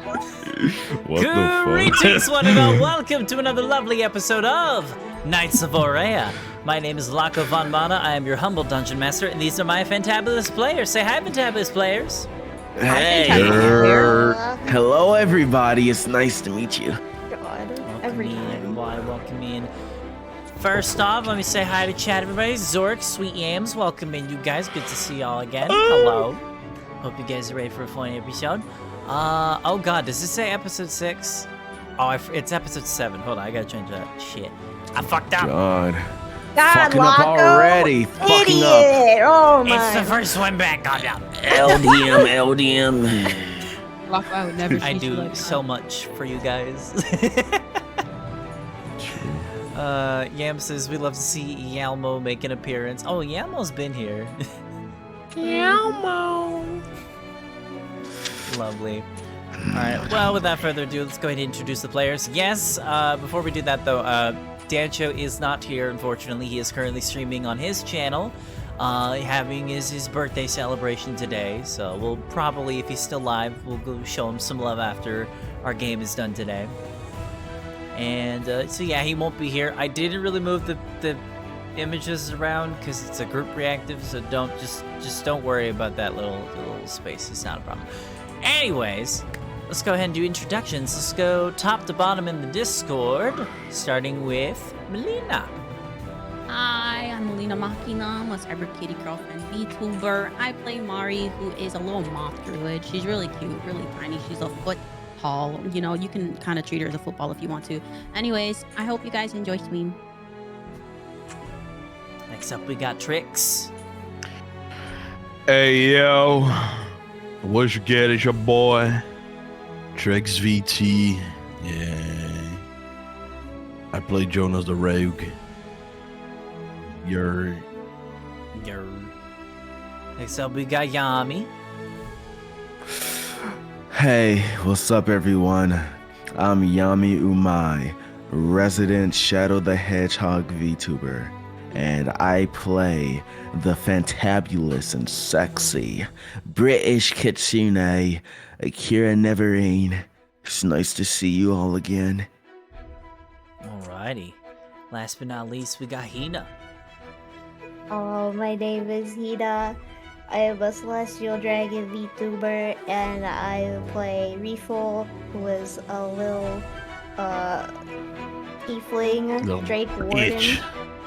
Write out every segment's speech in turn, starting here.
What the fuck? Greetings, one and all. Welcome to another lovely episode of Lands of Aurea. My name is Laco von Mana. I am your humble dungeon master, and these are my fantabulous players. Say hi, fantabulous players. Hey. Hello, everybody. It's nice to meet you. God, Welcome in. Welcome in. First off, let me say hi to chat, everybody. Zork, Sweet Yams, welcome in, you guys. Good to see y'all again. Hello. Hope you guys are ready for a fun episode. Oh god, does this say episode 6? Oh, it's episode 7. Hold on, I gotta change that. Shit. I fucked up. God. God, Fucking up Laco, already. Fucking up. idiot. Oh my. It's the first one back. Calm down. LDM. Laco, I would never I treat you do like so that. much for you guys. Yam says we love to see Yalmo make an appearance. Oh, Yalmo's been here. Yalmo. Lovely. Alright, well, without further ado, let's go ahead and introduce the players. Yes, before we do that, though, Dancho is not here, unfortunately. He is currently streaming on his channel, having his birthday celebration today. So we'll probably, if he's still live, we'll go show him some love after our game is done today. And so yeah, he won't be here. I didn't really move the images around because it's a group reactive, so just don't worry about that little space. It's not a problem. Anyways, let's go ahead and do introductions. Let's go top to bottom in the Discord, starting with Melina. Hi, I'm Melina Machina. I'm a cyber kitty girlfriend VTuber. I play Mari, who is a little moth druid. She's really cute, really tiny. She's a foot tall. You know, you can kind of treat her as a football if you want to. Anyways, I hope you guys enjoy stream. Next up, we got Trix. Hey yo, what's good? It's your boy, Trix VT. Yeah, I play Jonas the Rogue. You're. Next up, we got Yami. Hey, what's up, everyone? I'm Yami Umai, resident Shadow the Hedgehog VTuber, and I play the fantabulous and sexy British kitsune, Akira Neverine. It's nice to see you all again. Alrighty. Last but not least, we got Hina. Oh, my name is Hina. I am a celestial dragon VTuber, and I play Reeful, who is a little tiefling Little Drake Warden. Itch.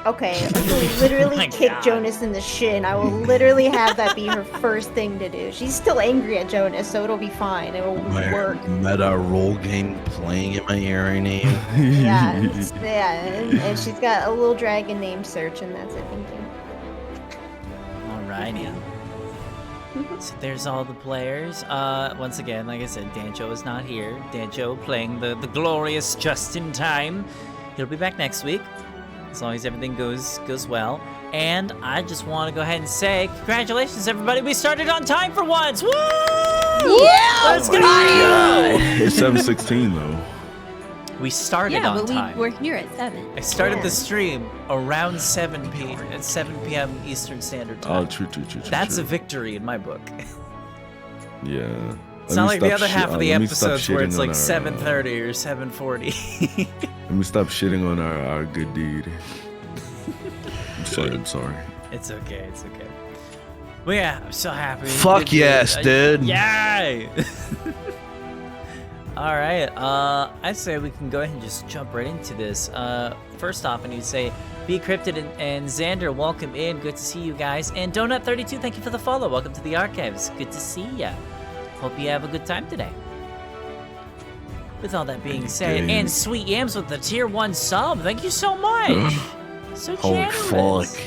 Okay, I will literally my kick God. Jonas in the shin. I will literally have that be her first thing to do. She's still angry at Jonas, so it'll be fine. It will work. Meta role game playing in my ear right now. Yeah, and she's got a little dragon named Search, and that's it. Thank you. Alrighty. So there's all the players. Once again, like I said, Dancho is not here. Dancho playing the glorious just in time. He'll be back next week, as long as everything goes well. And I just want to go ahead and say congratulations, everybody. We started on time for once. Woo! Yeah! Let's go! It's 7:16 though. We started Yeah, on but time. we're here at 7. I started Yeah. the stream around 7 p.m. Eastern Standard Time. Oh, true. That's a victory in my book. Yeah. It's not like the other half of the episodes where it's like 7:30 or 7:40. Let me stop shitting on our good deed. I'm sorry. It's okay. Well, yeah, I'm so happy. Fuck Good yes, dude. Yay! All right. I'd say we can go ahead and just jump right into this. First off, I need to say, Be Cryptid and Xander, welcome in. Good to see you guys. And Donut32, thank you for the follow. Welcome to the archives. Good to see ya. Hope you have a good time today. With all that being said, and Sweet Yams with the tier 1 sub. Thank you so much. So Oh generous. fuck.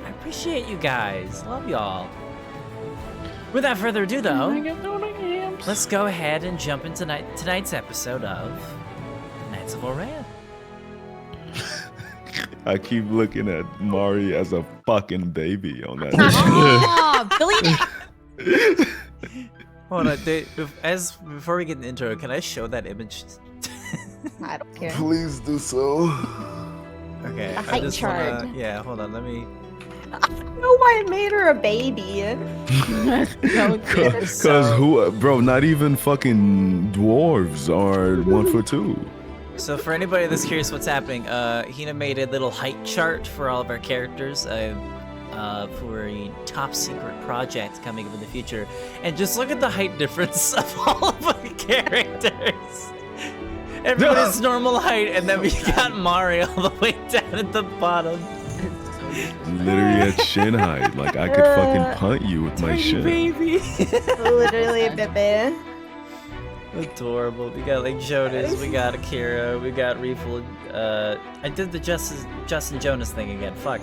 I appreciate you guys. Love y'all. Without further ado, though, let's go ahead and jump into tonight's episode of Lands of Aurea. I keep looking at Mari as a fucking baby on that. Oh, Billy! Hold on, before we get in the intro, can I show that image? I don't care. Please do so. Okay, The I height just chart. wanna, yeah, hold on, let me know why I made her a baby. Cause who, bro? Not even fucking dwarves are 1'2". So for anybody that's curious what's happening, Hina made a little height chart for all of our characters for a top secret project coming up in the future. And just look at the height difference of all of our characters. Everybody's normal height, and then we got Mari all the way down at the bottom. Literally at shin height. Like I could fucking punt you with my shin. Baby. Literally, baby. Adorable. We got like Jonas, we got Akira, we got Reeful. I did the Justin Jonas thing again. Fuck.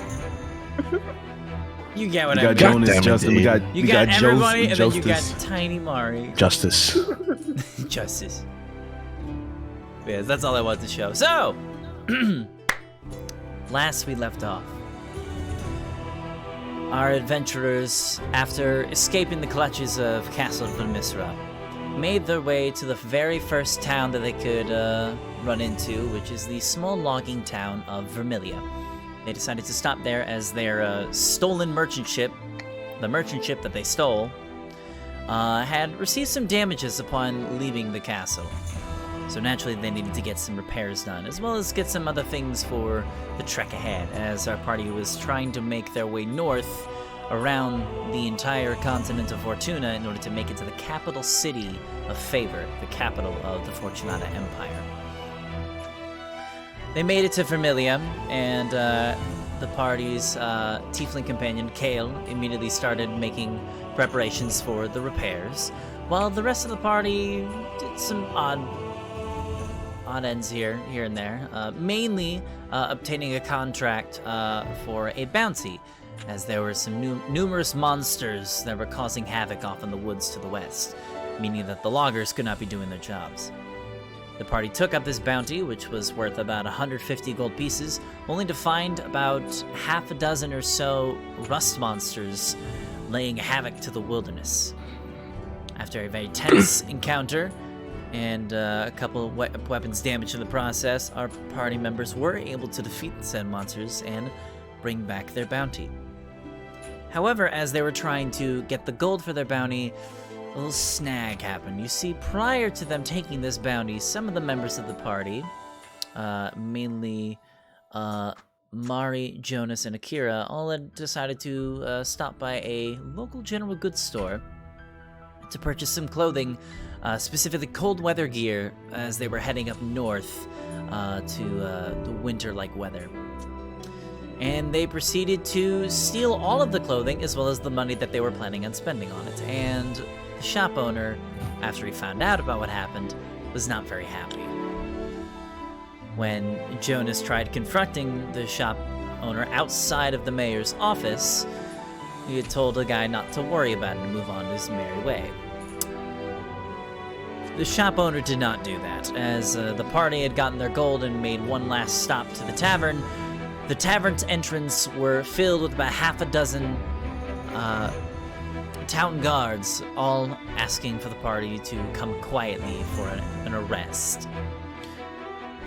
You get what I mean. We got Jonas, Goddamn it, Justin. dude. You got everybody, and then you got Justice. Tiny Mari. Justice. Justice. Yeah, that's all I want to show. So, last we left off, our adventurers, after escaping the clutches of Castle Vermisra, made their way to the very first town that they could run into, which is the small logging town of Vermilia. They decided to stop there as their stolen merchant ship, the merchant ship that they stole, had received some damages upon leaving the castle. So naturally they needed to get some repairs done, as well as get some other things for the trek ahead, as our party was trying to make their way north around the entire continent of Fortuna in order to make it to the capital city of Favor, the capital of the Fortunata Empire. They made it to Vermilia, and the party's tiefling companion, Kale, immediately started making preparations for the repairs, while the rest of the party did some odd ends here and there, mainly obtaining a contract for a bounty, as there were some numerous monsters that were causing havoc off in the woods to the west, meaning that the loggers could not be doing their jobs. The party took up this bounty, which was worth about 150 gold pieces, only to find about half a dozen or so rust monsters laying havoc to the wilderness. After a very tense encounter, and a couple of weapons damage in the process, our party members were able to defeat said monsters and bring back their bounty. However, as they were trying to get the gold for their bounty, a little snag happened. You see, prior to them taking this bounty, some of the members of the party, mainly Mari, Jonas, and Akira, all had decided to stop by a local general goods store to purchase some clothing, specifically cold weather gear, as they were heading up north to the winter-like weather. And they proceeded to steal all of the clothing as well as the money that they were planning on spending on it. And the shop owner, after he found out about what happened, was not very happy. When Jonas tried confronting the shop owner outside of the mayor's office, he had told the guy not to worry about it and move on his merry way. The shop owner did not do that, as the party had gotten their gold and made one last stop to the tavern. The tavern's entrance were filled with about half a dozen town guards, all asking for the party to come quietly for an arrest.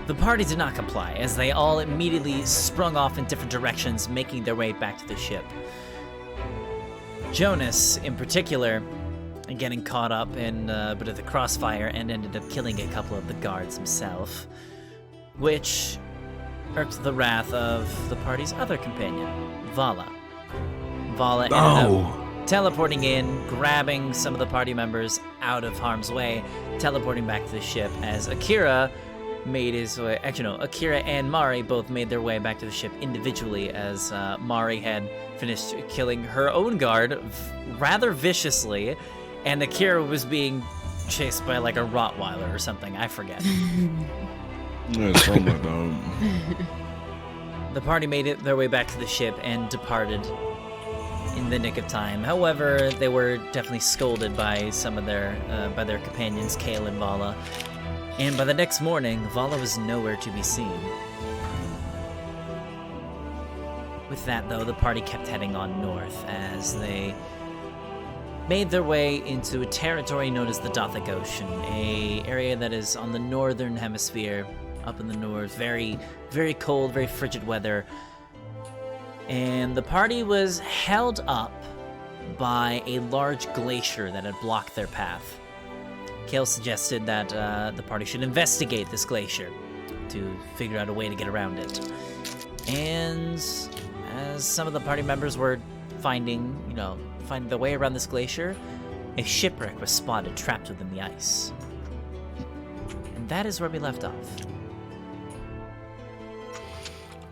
The party did not comply, as they all immediately sprung off in different directions, making their way back to the ship. Jonas, in particular, getting caught up in a bit of the crossfire and ended up killing a couple of the guards himself, which irked the wrath of the party's other companion, Vala. Vala ended up teleporting in, grabbing some of the party members out of harm's way, teleporting back to the ship, as Akira made his way. Actually, no, Akira and Mari both made their way back to the ship individually, as Mari had finished killing her own guard rather viciously, and Akira was being chased by like a Rottweiler or something. I forget. Yeah, something like that. The party made their way back to the ship and departed in the nick of time. However, they were definitely scolded by some of their companions, Kale and Vala. And by the next morning, Vala was nowhere to be seen. With that, though, the party kept heading on north as they made their way into a territory known as the Dothic Ocean, a area that is on the northern hemisphere, up in the north, very, very cold, very frigid weather. And the party was held up by a large glacier that had blocked their path. Kale suggested that the party should investigate this glacier to figure out a way to get around it. And as some of the party members were finding the way around this glacier, a shipwreck was spotted trapped within the ice. And that is where we left off.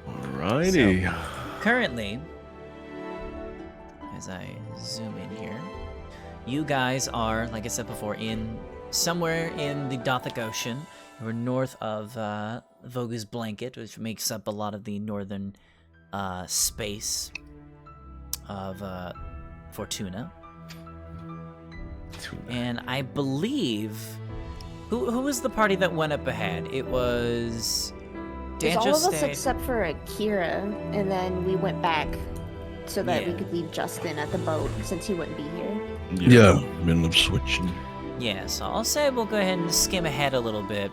Alrighty. So, currently, as I zoom in here, you guys are, like I said before, somewhere in the Dothic Ocean. We're north of Vogue's Blanket, which makes up a lot of the northern space of Fortuna. And I believe... Who was the party that went up ahead? It was... It was all of us stayed. except for Akira, and then we went back so that we could leave Justin at the boat since he wouldn't be here. Yeah, we ended up switching. Yeah, so I'll say we'll go ahead and skim ahead a little bit.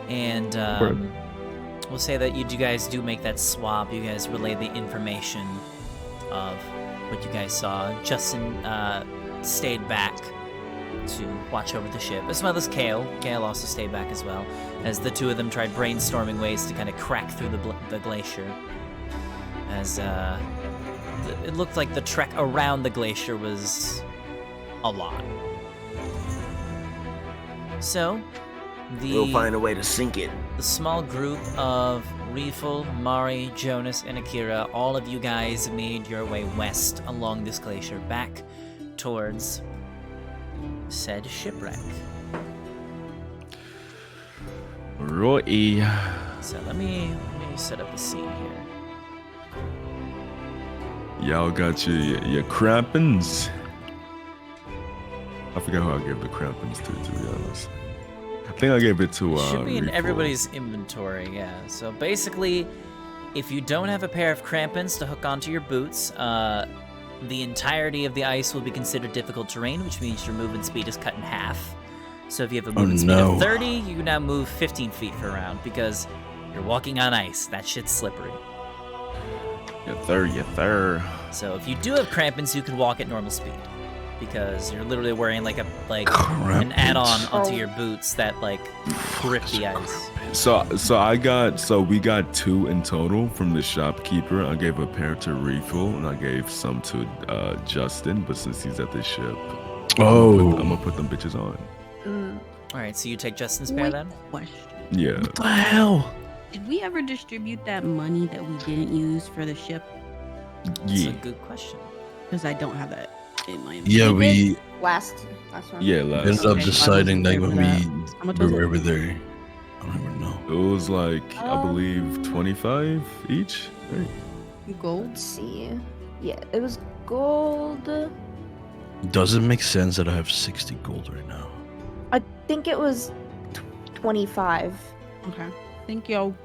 And we'll say that you guys do make that swap. You guys relay the information of what you guys saw. Justin stayed back to watch over the ship, as well as Kale. Kale also stayed back as well, as the two of them tried brainstorming ways to kind of crack through the glacier. As it looked like the trek around the glacier was a lot. So, We'll find a way to sink it. the small group of Riefel, Mari, Jonas, and Akira, all of you guys made your way west along this glacier back towards said shipwreck. Roy. So let me set up the scene here. Y'all got your crampons. I forgot who I gave the crampons to be honest. I think I gave it to Should be in Riefel. everybody's inventory, yeah. So basically, if you don't have a pair of crampons to hook onto your boots, the entirety of the ice will be considered difficult terrain, which means your movement speed is cut in half. So if you have a movement speed of 30, you can now move 15 feet per round because you're walking on ice. That shit's slippery. Yes, sir. So if you do have crampons, you can walk at normal speed because you're literally wearing an Crampons. add-on onto your boots that grip the ice. So we got 2 in total from the shopkeeper. I gave a pair to Riefel and I gave some to Justin, but since he's at the ship, I'm gonna put them bitches on. All right, so you take Justin's pair Wait, then? question. Yeah. What the hell? Did we ever distribute that money that we didn't use for the ship? That's a Yeah. good question. Because I don't have that in my Yeah, we Last one. Yeah, ended last. up Okay, deciding that I when wasn't we How much was were it? over there. I don't even know. It was like I believe 25 each. Right? Gold? Let's see. Yeah, it was gold. Does it make sense that I have 60 gold right now? I think it was 25. Okay. Thank you.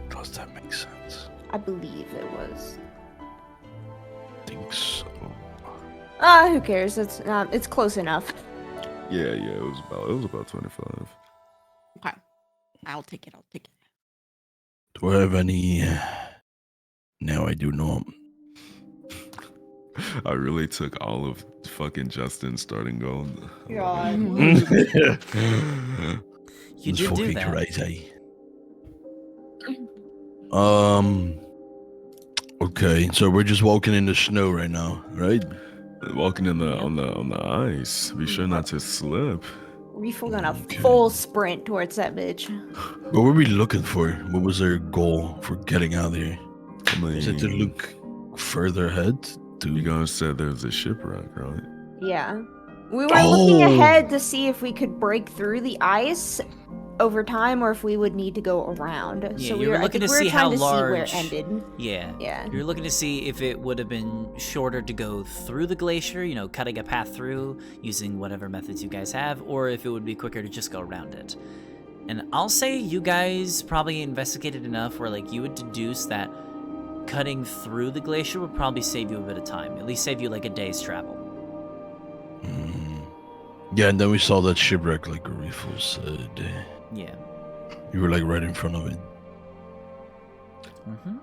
Does that make sense? I believe it was. Think so. Who cares? It's close enough. Yeah, it was about 25. Okay. I'll take it. Do I have any? Now I do not. I really took all of fucking Justin's starting gold. God. You It's did do fucking that. crazy. Okay, so we're just walking in the snow right now, right? Walking in on the ice. Be sure not to slip. Reefel gonna Okay. full sprint towards that bitch. What were we looking for? What was our goal for getting out of here? I mean, Is it to look further ahead? you guys said there was a shipwreck, right? Yeah. We were looking Oh. ahead to see if we could break through the ice over time or if we would need to go around. Yeah, so you we were were, I looking think to we were see trying how to see where large- it ended. Yeah. Yeah. You're looking to see if it would have been shorter to go through the glacier, cutting a path through using whatever methods you guys have, or if it would be quicker to just go around it. And I'll say you guys probably investigated enough where you would deduce that cutting through the glacier would probably save you a bit of time, at least save you a day's travel. Yeah, and then we saw that shipwreck, like Riefel said. Yeah. You were right in front of it.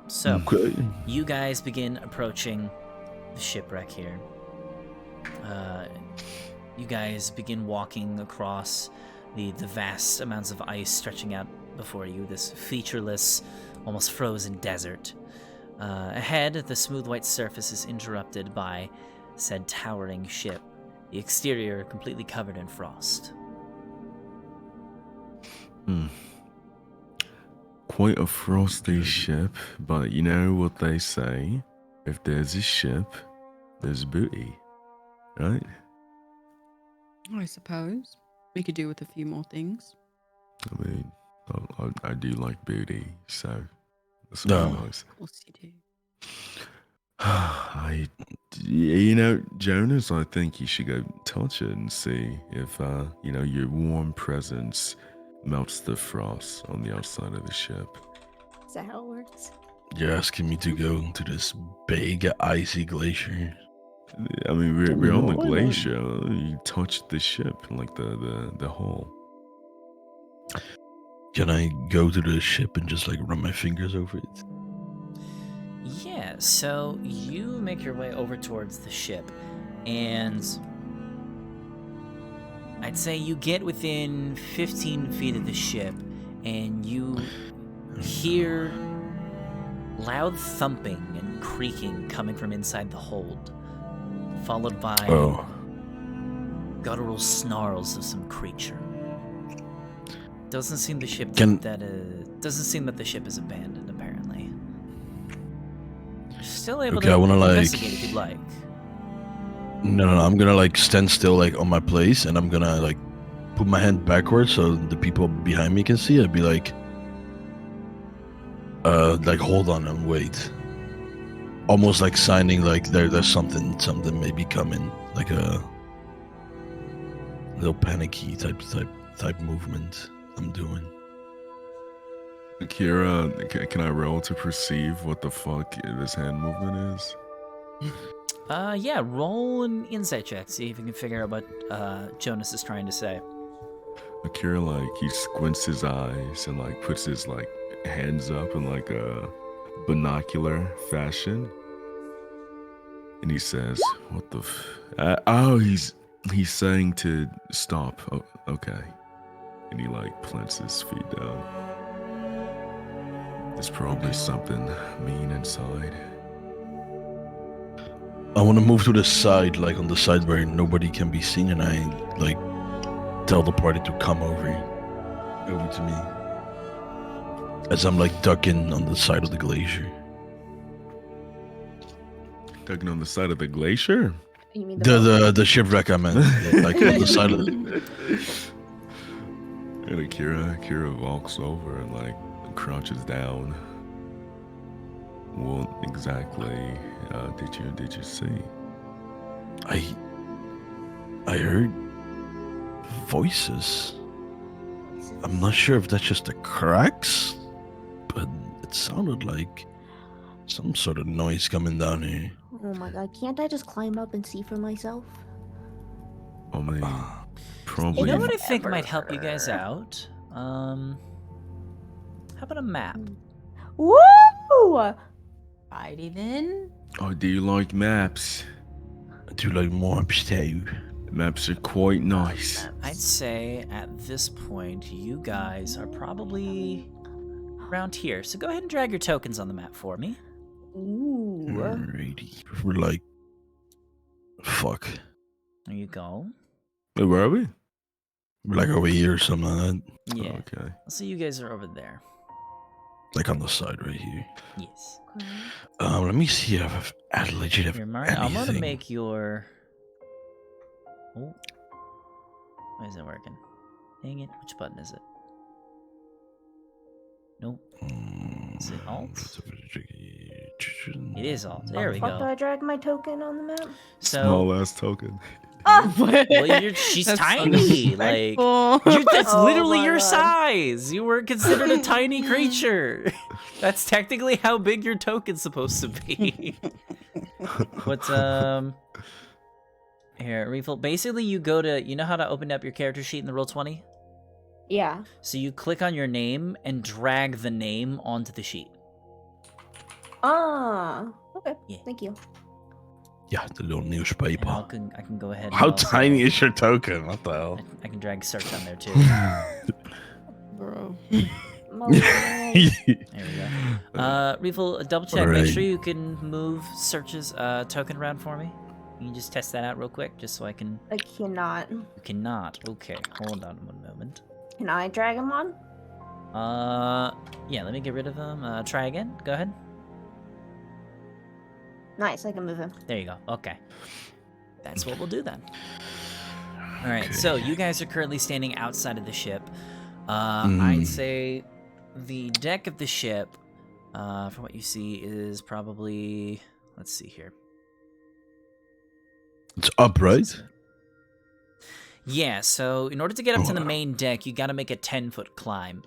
So, Okay. you guys begin approaching the shipwreck here. You guys begin walking across the vast amounts of ice stretching out before you, this featureless, almost frozen desert. Ahead, the smooth white surface is interrupted by said towering ship, the exterior completely covered in frost. Quite a frosty ship, but you know what they say? If there's a ship, there's booty, right? I suppose we could do with a few more things. I mean, I do like booty, so that's No. very nice. Of course you do. You know, Jonas, I think you should go touch it and see if, your warm presence melts the frost on the outside of the ship. Is that how it works? You're asking me to go to this big icy glacier. I mean, we're on the Why not? glacier. You touch the ship, like the hull. Can I go to the ship and just like run my fingers over it? Yeah, so you make your way over towards the ship, and I'd say you get within 15 feet of the ship, and you hear loud thumping and creaking coming from inside the hold, followed by guttural snarls of some creature. Doesn't seem the ship doesn't seem that the ship is abandoned, apparently. You're still able Okay, to I wanna, investigate if you'd like. No, I'm gonna like stand still like on my place, and I'm gonna like put my hand backwards so the people behind me can see. I'd be like hold on and wait. Almost like signing like there's something maybe coming, like a little panicky type movement I'm doing. Akira, can I roll to perceive what the fuck this hand movement is? Yeah, roll an insight check, see if you can figure out what Jonas is trying to say. Akira, like, he squints his eyes and, like, puts his, like, hands up in, like, a binocular fashion. And he says, what the he's saying to stop. Oh, okay. And he, like, plants his feet down. There's probably something mean inside. I want to move to the side, like on the side where nobody can be seen, and I like tell the party to come over to me as I'm like ducking on the side of the glacier. Ducking on the side of the glacier? You mean The shipwreck I meant, like on the side of the... And Akira walks over and like crouches down. What exactly did you see? I heard voices. I'm not sure if that's just the cracks, but it sounded like some sort of noise coming down here. Oh my god, can't I just climb up and see for myself? I mean, probably. You know what I think might help you guys out? How about a map? Woo! Righty then. Oh, do you like maps? I do like more too. Maps are quite nice. I'd say at this point, you guys are probably around here. So go ahead and drag your tokens on the map for me. Ooh. Alrighty. We're like... Fuck. There you go. Wait, where are we? We're like over here or something like that. Yeah. Okay. So you guys are over there. Like on the side right here. Yes. Let me see if I legit have Here, Mario, I'm gonna anything. make your... Oh. Why isn't it working? Dang it. Which button is it? Nope. Is it Alt? It is Alt. There we Fuck, do go. I drag my token on the map? So, Small ass token. well, she's That's tiny. Like, disrespectful. that's Oh literally my your God. size. You were considered a tiny creature. That's technically how big your token's supposed to be. What's here, refill. Basically, you go to, you know how to open up your character sheet in the Roll20? Yeah. So you click on your name and drag the name onto the sheet. Ah, okay. Yeah. Thank you. Yeah, the little And newspaper. I can go ahead. And How also- tiny is your token? What the hell? I can drag search on there too. Bro. There we go. Refill, double check. Make Alright. sure you can move searches token around for me. You can just test that out real quick, just so I can. I cannot. You cannot. Okay, hold on one moment. Can I drag him on? Yeah. Let me get rid of them. Try again. Go ahead. Nice, I can move him. There you go. Okay. That's what we'll do then. All right. So you guys are currently standing outside of the ship. I'd say the deck of the ship, from what you see, is probably. Let's see here. It's upright. Yeah. So in order to get up to the main deck, you got to make a 10-foot climb.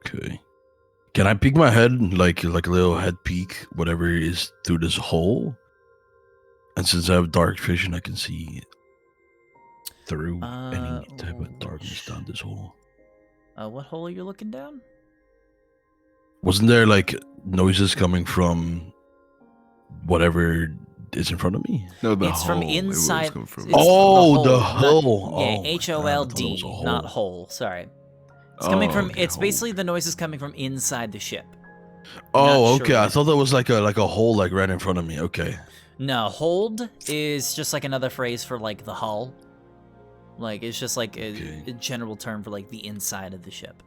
Okay. Can I peek my head, like a little head peek, whatever it is, through this hole? And since I have dark vision, I can see through any type of darkness down this hole. What hole are you looking down? Wasn't there like noises coming from whatever is in front of me? No, the It's from hole. It was inside. coming from- it's The not- hole. Yeah, Oh, I thought it HOLD, was a hole. not hole. Sorry. It's coming from. okay, It's hole. basically the noise is coming from inside the ship. Oh, Not okay. sure. I thought that was like a hole like right in front of me. Okay. No, hold is just like another phrase for like the hull. Like it's just like a general term for like the inside of the ship.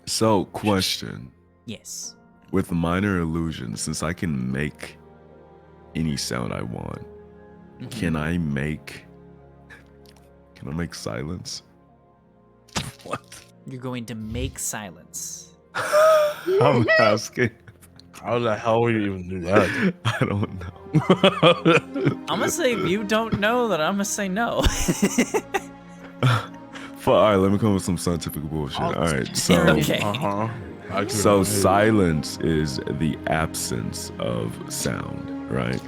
So, question. Yes. With minor illusions, since I can make any sound I want, Mhm. can I make silence? What? You're going to make silence. I'm asking. How the hell would you even do that? I don't know. I'm gonna say if you don't know that, I'm gonna say no. All right, let me come up with some scientific bullshit. All right, so Okay. silence is the absence of sound, right?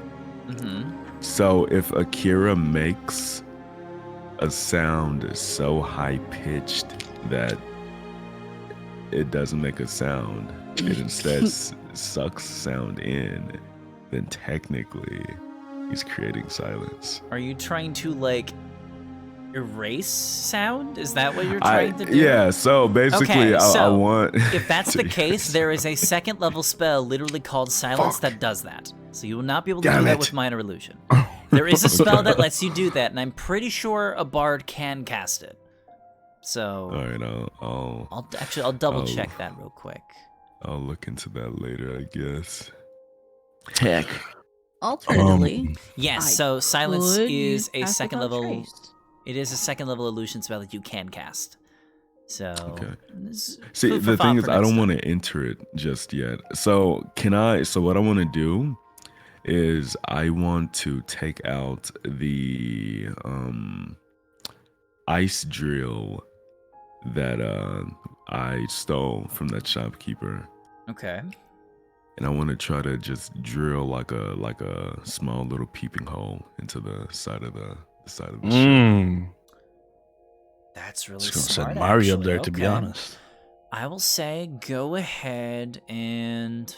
Mm-hmm. So if Akira makes a sound so high pitched that it doesn't make a sound, it instead sucks sound in, then technically he's creating silence. Are you trying to like erase sound? Is that what you're trying to do? Yeah, so basically Okay, I so want If that's to the case, erase there is a second level spell literally called Silence that does that. So you will not be able to Damn do that it. with minor illusion. There is a spell that lets you do that, and I'm pretty sure a bard can cast it. So All right, I'll double check that real quick. I'll look into that later, I guess. Heck. Alternatively, Yes, I so Silence could is use a Pass second Without level. Trace. It is a second level illusion spell that you can cast. So Okay. it's See, food for the thing thought is, for I next don't time. want to enter it just yet. So what I want to do is I want to take out the ice drill that I stole from that shopkeeper, Okay. and I want to try to just drill like a small little peeping hole into the side of the ship. That's really Just gonna smart. send Mario up actually. there, to be Okay. honest. I will say go ahead and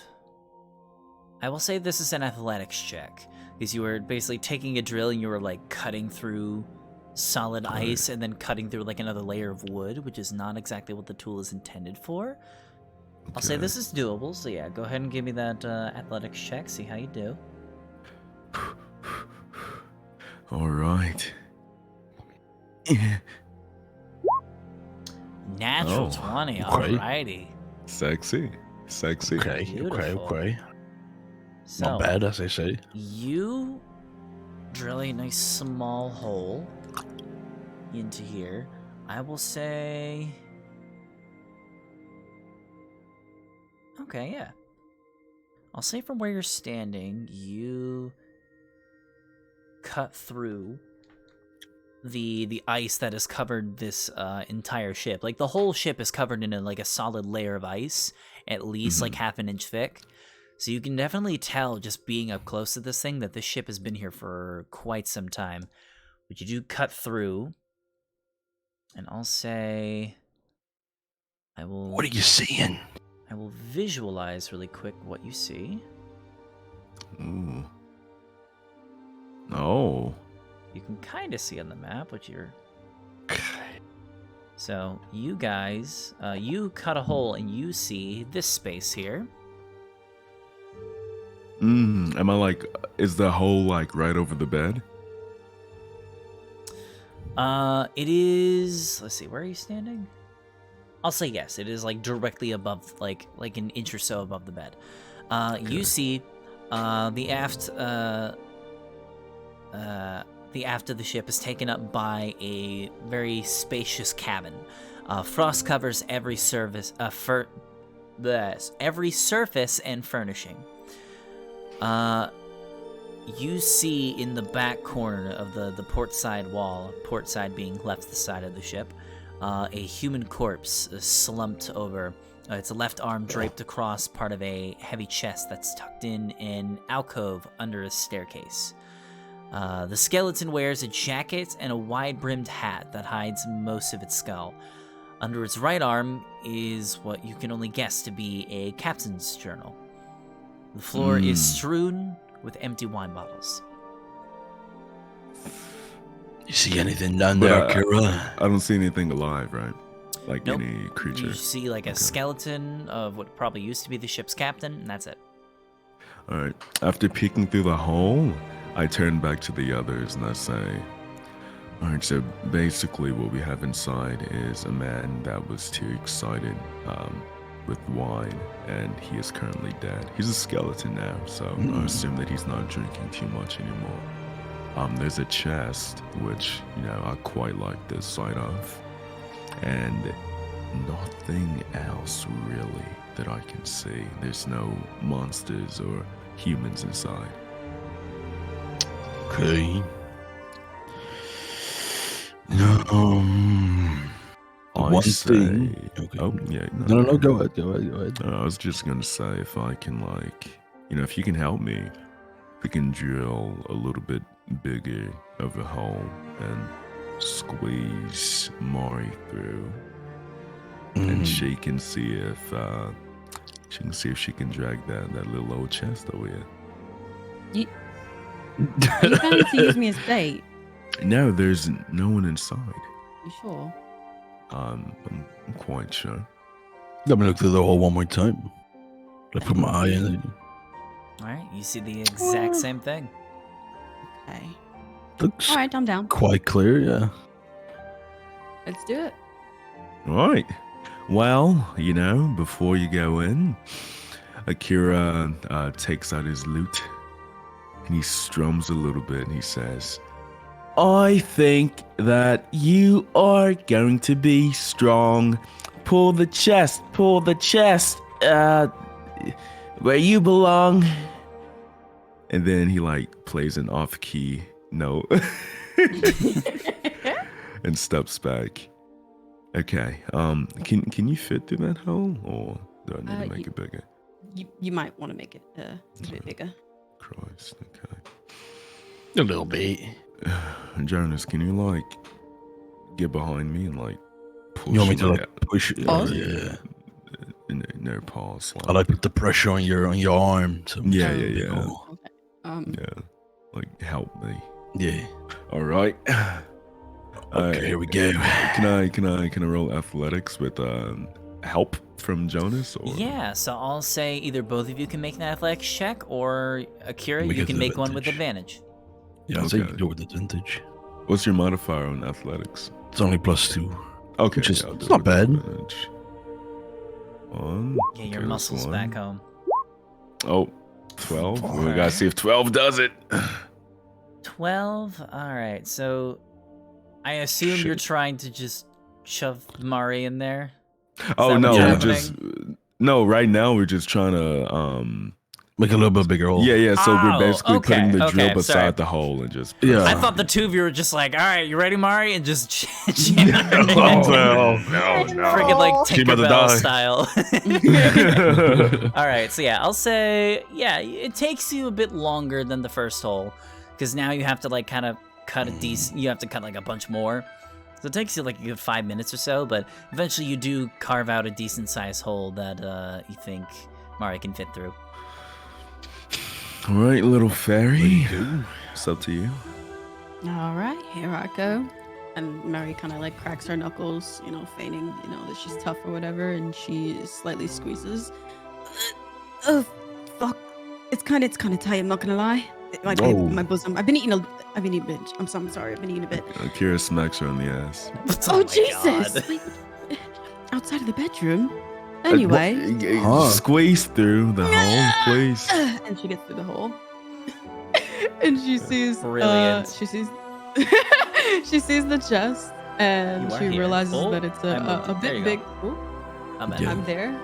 I will say this is an athletics check because you were basically taking a drill and you were like cutting through solid ice and then cutting through like another layer of wood, which is not exactly what the tool is intended for. I'll say Okay. this is doable, so yeah, go ahead and give me that athletics check, see how you do. All right. Natural Oh, 20, okay. alrighty. Sexy. Okay, Beautiful. okay. So, Not bad, as they say. you drill a nice small hole into here. I will say... Okay, yeah. I'll say from where you're standing, you cut through the ice that has covered this entire ship. Like, the whole ship is covered in a solid layer of ice, at least like half an inch thick. So you can definitely tell, just being up close to this thing, that this ship has been here for quite some time. But you do cut through, and I'll say... What are you seeing? I will visualize really quick what you see. Ooh. Oh. You can kind of see on the map what you're... So you guys, you cut a hole and you see this space here. Am I like, is the hole like right over the bed? It is, let's see, where are you standing? I'll say yes, it is like directly above, like an inch or so above the bed. You see, the aft of the ship is taken up by a very spacious cabin. Frost covers every surface and furnishing. You see in the back corner of the port side wall, port side being left the side of the ship, a human corpse is slumped over. Its left arm draped across part of a heavy chest that's tucked in an alcove under a staircase. The skeleton wears a jacket and a wide-brimmed hat that hides most of its skull. Under its right arm is what you can only guess to be a captain's journal. The floor is strewn with empty wine bottles. You see anything down there, Kira? I don't see anything alive, right? Like Nope. any creature. You see like a skeleton of what probably used to be the ship's captain, and that's it. All right. After peeking through the hole, I turn back to the others and I say, all right, so basically what we have inside is a man that was too excited with wine, and he is currently dead. He's a skeleton now, so I assume that he's not drinking too much anymore. There's a chest, which, you know, I quite like the sight of, and nothing else really that I can see. There's no monsters or humans inside. Okay. I One say, thing. Okay. Oh, yeah. No, go ahead. I was just gonna say, if I can, like, you know, if you can help me, we can drill a little bit bigger of a hole and squeeze Mari through, and she can see if she can drag that little old chest over here. Are you trying to use me as bait? No, there's no one inside. You sure? I'm quite sure. Let me look through the hole one more time. I put my eye in it. Alright, you see the exact same thing. Okay. Looks All right, I'm down. quite clear, yeah. Let's do it. All right. Well, you know, before you go in, Akira takes out his lute and he strums a little bit and he says, I think that you are going to be strong. Pull the chest, where you belong. And then he like plays an off-key note and steps back. Okay, can you fit through that hole, or do I need to make it bigger? You might want to make it a bit bigger. Christ, okay. A little bit. Jonas, can you like get behind me and like push? You want me to like, like push it? Pause? Yeah. No pause. I like put the pressure on your arm. So Yeah. Okay. Yeah, like help me. Yeah. All right. Okay, here we go. Can I roll athletics with help from Jonas? Or Yeah, so I'll say either both of you can make an athletics check, or Akira, We you get can the make one with advantage. advantage. Yeah, I'll say Okay. do it with advantage. what's your modifier on athletics? It's only +2. Okay, Which is- I'll do it's it not with bad. advantage. One. Yeah, your okay, that's muscles one. back home. Oh, 12. We Alright. gotta see if 12 does it. 12? Alright, so I assume you're Shit. trying to just shove Mari in there? Oh that no, what's we're happening? just right now we're just trying to Make it a little bit bigger hole. yeah, so we're Oh, basically okay, putting the drill okay, beside sorry. the hole and just Yeah. I thought the two of you were just like, alright, you ready, Mari? And just jam her in. Oh, Friggin' like She about to Tinkerbell die. style. Alright, so yeah, I'll say, yeah, it takes you a bit longer than the first hole, because now you have to like kind of cut a decent, you have to cut like a bunch more. So it takes you like a good 5 minutes or so, but eventually you do carve out a decent sized hole that you think Mari can fit through. All right, little fairy. It's up to you. All right, here I go. And Mary kind of like cracks her knuckles, feigning, that she's tough or whatever, and she slightly squeezes. Oh, fuck! It's kind of tight. I'm not gonna lie. My bosom. I've been eating a bit. I'm sorry. I've been eating a bit. Kira smacks her on the ass. Oh, my Jesus! God. Like, outside of the bedroom. Anyway. Squeeze through the hole, please. And she gets through the hole. And she sees. Brilliant. She sees. She sees the chest, and You are she here. realizes Oh, that it's I moved. a There you bit go. big. Ooh, I'm in. Yeah. I'm there.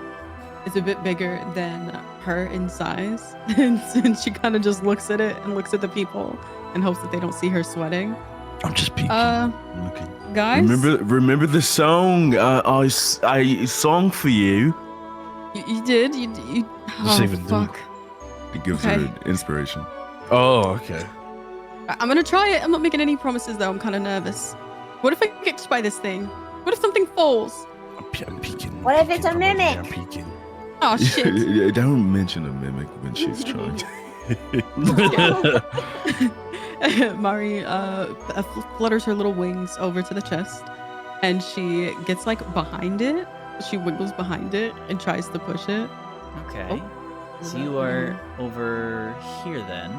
It's a bit bigger than her in size, and she kind of just looks at it and looks at the people and hopes that they don't see her sweating. I'm just peeking. Looking. Guys, Remember the song? I song for you. you did. You. What's Oh even do? fuck! It gives Okay. her inspiration. Oh, okay. I'm gonna try it. I'm not making any promises though. I'm kind of nervous. What if I get hit by this thing? What if something falls? I'm peeking. What if it's a peeking from over here, mimic? I'm peeking. Oh shit! Don't mention a mimic when she's trying. Mari flutters her little wings over to the chest, and she gets like behind it. She wiggles behind it and tries to push it. Okay. So you are over here then.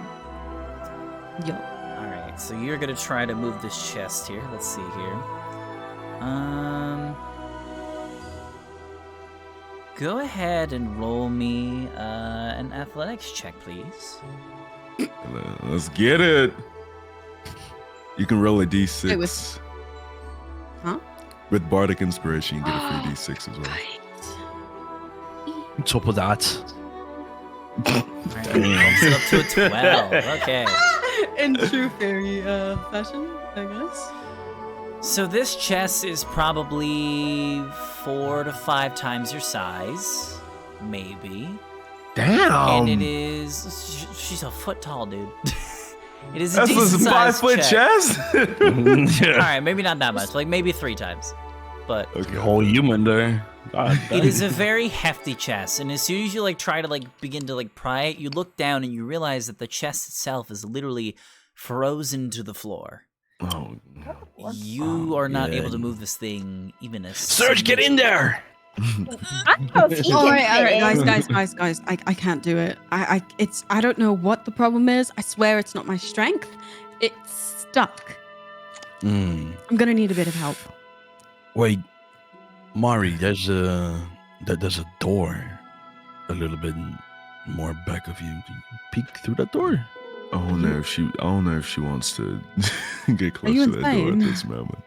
Yup. All right. So you're gonna try to move this chest here. Let's see here. Go ahead and roll me an athletics check, please. Let's get it. You can roll a d6. It was- Huh? With bardic inspiration, you get a free d6 as well. On top of that. All right, bumps it up to a 12. Okay. In true fairy fashion, I guess. So this chest is probably 4 to 5 times your size, maybe. Damn. And it is. She's a foot tall, dude. It is a That's decent a sized 5 foot chest. All right, maybe not that much. Like maybe 3 times, but Okay. Whole human there. God, it is a very hefty chest. And as soon as you like try to like begin to like pry it, you look down and you realize that the chest itself is literally frozen to the floor. Oh, You are not yeah. able to move this thing even a Serge, get in there. I don't know if he All can right, fit in. guys. I can't do it. I don't know what the problem is. I swear it's not my strength. It's stuck. I'm gonna need a bit of help. Wait, Mari, there's a door a little bit more back of you. Can you peek through that door? I don't know if she wants to get close you to that door at insane? this moment.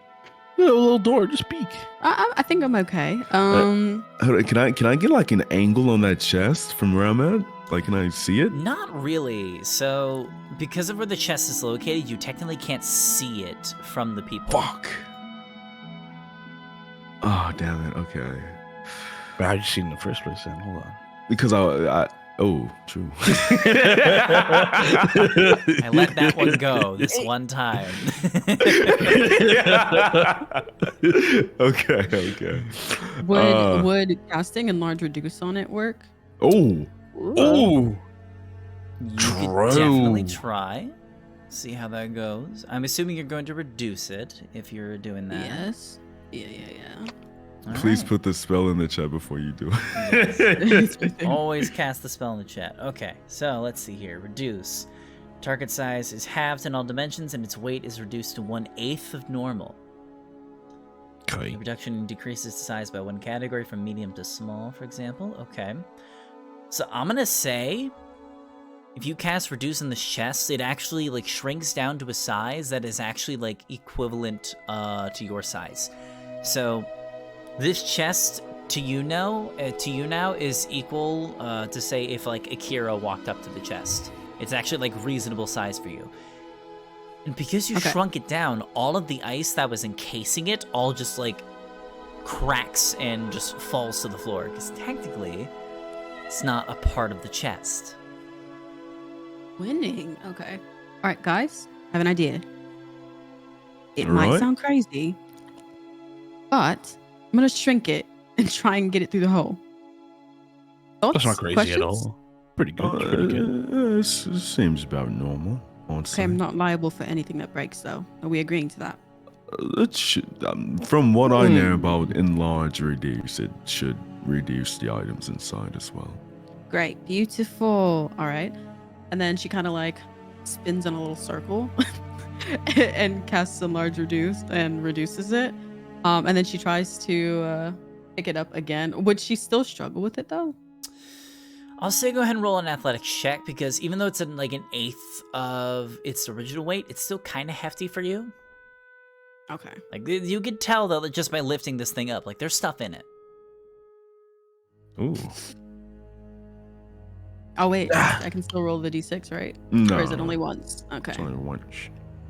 Yeah, a little door, just peek. I think I'm okay. Hold on, Can I get like an angle on that chest from where I'm at? Like, can I see it? Not really. So, because of where the chest is located, you technically can't see it from the people. Fuck. Oh, damn it. Okay. But how'd you see it in the first place then? Hold on. Because I oh, true. I let that one go this one time. Okay. Would casting enlarge reduce on it work? Oh. Oh, You True. could definitely try. See how that goes. I'm assuming you're going to reduce it if you're doing that. Yes. Yeah. All Please right. put the spell in the chat before you do it. Always cast the spell in the chat. Okay, so let's see here. Reduce. Target size is halved in all dimensions, and its weight is reduced to 1/8 of normal. okay. The reduction decreases the size by 1 category from medium to small, for example. Okay. So I'm gonna say, if you cast Reduce in this chest, it actually like shrinks down to a size that is actually like equivalent to your size. So this chest to you now is equal to say if like Akira walked up to the chest. It's actually like reasonable size for you. And because you Okay. shrunk it down, all of the ice that was encasing it all just like cracks and just falls to the floor. Because technically, it's not a part of the chest. Winning. Okay. All right, guys. I have an idea. It All might right. sound crazy, but I'm gonna shrink it and try and get it through the hole. Thoughts? That's not crazy Questions? at all. Pretty good. Pretty good. It seems about normal. Okay, I'm not liable for anything that breaks, though. Are we agreeing to that? From what I know about enlarge reduce, it should reduce the items inside as well. Great, beautiful. All right, and then she kind of like spins in a little circle and casts enlarge reduce and reduces it. And then she tries to pick it up again. Would she still struggle with it though? I'll say go ahead and roll an athletics check because even though it's like an eighth of its original weight, it's still kind of hefty for you. Okay. Like you could tell though that just by lifting this thing up, like there's stuff in it. Ooh. Oh wait, I can still roll the d6, right? No. Or is it only once? Okay. It's only once.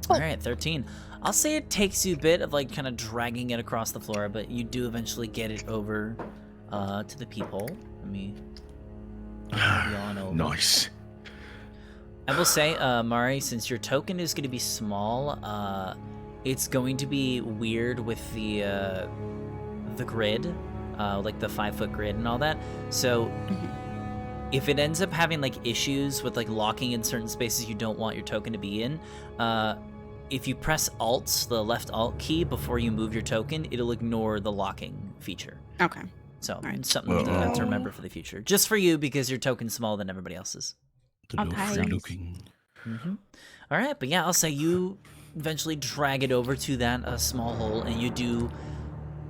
All right, 13. I'll say it takes you a bit of like kind of dragging it across the floor, but you do eventually get it over to the peephole. Let me move you on over. Nice. I will say, Mari, since your token is going to be small, it's going to be weird with the grid, like the 5-foot grid and all that. So if it ends up having like issues with like locking in certain spaces you don't want your token to be in, if you press Alt, the left Alt key, before you move your token, it'll ignore the locking feature. Okay. So right. something to remember for the future. Just for you because your token's smaller than everybody else's. Okay. Looking. All right, but yeah, I'll say you eventually drag it over to that small hole, and you do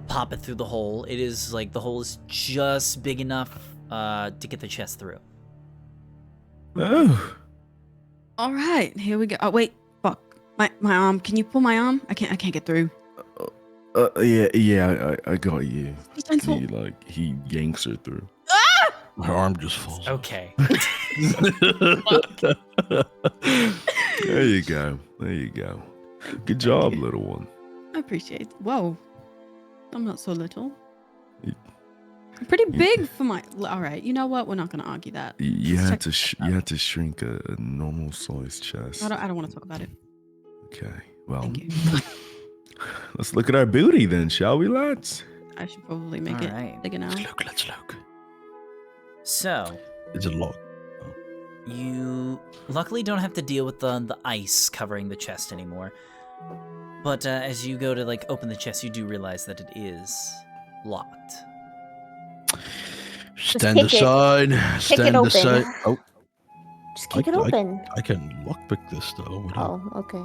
pop it through the hole. It is like the hole is just big enough to get the chest through. Oh. All right, here we go. Oh wait, fuck. My arm. Can you pull my arm? I can't get through. Yeah, I got you. Gentle. He yanks her through. Her arm just falls. Okay. There you go. Good job, little one. I appreciate it. Whoa. I'm not so little. I'm pretty big for my... All right, you know what? We're not going to argue that. You Let's had check to you had to shrink a normal size chest. I don't want to talk about it. Okay, well, Thank you. let's look at our booty then, shall we, lads? I should probably make All it right. bigger now. Let's look. So Is it locked? you luckily don't have to deal with the ice covering the chest anymore. But as you go to like open the chest, you do realize that it is locked. Stand kick it. aside. Kick it Stand open. aside. Oh, Just kick it open. I can lockpick this though. without- Oh, okay.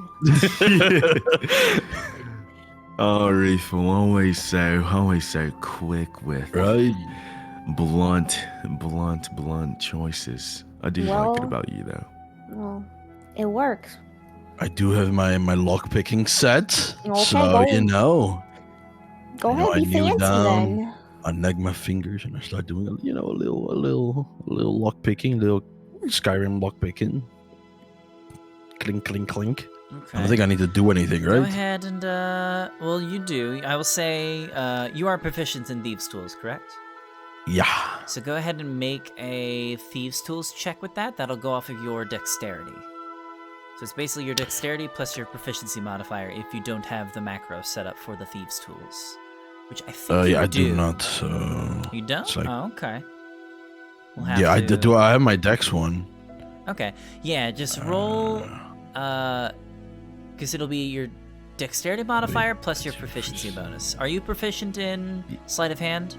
Oh, Reefel, always so quick with Right. blunt choices. I do like Well- it about you, though. Well, it works. I do have my lockpicking set, Okay, so go. you know, Go I know ahead, I be kneel fancy down. then. I nag my fingers and I start doing a little lockpicking, little Skyrim lockpicking. Clink, clink, clink. Okay. I don't think I need to do anything, Go right? ahead and well, you do. I will say you are proficient in thieves' tools, correct? Yeah. So go ahead and make a thieves' tools check with that. That'll go off of your dexterity. So it's basically your dexterity plus your proficiency modifier if you don't have the macro set up for the thieves' tools, which I think you Yeah, I do. do not. So You don't? it's like- Oh, okay. We'll have yeah, I to- do. I have my dex one. Okay. Yeah, just roll. Because it'll be your dexterity modifier plus your proficiency bonus. Are you proficient in sleight of hand?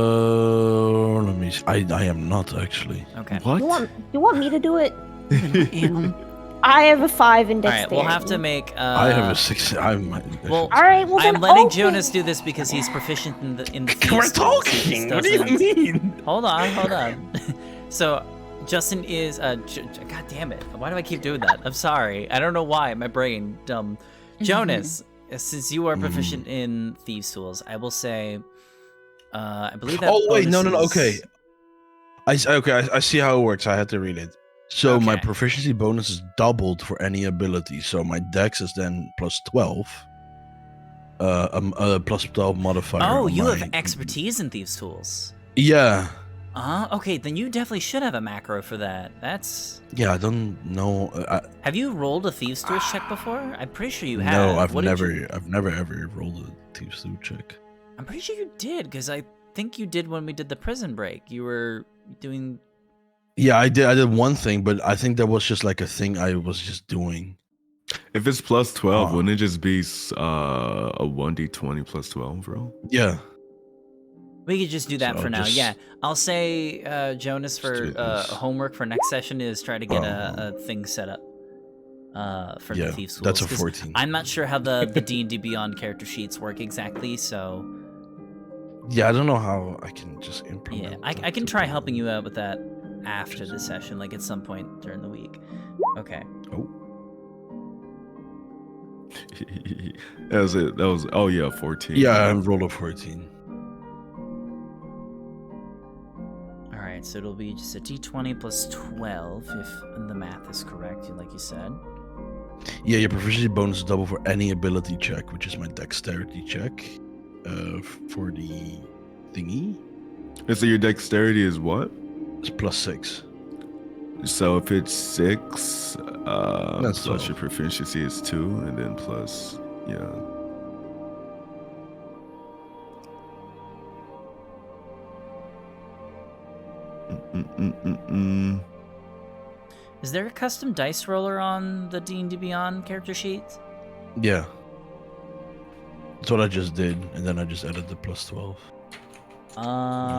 Let me. I am not actually. Okay. What? You want me to do it? I am. I have a 5 in All right. dexterity. We'll have to make. I have a 6. I'm. Well, All right, well I'm then letting open. Jonas do this because he's proficient in the We're thieves' tools. He just talking. What do you doesn't- mean? Hold on. So, Justin is. God damn it! Why do I keep doing that? I'm sorry. I don't know why. My brain dumb. Jonas, since you are proficient in thieves' tools, I will say. I believe that. Oh wait, no. bonus Okay. is- I see how it works. I had to read it. So my Okay. proficiency bonus is doubled for any ability. So my dex is then plus 12. Plus 12 modifier. Oh, on you my- have expertise in thieves' tools. Yeah. Okay, then you definitely should have a macro for that. That's... Yeah, I don't know. Have you rolled a Thieves' Tools check before? I'm pretty sure you have. No, I've What did never, you- I've never ever rolled a Thieves' Tools check. I'm pretty sure you did, because I think you did when we did the prison break. You were doing... Yeah, I did one thing, but I think that was just like a thing I was just doing. If it's plus 12, wouldn't it just be a 1d20 plus 12, bro? Yeah. We could just do that So for now. just- Yeah, I'll say Jonas do for this. homework for next session is try to get a thing set up for the Yeah, Thieves' Tools. that's a 'cause 14. I'm not sure how the D&D Beyond character sheets work exactly, so Yeah, I don't know how I can just implement. yeah, I can try helping you out with that after the session, like at some point during the week. Okay. Oh, That was it. That was, oh yeah, 14. yeah, I rolled a 14. All right, so it'll be just a d20 plus 12 if the math is correct, like you said. Yeah, your proficiency bonus is double for any ability check, which is my dexterity check, for the thingy. And so your dexterity is what? It's +6. So if it's 6, That's plus 12. your proficiency is 2, and then plus, yeah. Mm-mm-mm-mm. Is there a custom dice roller on the D&D Beyond character sheet? Yeah. That's what I just did, and then I just added the +12.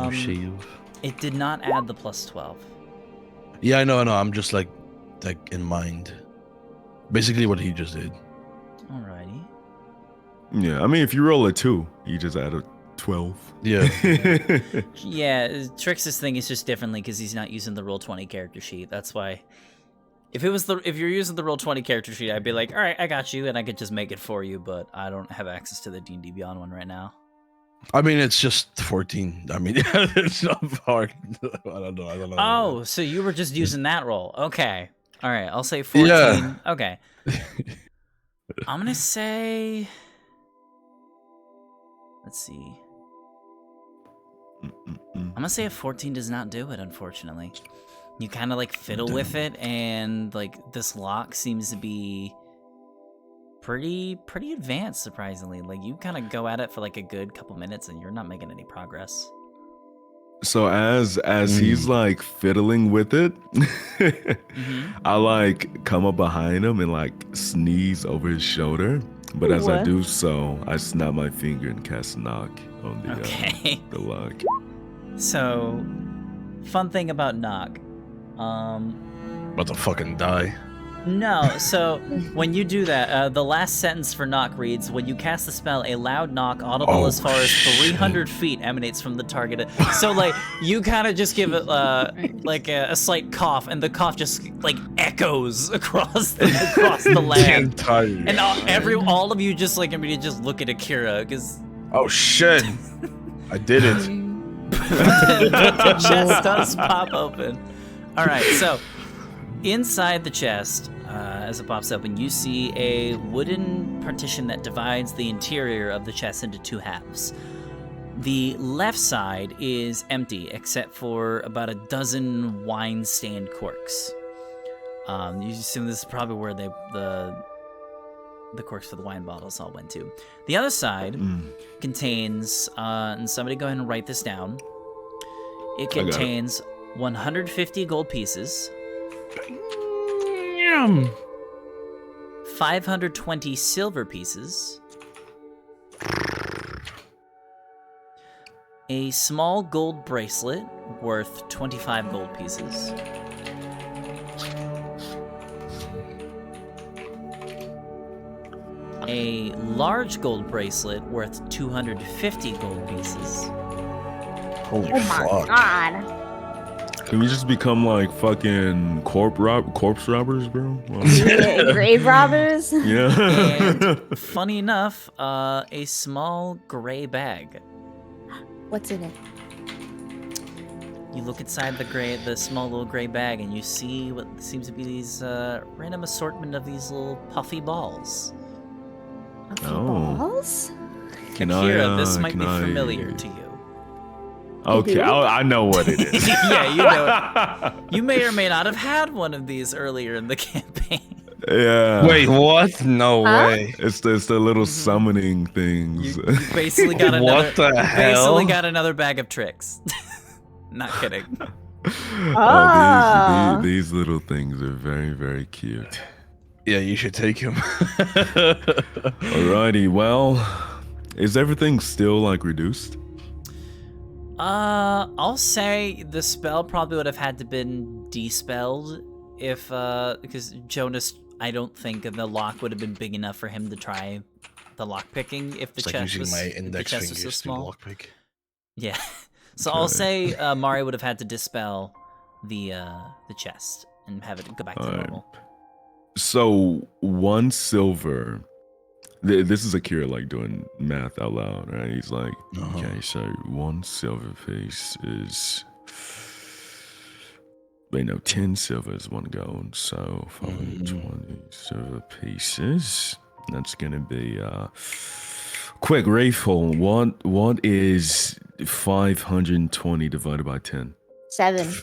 You shave. It did not add the plus 12. Yeah, I know. I'm just like in mind. Basically, what he just did. Alrighty. Yeah, I mean, if you roll a 2, you just add a 12. Yeah. Yeah, Trix's thing is just differently because he's not using the Roll20 character sheet. That's why. If you're using the Roll20 character sheet, I'd be like, all right, I got you, and I could just make it for you. But I don't have access to the D&D Beyond one right now. I mean, it's just 14. I mean, it's not hard. I don't know. Oh, so you were just using that roll? Okay. All right, I'll say 14. Yeah. Okay. I'm gonna say. Let's see. I'm gonna say a 14 does not do it, unfortunately. You kind of like fiddle with it, and like this lock seems to be pretty advanced, surprisingly. Like you kind of go at it for like a good couple minutes, and you're not making any progress. So as he's like fiddling with it, I like come up behind him and like sneeze over his shoulder. But as I do so, I snap my finger and cast knock on the the lock. So, fun thing about knock. About to fucking die. No, so when you do that, the last sentence for knock reads, when you cast the spell, a loud knock audible as far as 300 feet emanates from the target. So, like, you kind of just give it, like, a slight cough, and the cough just, like, echoes across the land. And all of you just, like, immediately just look at Akira, because... Oh, shit. I did it. The chest does pop open. All right, so... Inside the chest, as it pops open, you see a wooden partition that divides the interior of the chest into two halves. The left side is empty, except for about a dozen wine stand corks. You assume this is probably where the corks for the wine bottles all went to. The other side contains, and somebody go ahead and write this down. It contains 150 gold pieces. 520 silver pieces, a small gold bracelet worth 25 gold pieces, a large gold bracelet worth 250 gold pieces. Holy Oh fuck. my god. Can we just become like fucking corpse robbers, bro? Yeah, grave robbers? Yeah. And funny enough, a small gray bag. What's in it? You look inside the small little gray bag, and you see what seems to be these random assortment of these little puffy balls. A few Oh. balls? Can Akira, I, this might can be I- familiar to you. Okay, I know what it is. Yeah, you know it. You may or may not have had one of these earlier in the campaign. Yeah. Wait, what? No Huh? way. It's the little summoning things. You basically got another. What the hell? Basically got another bag of tricks. Not kidding. Ah. These little things are very, very cute. Yeah, you should take him. Alrighty, well, is everything still like reduced? I'll say the spell probably would have had to been dispelled if because Jonas, I don't think the lock would have been big enough for him to try the lock picking if the It's like chest using was, my if the index chest was so fingers to small. lockpick. Yeah. So I'll Okay. say Mari would have had to dispel the chest and have it go back to Alright. normal. So 1 silver. This is Akira like doing math out loud, right? He's like, okay, so 1 silver piece is, wait, no, 10 silver is 1 gold. So 20 silver pieces. That's gonna be quick rifle. What is 520 divided by 10? 7.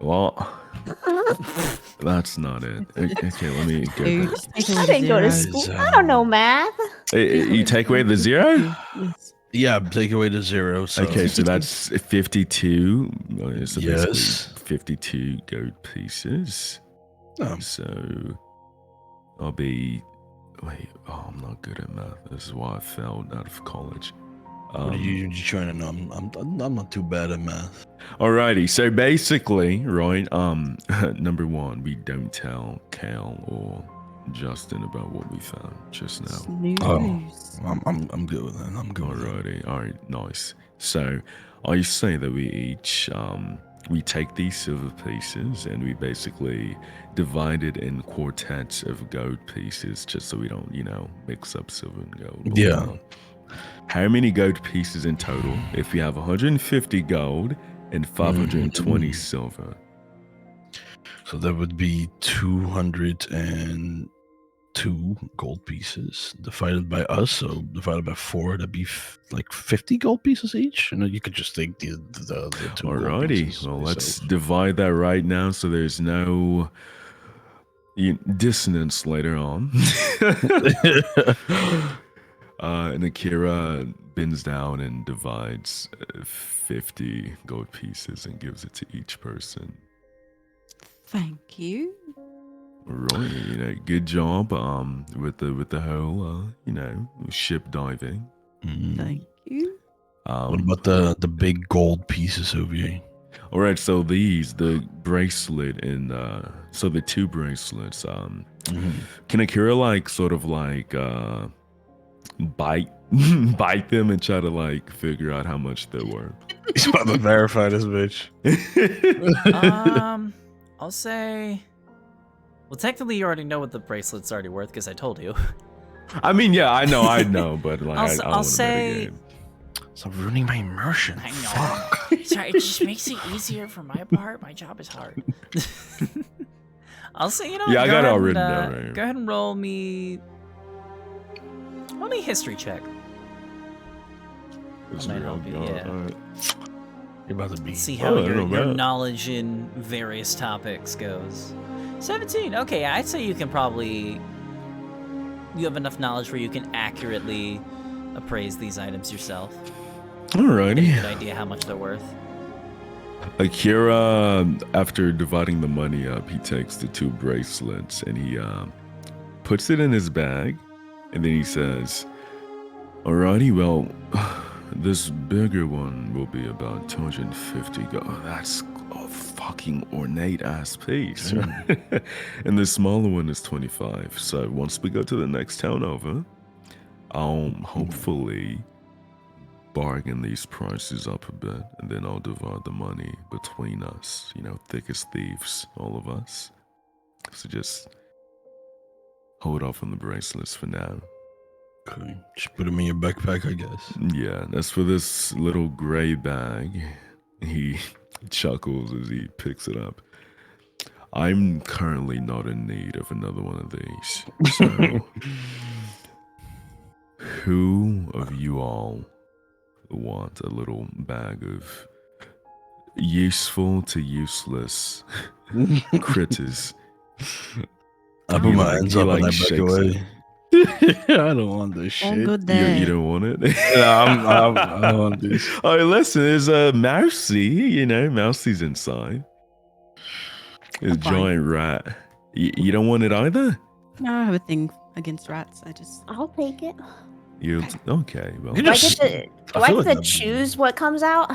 Well, that's not it. Okay, let me go. Dude, back. just take away I the didn't go to zeros. school. I don't know math. You take away the 0? Yeah, take away the 0. So. Okay, so that's 52. So Yes. basically 52 gold pieces. So I'll be. Wait, I'm not good at math. This is why I failed out of college. What are you trying to know? I'm not too bad at math. Alrighty, so basically, right? Number 1, we don't tell Cal or Justin about what we found just now. Snooze. I'm good with that. I'm good with that. Alrighty, alright, nice. So I say that we each we take these silver pieces and we basically divide it in quartets of gold pieces just so we don't, mix up silver and gold. Yeah. How many gold pieces in total? If we have 150 gold and 520 silver. So that would be 202 gold pieces divided by us. So divided by 4, that'd be like 50 gold pieces each. And then you could just take the 2 gold Alrighty, pieces well, let's yourself. divide that right now so there's no dissonance later on. And Akira bends down and divides 50 gold pieces and gives it to each person. Thank you. Right, good job with the whole ship diving. Thank you. What about the big gold pieces over here? All right, so the bracelet and so the 2 bracelets. Can Akira bite them and try to figure out how much they're worth? He's about to verify this bitch. I'll say. Well, technically, you already know what the bracelet's already worth because I told you. I mean, yeah, I know, but I'll say. Stop ruining my immersion. I know. Sorry, it just makes it easier for my part. My job is hard. I'll say, Yeah, I got it all written down right here. Go ahead and roll me history check. It's might real help you, good. yeah. All right. You're about to be. Let's see how I don't know your that. knowledge in various topics goes. 17. Okay, I'd say you can probably. You have enough knowledge where you can accurately appraise these items yourself. Alrighty. Good idea how much they're worth. Akira, after dividing the money up, he takes the 2 bracelets and he puts it in his bag, and then he says, "Alrighty, well, this bigger one will be about 250 gold. That's a fucking ornate ass piece, right? And the smaller one is 25. So once we go to the next town over, I'll hopefully bargain these prices up a bit, and then I'll divide the money between us, thick as thieves, all of us. So just hold off on the bracelets for now." Okay. Just put them in your backpack, I guess. Yeah, as for this little gray bag, he chuckles as he picks it up. I'm currently not in need of another one of these. So, who of you all want a little bag of useful to useless critters. I put my hands up and I back shakes away. I don't want this Oh, shit. good You day. don't want it? I don't want this. Oh, listen, there's a Mousy. You know, Mousy's inside. It's a I'm fine. giant rat. You don't want it either? No, I have a thing against rats. I just I'll take it. You okay? Well, You Do I just- get to, I do I feel get like to that- choose what comes out?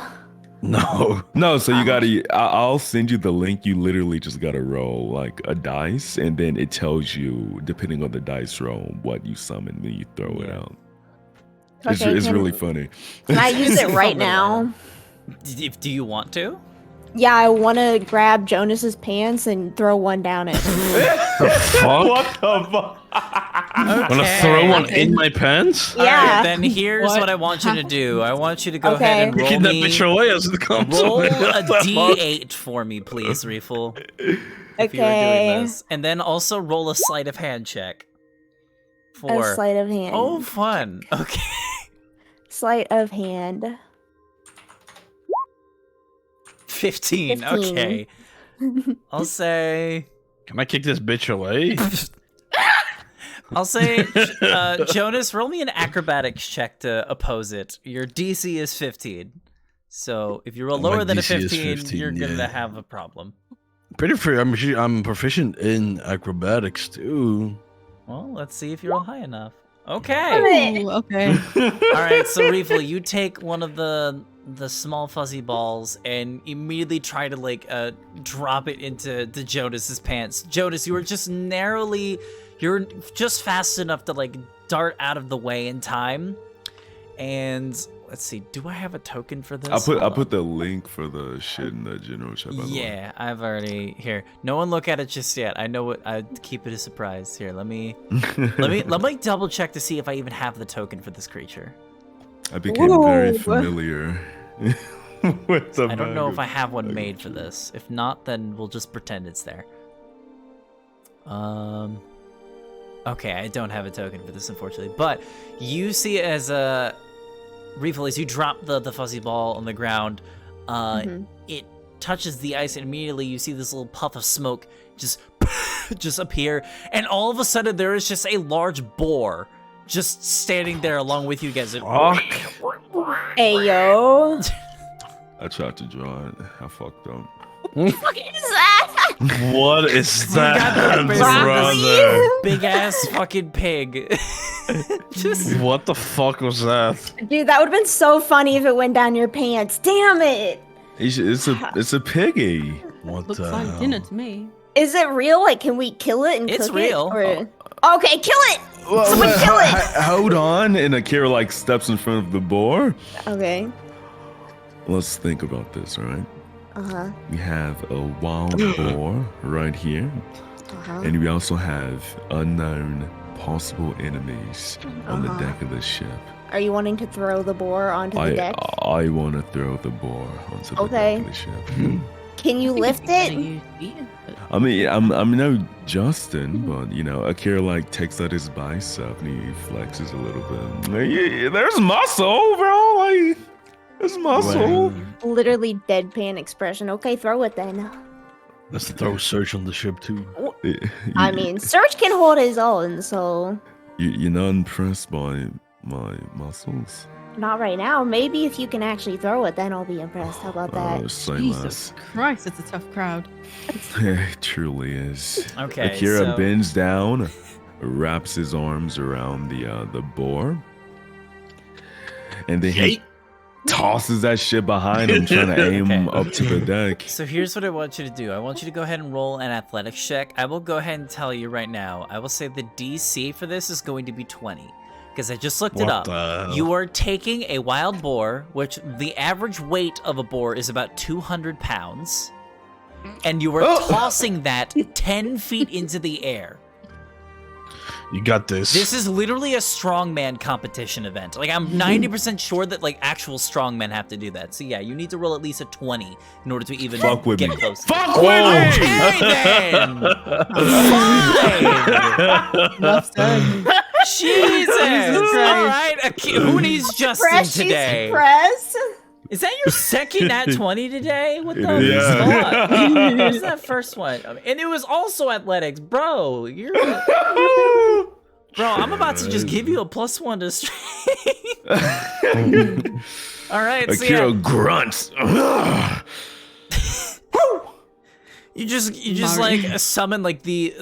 No. no. So you gotta. I'll send you the link. You literally just gotta roll like a dice, and then it tells you, depending on the dice roll, what you summon. Then you throw it out. It's Okay, can- really funny. Can I use it right now? Do you want to? Yeah, I want to grab Jonas's pants and throw one down it. The fuck? What the fuck? Wanna throw one in my pants? All right, Yeah. then here's what I want you to do. I want you to go ahead and Okay. roll Kick that me. bitch away as it comes. Roll What a the fuck? d8 for me, please, Reeful. If you were doing Okay. this. And then also roll a sleight of hand check. A For sleight of hand. oh, fun. Okay. Sleight of hand. 15. 15. Okay. I'll say. Can I kick this bitch away? I'll say, Jonas, roll me an acrobatics check to oppose it. Your DC is 15. So if you roll My lower than a DC is 15, 15, you're going to yeah. have a problem. Pretty fair. I'm proficient in acrobatics too. Well, let's see if you roll high enough. Okay. Ooh, okay. All right, so Reefle, you take one of the small fuzzy balls and immediately try to like drop it into Jonas's pants. Jonas, you were just you're just fast enough to like dart out of the way in time. And let's see, do I have a token for this? I Hold put on. the link for the shit in the general chat. By the way. Yeah, I've already here. No one look at it just yet. I know what. I keep it a surprise. Here, let me double check to see if I even have the token for this creature. I became very Ooh. familiar with the I don't know bag if I of- have one bag of made for tricks. this. If not, then we'll just pretend it's there. Okay, I don't have a token for this, unfortunately. But you see it as a Reefle, as you drop the fuzzy ball on the ground, it touches the ice, and immediately you see this little puff of smoke just appear, and all of a sudden there is just a large boar just standing there along with you guys. Fuck. Hey yo. I tried to draw it. I fucked up. What is that? What is that, Big brother? Big ass fucking pig. Just What the fuck was that? Dude, that would have been so funny if it went down your pants. Damn it. It's a piggy. What Looks the like hell? dinner to me. Is it real? Like, can we kill it and It's cook real. it? Or... Okay, kill it! Someone kill it! Hold on, and Akira like steps in front of the boar. Okay. Let's think about this, all right? Uh-huh. We have a wild boar right here, Uh-huh. and we also have unknown possible enemies on the deck of the ship. Are you wanting to throw the boar onto the deck? I want to throw the boar onto the Okay. deck of the ship. Can you lift it? I mean, I'm no Justin, but you know, Akira like takes out his bicep and he flexes a little bit. Yeah, there's muscle, bro. Like, there's muscle. Literally deadpan expression. Okay, throw it then. Let's throw Search on the ship too. I mean, Serge can hold his own, so you're not impressed by my muscles? not right now. Maybe if you can actually throw it, then I'll be impressed. How about that? Oh, say Jesus less. Christ, it's a tough crowd. It truly is. Okay, Akira so- bends down, wraps his arms around the boar, and then he tosses that shit behind him, trying to aim Okay. up to the deck. So here's what I want you to do. I want you to go ahead and roll an athletics check. I will go ahead and tell you right now. I will say the DC for this is going to be 20. Because I just looked it What up. the hell? You are taking a wild boar, which the average weight of a boar is about 200 pounds. And you are tossing that 10 feet into the air. You got this. This is literally a strongman competition event. Like, I'm 90% sure that, like, actual strongmen have to do that. So, yeah, you need to roll at least a 20 in order to even Fuck with get me. close. Fuck Okay, with me! then! Fine! Enough said. Jesus! All right, who needs Justin Press, today? Press. Is that your second nat 20 today? What the is. fuck? What's that first one? And it was also athletics, bro. You're bro. I'm about to just give you a +1 to strength. All right, so Akira grunts. you just like summon like the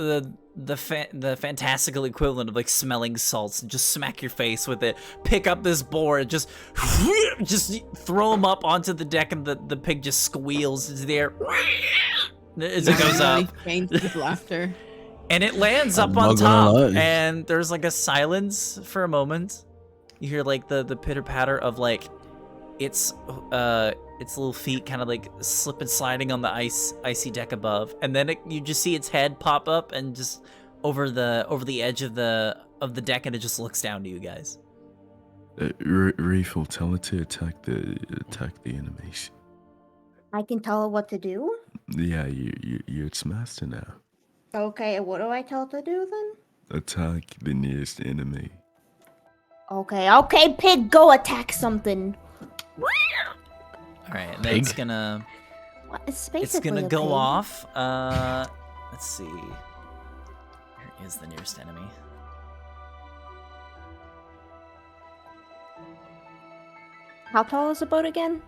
fantastical equivalent of like smelling salts and just smack your face with it. Pick up this boar and just throw him up onto the deck, and the pig just squeals into the air as it goes up. Faints with laughter. And it lands up I'm on not gonna top, lie. and there's like a silence for a moment. You hear like the pitter patter of like its little feet kind of like slip and sliding on the icy deck above, and then you just see its head pop up and just over the edge of the deck, and it just looks down to you guys. Reeful, tell it to attack the enemies. I can tell it what to do. Yeah, you're its master now. Okay, what do I tell it to do then? Attack the nearest enemy. Okay, pig, go attack something. All right, and then it's gonna What? It's basically a go pig. off. Let's see. Where is the nearest enemy? How tall is the boat again?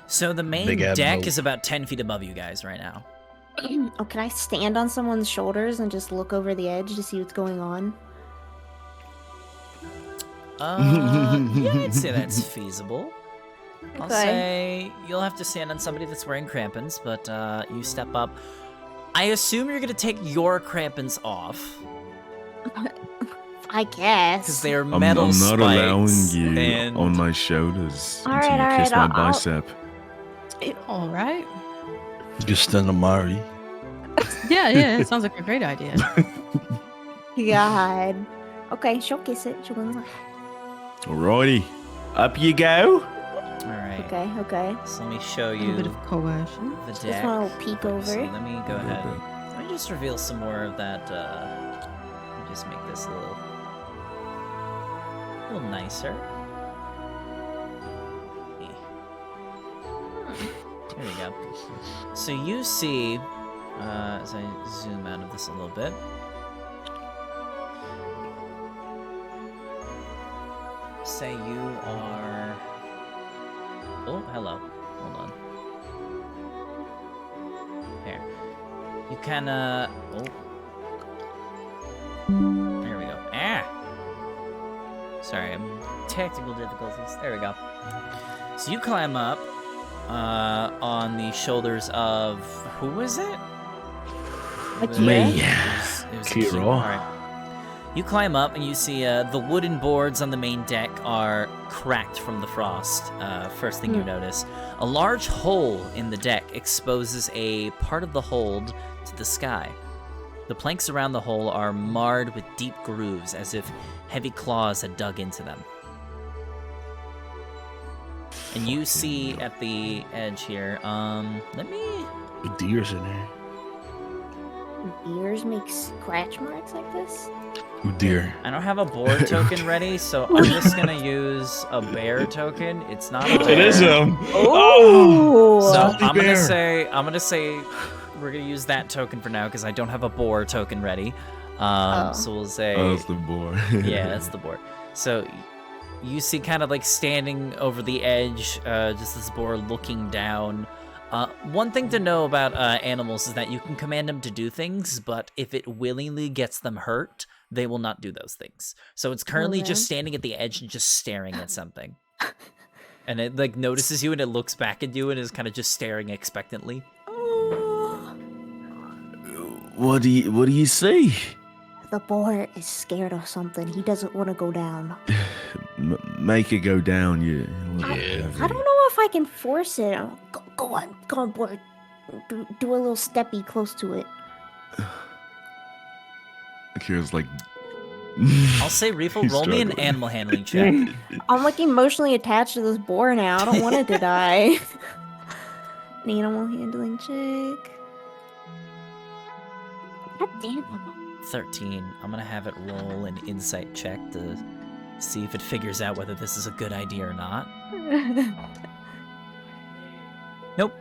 So the main Big ad deck boat. is about 10 feet above you guys right now. Oh, can I stand on someone's shoulders and just look over the edge to see what's going on? Yeah, I'd say that's feasible. I'll Okay. say you'll have to stand on somebody that's wearing crampons, but you step up. I assume you're gonna take your crampons off I because guess. they're I'm metal not spikes. allowing you and on my shoulders All until right, you all kiss right, my I'll- bicep. All right. Just stand on Mari. Yeah, it sounds like a great idea. God. Okay, she'll kiss it. She'll go. Alrighty, up you go. All right. Okay. So let me show A little bit you of coercion. the Just deck. want to peek So over. let me go ahead. Let me just reveal some more of that. Let me just make this a little nicer. There we go. So you see, as I zoom out of this a little bit, say you are. Oh, hello. Hold on. Here. You kinda. Oh. There we go. Ah! Sorry, technical difficulties. There we go. So you climb up on the shoulders of. Who was it? Akira? Me. It was Akira. Akira. All right. You climb up and you see the wooden boards on the main deck are cracked from the frost. First thing you notice. A large hole in the deck exposes a part of the hold to the sky. The planks around the hole are marred with deep grooves as if heavy claws had dug into them. And you see at the edge here, let me... The deer's in there. Ears make scratch marks like this? Ooh, deer. I don't have a boar token ready, so I'm just gonna use a bear token. It's not a bear. It is him. Oh! So Salty I'm gonna bear. say we're gonna use that token for now because I don't have a boar token ready. So we'll say Oh, that's the boar. yeah, that's the boar. So you see kind of like standing over the edge, just this boar looking down. One thing to know about animals is that you can command them to do things, but if it willingly gets them hurt, they will not do those things. So it's currently Okay. just standing at the edge and just staring at something. And it like notices you and it looks back at you and is kind of just staring expectantly. What do you see? The boar is scared of something. He doesn't want to go down. Make it go down. You. I don't know if I can force it. Go on, boar. Do a little steppy close to it. Akira's like, I'll say Reefel, He's roll me an struggling. animal handling check. I'm like emotionally attached to this boar now. I don't want it to die. An animal handling check. God damn it. 13. I'm gonna have it roll an insight check to See if it figures out whether this is a good idea or not. Nope.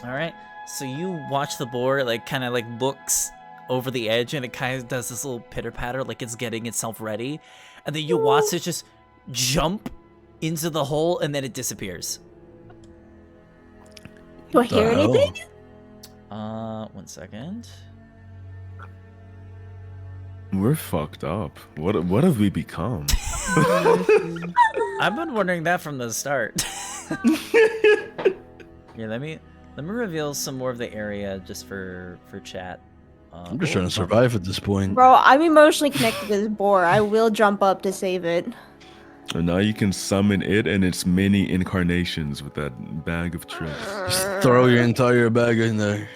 All right. So you watch the boar, like, kind of like looks over the edge, and it kind of does this little pitter patter, like it's getting itself ready, and then you watch it just jump into the hole, and then it disappears. Do I hear anything? 1 second. We're fucked up. What have we become? I've been wondering that from the start. Here, let me reveal some more of the area just for chat. I'm just trying to survive at this point. Bro, I'm emotionally connected to this boar. I will jump up to save it. And now you can summon it and its many incarnations with that bag of tricks. Just throw your entire bag in there.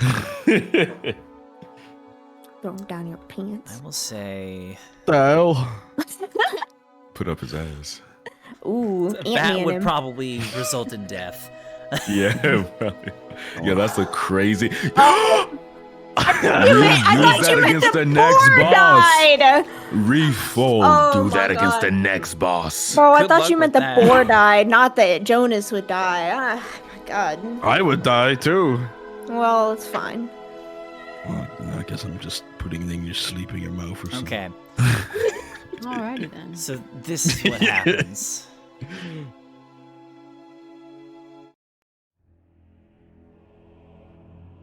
Throw down your pants. I will say The hell? Put up his ass. Ooh, that would him. probably result in death. Yeah, probably. Yeah, that's a crazy. I Use thought you that meant against the the next boar boss. died. Refold. Oh Do my that against God. the next boss. Bro, I Good thought luck you meant with the that. boar died, not that Jonas would die. Ah, my God. I would die too. Well, it's fine. Well, I guess I'm just putting it in your sleep in your mouth or something. Okay. Alrighty then. So this is what happens.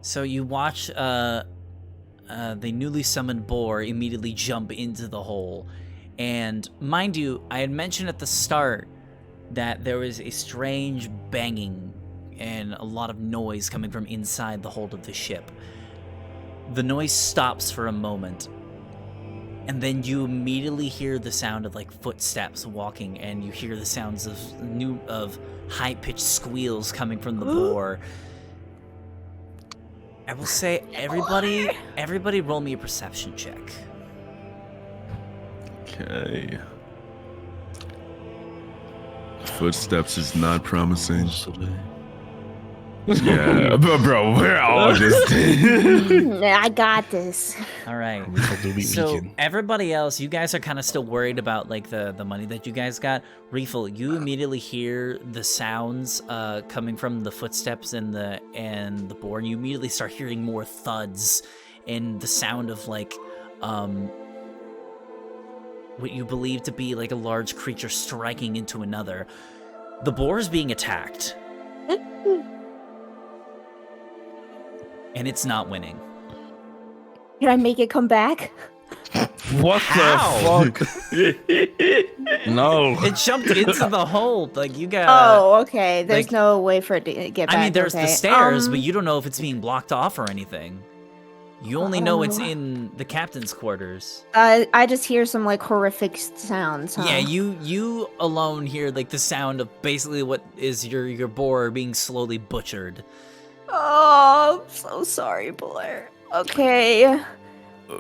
So you watch the newly summoned boar immediately jump into the hole. And mind you, I had mentioned at the start that there was a strange banging and a lot of noise coming from inside the hold of the ship. The noise stops for a moment, and then you immediately hear the sound of like footsteps walking, and you hear the sounds of high-pitched squeals coming from the boar. I will say, everybody roll me a perception check. Okay. Footsteps is not promising. Yeah, but bro, we're all just. I got this. All right. So everybody else, you guys are kind of still worried about like the money that you guys got. Refill, you immediately hear the sounds coming from the footsteps and the boar, and you immediately start hearing more thuds and the sound of like what you believe to be like a large creature striking into another. The boar is being attacked. And it's not winning. Can I make it come back? What How? the fuck? No. It jumped into the hole. Like you got. Oh, okay. There's like- no way for it to get back. I mean, there's the okay. stairs, but you don't know if it's being blocked off or anything. You only know it's in the captain's quarters. I just hear some like horrific sounds. Huh? Yeah, you alone hear like the sound of basically what is your boar being slowly butchered. Oh, I'm so sorry, Blair. Okay.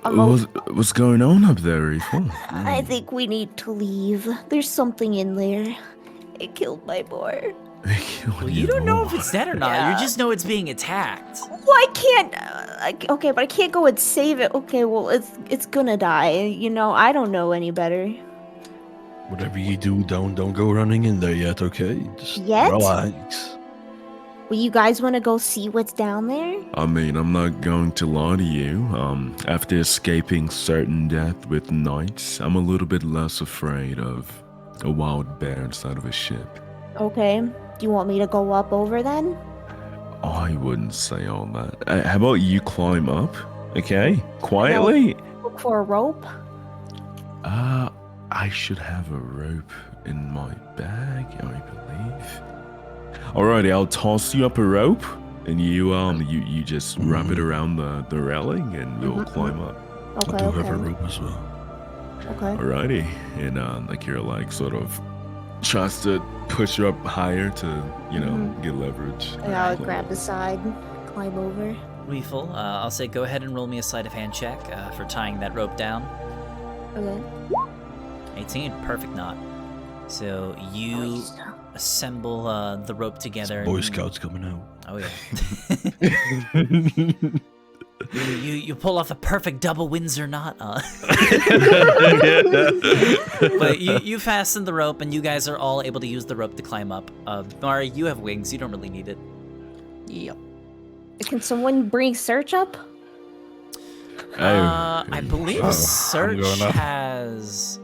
What's going on up there, Refill? I think we need to leave. There's something in there. It killed my boar. Well, you don't know if it's dead or not. Yeah. You just know it's being attacked. Well, I can't. Okay, but I can't go and save it. Okay, well, it's gonna die. You know, I don't know any better. Whatever you do, don't go running in there yet, okay? Just Yet? relax. Well, you guys want to go see what's down there? I mean, I'm not going to lie to you. After escaping certain death with knights, I'm a little bit less afraid of a wild bear inside of a ship. Okay. Do you want me to go up over then? I wouldn't say all that. How about you climb up? Okay, quietly. Look for a rope. I should have a rope in my bag, I believe. Alrighty, I'll toss you up a rope, and you just wrap it around the railing, and we'll climb up. Okay. I do Okay. have a rope as well. Okay. Alrighty, and like you're like sort of tries to push her up higher to get leverage. And I'll grab the side, climb over. Refill, I'll say go ahead and roll me a sleight of hand check for tying that rope down. Okay. 18, perfect knot. So you Nice. assemble the rope together. Boy and- Scouts coming out. Oh yeah. You pull off a perfect double Windsor knot. But you fasten the rope, and you guys are all able to use the rope to climb up. Mari, you have wings. You don't really need it. Yep. Can someone bring Search up? I believe I'm Search going up. has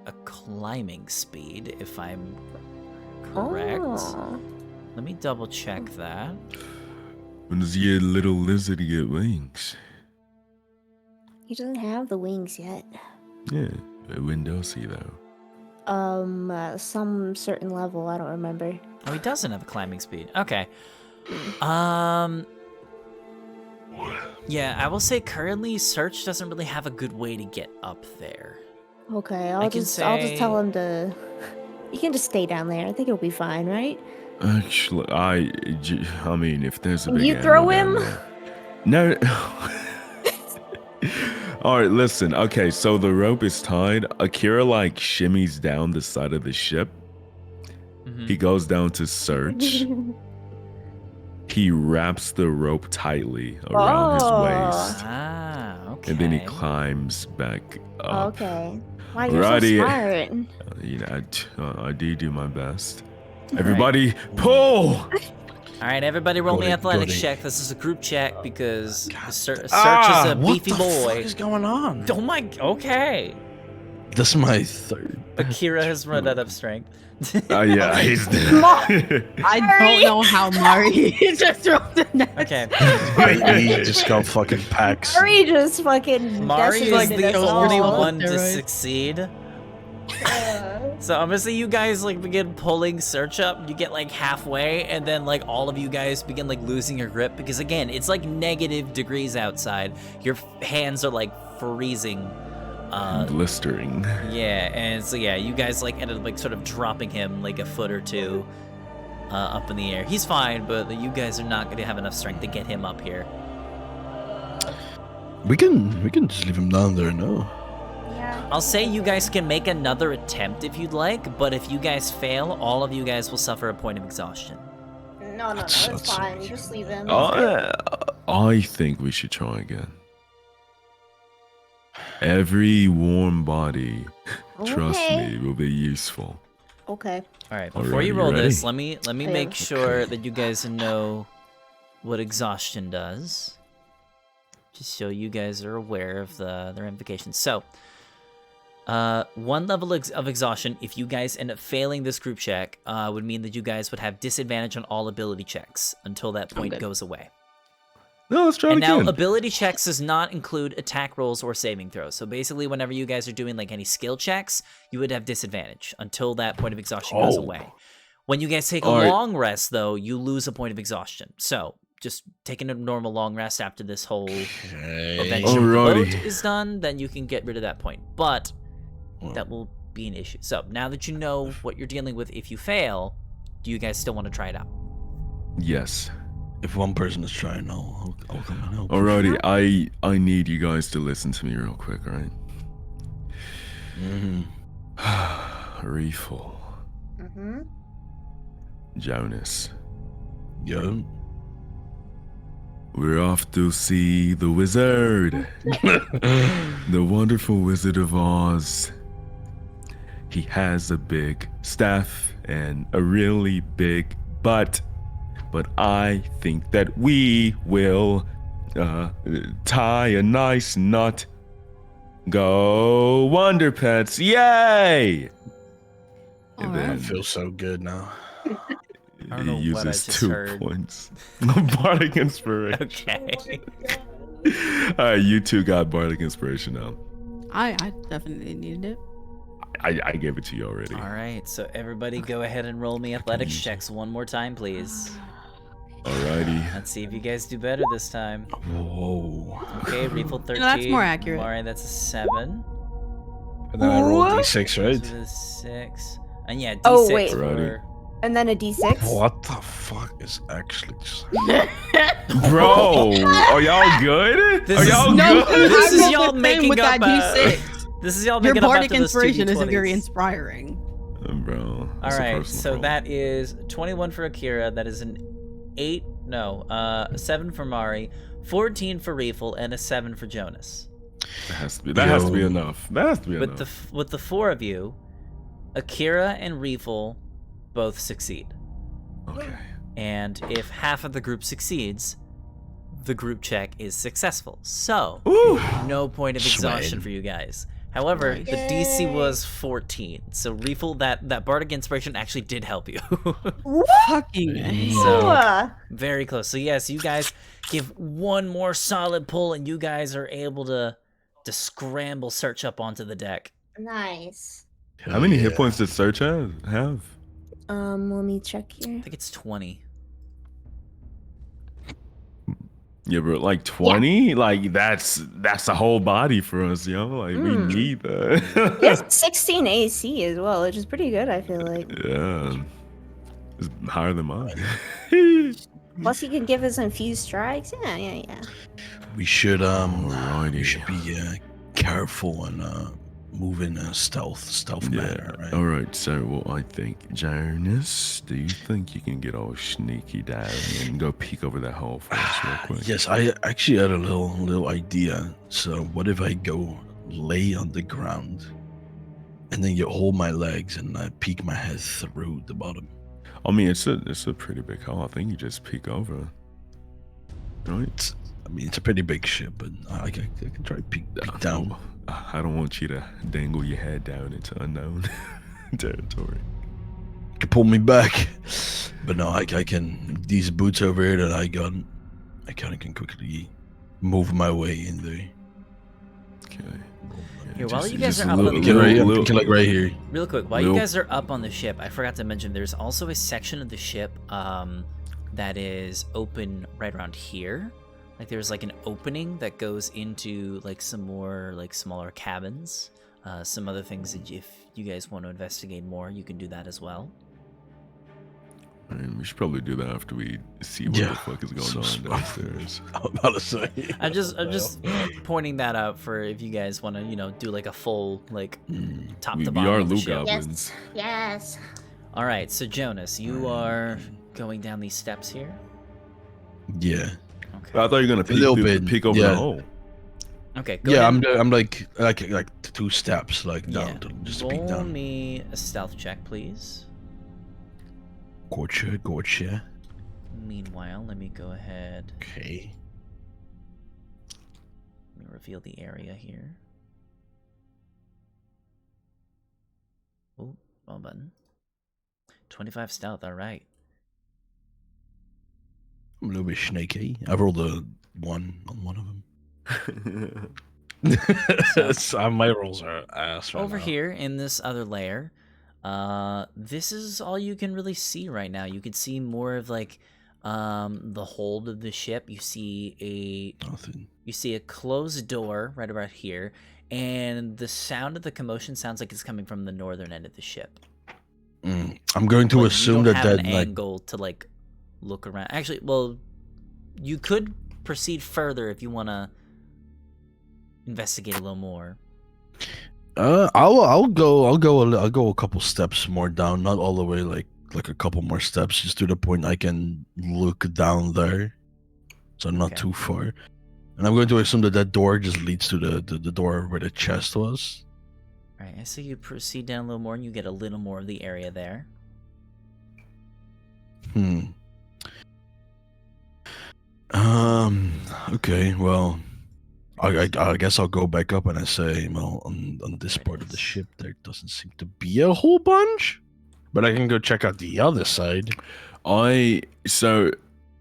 a climbing speed, if I'm correct. Oh. Let me double check that. When does your little lizard get wings? He doesn't have the wings yet. Yeah, when does he though? Some certain level, I don't remember. Oh, he doesn't have a climbing speed. Okay. Yeah, I will say currently Search doesn't really have a good way to get up there. Okay, I I'll can just say- tell him to. You can just stay down there. I think it'll be fine, right? Actually, I mean, if there's a big You throw animal him? down there- No. All right, listen. Okay, so the rope is tied. Akira like shimmies down the side of the ship. Mhm. He goes down to Search. He wraps the rope tightly around his waist, Ah, okay. and then he climbs back up. Okay. Wow, you're Alrighty. so smart. You know, I do my best. Everybody, pull! All right, everybody roll me Got it, athletics got it. check. This is a group check because Search is Ah, a what beefy the boy. fuck is going on? Oh my, okay. This is my third. Akira has run out of strength. Yeah, he's I don't know how Mari just rolled the next. Okay. He just got fucking packs. Mari just fucking. Mari is decimated the us only all. one to Steroids. succeed. So I'm gonna say you guys like begin pulling Search up. You get like halfway, and then like all of you guys begin like losing your grip because again, it's like negative degrees outside. Your hands are like freezing. blistering. Yeah, and so yeah, you guys like ended up like sort of dropping him like a foot or two up in the air. He's fine, but you guys are not gonna have enough strength to get him up here. We can just leave him down there, no? Yeah. I'll say you guys can make another attempt if you'd like, but if you guys fail, all of you guys will suffer a point of exhaustion. No, That's- that's that's- fine. Just leave him. I think we should try again. Every warm body, trust Okay. me, will be useful. Okay. All right, before you Alrighty, roll this, ready? let me Yeah. make sure that you guys know what exhaustion does. Just so you guys are aware of the ramifications. So, one level of exhaustion, if you guys end up failing this group check, would mean that you guys would have disadvantage on all ability checks until that point good. goes away. No, let's try And it now, again. ability checks does not include attack rolls or saving throws. So basically, whenever you guys are doing like any skill checks, you would have disadvantage until that point of exhaustion goes Oh. away. When you guys take a Alright. long rest, though, you lose a point of exhaustion. So just taking a normal long rest after this whole adventure Alrighty. boat is done, then you can get rid of that point. But that will be an issue. So now that you know what you're dealing with, if you fail, do you guys still want to try it out? Yes. If one person is trying, I'll come and help. Alrighty, I need you guys to listen to me real quick, alright? Refill. Mm-hmm. Jonas. Yeah. We're off to see the wizard. The wonderful Wizard of Oz. He has a big staff and a really big butt. But I think that we will tie a nice knot. Go Wonder Pets, yay! And Alright. I then feel so good now. I don't know he what I uses just 2 heard. points. Bardic Inspiration. Okay. Alright, you two got Bardic Inspiration now. I definitely needed it. I gave it to you already. All right, so everybody go ahead and roll me athletics checks one more time, please. Alrighty. Let's see if you guys do better this time. Whoa. Okay, refill 13. that's more accurate. All right, that's a 7. And then I rolled What? D6, So right? this is 6. And yeah, D6 Oh, wait. for... And then a D6. What the fuck is actually just... Bro, are y'all good? This Are is- y'all No, good? This is I rolled y'all the same making with up, that D6. This is y'all Your making up bardic after those 2 inspiration isn't very D20s. inspiring. Bro. All that's a right, personal so problem. that is 21 for Akira. That is an 8 No, 7 for Mari, 14 for Reefel, and a 7 for Jonas. That has to be. That has to be enough. That has to be enough. With the 4 of you, Akira and Reefel both succeed. Okay. And if half of the group succeeds, the group check is successful. So, no point of exhaustion for you guys. However, the DC was 14. So, Reefel, that Bardic Inspiration actually did help you. Fucking So, very close. So, yes, you guys give one more solid pull, and you guys are able to scramble Search up onto the deck. Nice. How many hit points did Search have? Let me check here. I think it's 20. Yeah, but like 20, like that's a whole body for us, yo. Like we need that. He has 16 AC as well, which is pretty good, I feel like. Yeah, it's higher than mine. Plus, he can give us infused strikes. Yeah. We should Alrighty. we should be careful and move in a stealth manner, right? All right. So, what I think, Jonas, do you think you can get all sneaky down and go peek over that hole for us real quick? Yes, I actually had a little idea. So what if I go lay on the ground, and then you hold my legs and I peek my head through the bottom? I mean, it's a pretty big hole. I think you just peek over. Right? I mean, it's a pretty big ship, but I can try to peek down. I don't want you to dangle your head down into unknown territory. You can pull me back, but no, I can. These boots over here that I got, I kind of can quickly move my way in there. Okay. Here, while you guys just are up a on little- the Get like right here. Real quick, while you guys are up on the ship, I forgot to mention there's also a section of the ship that is open right around here. Like there's like an opening that goes into like some more like smaller cabins. Some other things that if you guys want to investigate more, you can do that as well. And we should probably do that after we see what the fuck is going on downstairs. I'm about to say. I'm just pointing that out for if you guys want to, do like a full like top to We bottom are of the Lou ship. Goblins. Yes. All right, so Jonas, you are going down these steps here. Yeah. Okay. I thought you were gonna peek over the hole. Okay. Go Yeah, ahead. I'm like 2 steps like down to just to peek Roll down. me a stealth check, please. Gotcha. Meanwhile, let me go ahead. Okay. Let me reveal the area here. Oh, wrong button. 25 stealth. All right. I'm a little bit snaky. I rolled a 1 on one of them. My rolls are ass right Over now. here in this other layer, this is all you can really see right now. You can see more of like the hold of the ship. You see Nothing. a closed door right about here, and the sound of the commotion sounds like it's coming from the northern end of the ship. I'm going to But assume you don't have that an like angle to like look around. Actually, well, you could proceed further if you want to investigate a little more. I'll go a couple steps more down, not all the way like a couple more steps, just to the point I can look down there, so not Okay. too far. And I'm going to assume that door just leads to the door where the chest was. All right, I see you proceed down a little more, and you get a little more of the area there. Okay, well, I guess I'll go back up and I say, well, on this part of the ship there doesn't seem to be a whole bunch, but I can go check out the other side. So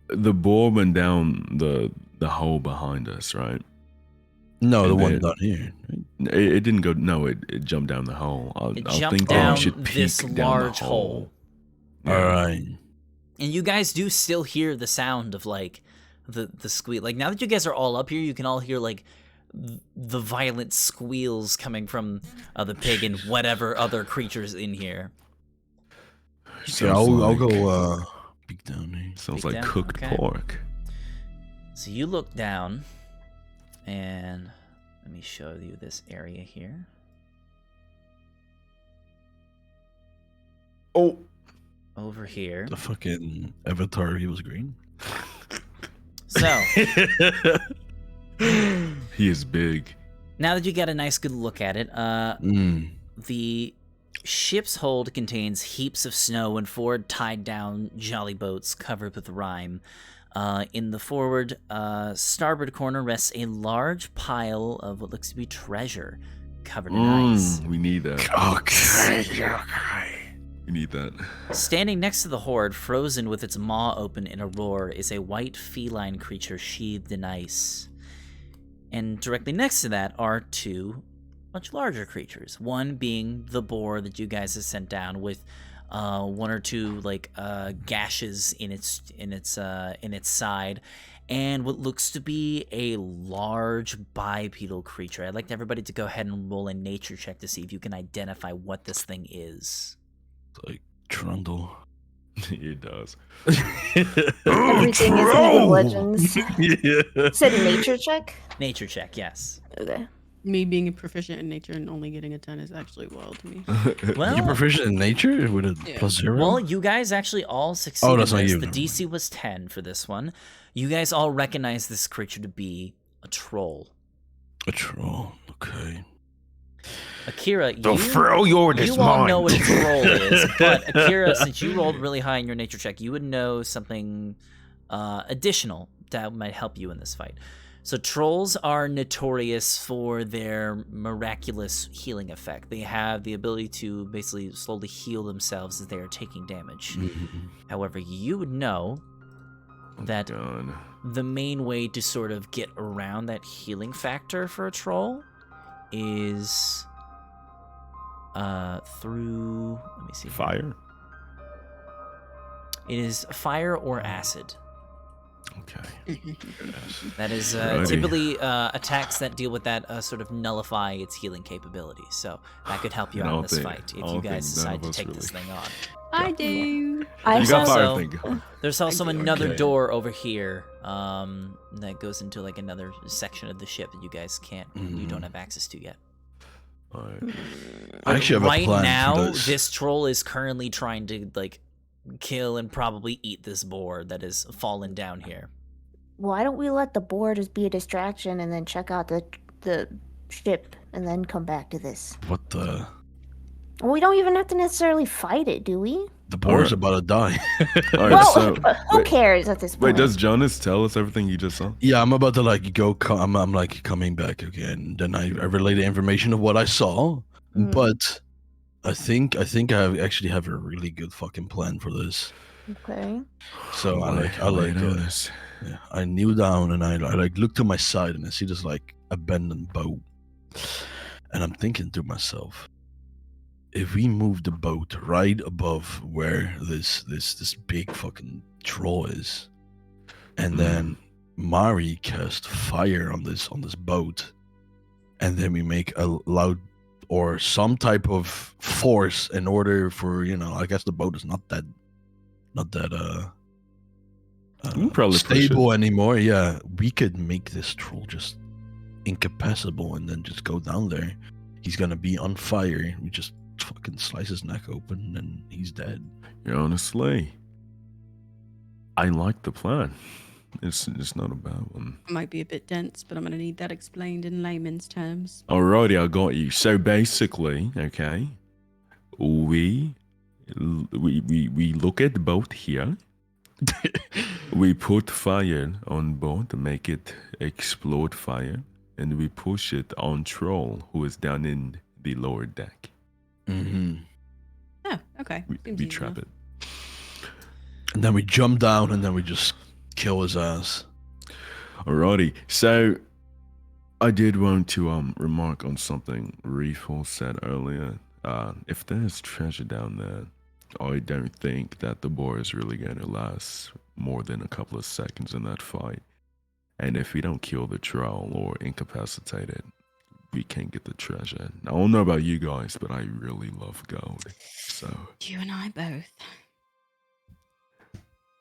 the ball went down the hole behind us, right? No, the And one then- down here. It didn't go. No, it jumped down the hole. It I'll jumped think that down we should peek this down the large hole. Yeah. All right. And you guys do still hear the sound of like the squeal. Like now that you guys are all up here, you can all hear like the violent squeals coming from the pig and whatever other creatures in here. Yeah, I'll go peek down here. Sounds Peek like down, cooked okay. pork. So you look down, and let me show you this area here. Oh, Over here. The fucking avatar, he was green. So He is big. now that you got a nice good look at it, the ship's hold contains heaps of snow and 4 tied down jolly boats covered with rime. In the forward starboard corner rests a large pile of what looks to be treasure covered in ice. We need that. Okay. We need that. Standing next to the horde, frozen with its maw open in a roar, is a white feline creature sheathed in ice. And directly next to that are 2 much larger creatures. One being the boar that you guys have sent down with 1 or 2 like gashes in its side, and what looks to be a large bipedal creature. I'd like everybody to go ahead and roll a nature check to see if you can identify what this thing is. Like Trundle. It does. Everything is League of Legends. Yeah. Said nature check. Nature check, yes. Okay. Me being proficient in nature and only getting a 10 is actually wild to me. Well, You're proficient in nature with a Yeah. +0? well, you guys actually all succeeded. Oh, that's not this. you. The DC was 10 for this one. You guys all recognize this creature to be a troll. A troll. Okay. Akira, The Freljord is you all mine. know what a troll is, but Akira, since you rolled really high in your nature check, you would know something additional that might help you in this fight. So trolls are notorious for their miraculous healing effect. They have the ability to basically slowly heal themselves as they are taking damage. However, you would know that God. the main way to sort of get around that healing factor for a troll is through, let me see, Fire? it is fire or acid. Okay. That is Alrighty. typically attacks that deal with that sort of nullify its healing capabilities. So that could help you I out in don't this think- fight I if don't you guys think none decide of to us take this really- thing on. I do. I You got also- fire Also, thing. There's also do. another Okay. door over here that goes into like another section of the ship that you guys can't, you don't have access to yet. Alright. I actually have right a plan now, for this troll is currently trying to like kill and probably eat this boar that is fallen down here. Why don't we let the boar just be a distraction and then check out the ship and then come back to this? What the? We don't even have to necessarily fight it, do we? The boar's Alright. about to die. Alright, Well, so but who wait, cares at this point? wait, does Jonas tell us everything you just saw? Yeah, I'm about to like go. I'm like coming back again. Then I relay the information of what I saw, Mm. but I think I actually have a really good fucking plan for this. Okay. So I Lay it on yeah, us. I kneel down and I like look to my side and I see this like abandoned boat, and I'm thinking to myself, if we move the boat right above where this big fucking troll is, and then Mari cast fire on this boat, and then we make a loud or some type of force in order for, you know, I guess the boat is not that You can probably push stable anymore. Yeah, we could make this troll just incapacitable and then just go down there. He's gonna be on fire. We just fucking slice his neck open and he's dead. Yeah, honestly, I like the plan. It's not a bad one. Might be a bit dense, but I'm gonna need that explained in layman's terms. Alrighty, I got you. So basically, okay, we look at the boat here. We put fire on board to make it explode fire, and we push it on Troll, who is down in the lower deck. Mm-hmm. Oh, okay. We Seems easy trap enough. it. And then we jump down and then we just kill his ass. Alrighty, so I did want to remark on something Reefle said earlier. If there's treasure down there, I don't think that the boar is really going to last more than a couple of seconds in that fight. And if we don't kill the troll or incapacitate it, we can't get the treasure. I don't know about you guys, but I really love gold. So You and I both.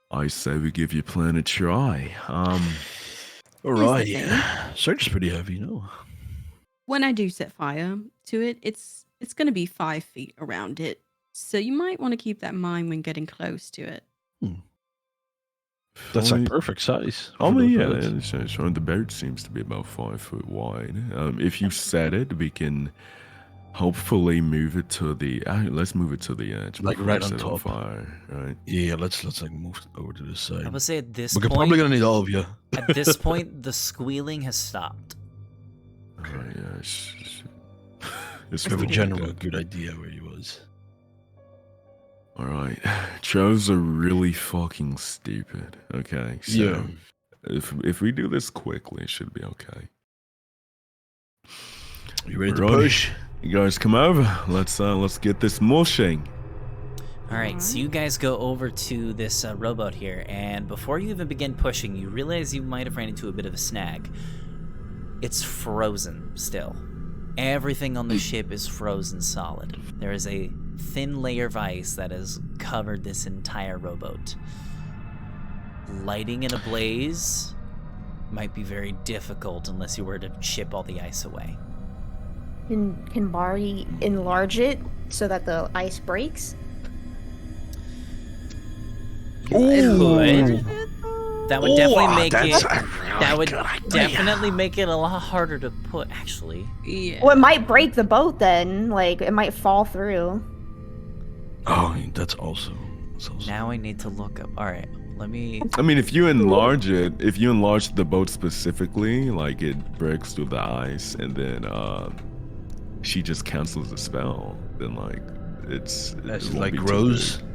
I say we give your plan a try. All the right. thing. Search is pretty heavy, no? When I do set fire to it, it's going to be 5 feet around it. So you might want to keep that in mind when getting close to it. That's like perfect size. I for mean, the yeah, boat. sure. The boat seems to be about 5 foot wide. If you set it, we can hopefully move it to the. Let's move it to the edge. Like before we right on set it top. fire, right? Yeah, let's like move over to the side. I would say at this We're point, probably gonna need all of you. at this point, the squealing has stopped. Oh, yeah, it's We have a really general good. good idea where he was. All right, Joes are really fucking stupid. Okay, so Yeah. if we do this quickly, it should be okay. You ready to Alrighty. push? You guys come over. Let's get this mushing. All right, so you guys go over to this rowboat here, and before you even begin pushing, you realize you might have ran into a bit of a snag. It's frozen still. Everything on the ship is frozen solid. There is a thin layer of ice that has covered this entire rowboat. Lighting in a blaze might be very difficult unless you were to chip all the ice away. Can Mari enlarge it so that the ice breaks? It would. That would definitely make that's it. a really That would good idea. definitely make it a lot harder to put. Actually, Yeah. Well, it might break the boat then. Like, it might fall through. Oh, that's also. now I need to look up. All right, let me. I mean, if you enlarge the boat specifically, like it breaks through the ice, and then she just cancels the spell, then like it won't like be too grows. big.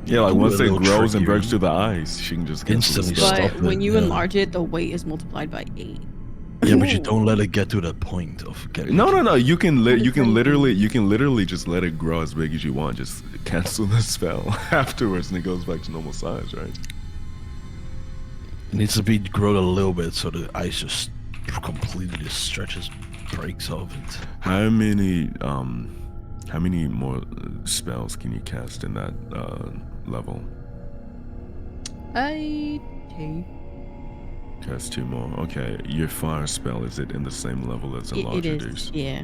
Yeah, like Do once a it little grows and trickery. breaks through the ice, she can just cancel the Instantly spell. stop But it, when you yeah. enlarge it, the weight is multiplied by 8. Yeah, but you don't let it get to that point of getting. No. You can literally just let it grow as big as you want. Just cancel the spell afterwards, and it goes back to normal size, right? It needs to be grown a little bit so the ice just completely just stretches, breaks off it. How many more spells can you cast in that level? 2. Cast 2 more. Okay, your fire spell, is it in the same level as a It large is. reduce? Yeah.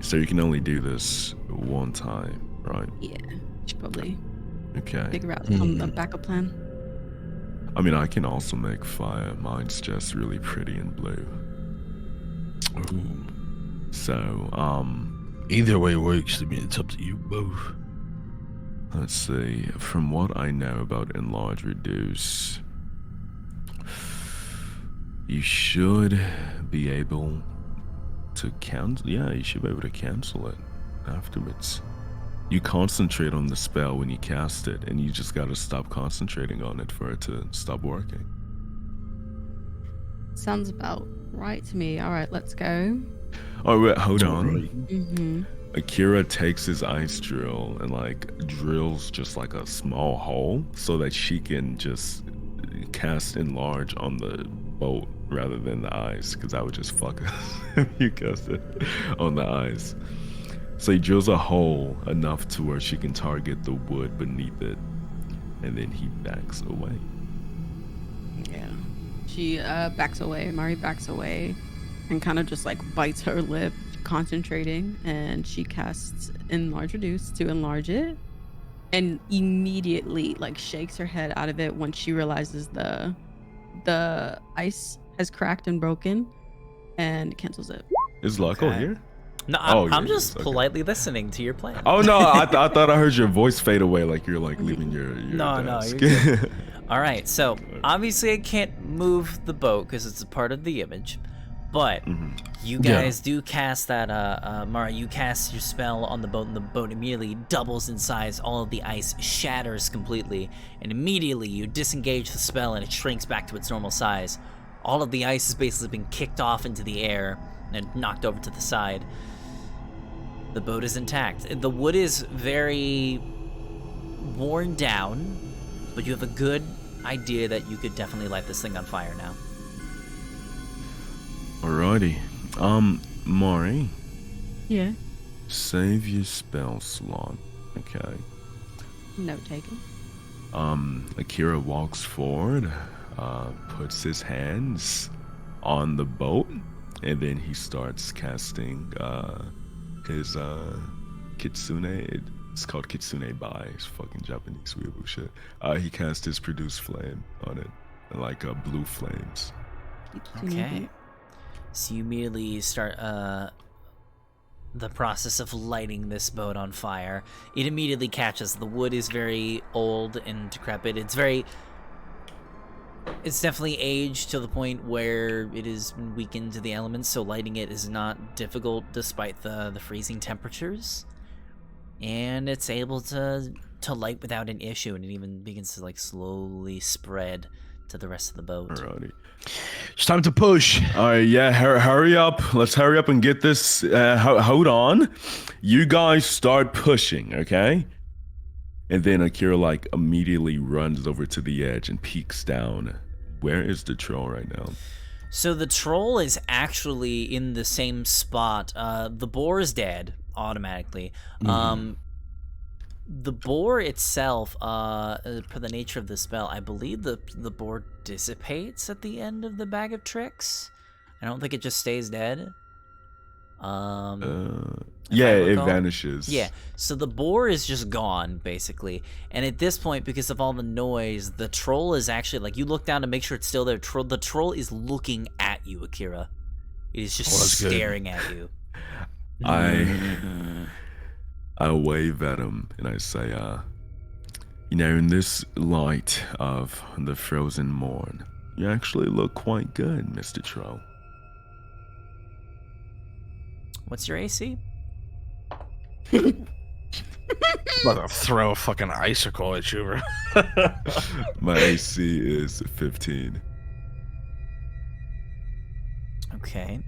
So you can only do this one time, right? Yeah. Should probably Okay. figure out a backup plan. I mean, I can also make fire. Mine's just really pretty and blue. Ooh. So, Either way works to me. It's up to you both. let's see. From what I know about enlarge reduce, you should be able to cancel. Yeah, you should be able to cancel it afterwards. You concentrate on the spell when you cast it, and you just gotta stop concentrating on it for it to stop working. Sounds about right to me. All right, let's go. Oh wait, hold on. Alright. Mm-hmm. Akira takes his ice drill and like drills just like a small hole so that she can just cast enlarge on the boat rather than the ice, because that would just fuck us if you cast it on the ice. So he drills a hole enough to where she can target the wood beneath it, and then he backs away. Yeah. She backs away. Mari backs away and kind of just like bites her lip, concentrating, and she casts enlarge reduce to enlarge it, and immediately like shakes her head out of it when she realizes the ice has cracked and broken, and cancels it. Is Loco Okay. here? No, Oh, I'm yeah, just okay. politely listening to your plan. Oh no, I thought I heard your voice fade away, like you're like leaving your No, desk. you're good. All right, so obviously I can't move the boat because it's a part of the image, but you guys do cast that. Mara, you cast your spell on the boat, and the boat immediately doubles in size. All of the ice shatters completely, and immediately you disengage the spell, and it shrinks back to its normal size. All of the ice has basically been kicked off into the air and knocked over to the side. The boat is intact. The wood is very worn down, but you have a good idea that you could definitely light this thing on fire now. Alrighty. Mari, Yeah. save your spell slot. Okay. Note taken. Akira walks forward, puts his hands on the boat, and then he starts casting his Kitsune It's called Kitsune Bai. It's fucking Japanese weeaboo shit. He cast his produce flame on it, like blue flames. Okay. So you immediately start the process of lighting this boat on fire. It immediately catches. The wood is very old and decrepit. It's definitely aged to the point where it is weakened to the elements, so lighting it is not difficult despite the freezing temperatures. And it's able to light without an issue, and it even begins to like slowly spread to the rest of the boat. Alrighty. It's time to push. All right, yeah, hurry up. Let's hurry up and get this. Hold on. You guys start pushing, okay? And then Akira like immediately runs over to the edge and peeks down. Where is the troll right now? So the troll is actually in the same spot. The boar is dead automatically. The boar itself, per the nature of the spell, I believe the boar dissipates at the end of the bag of tricks. I don't think it just stays dead. Yeah, it vanishes. Yeah, so the boar is just gone, basically. And at this point, because of all the noise, the troll is actually, like, you look down to make sure it's still there. The troll is looking at you, Akira. It is just staring at you. I wave at him and I say, you know, in this light of the frozen morn, you actually look quite good, Mr. Troll. What's your AC? I'm about to throw a fucking icicle at you, bro. My AC is 15. Okay.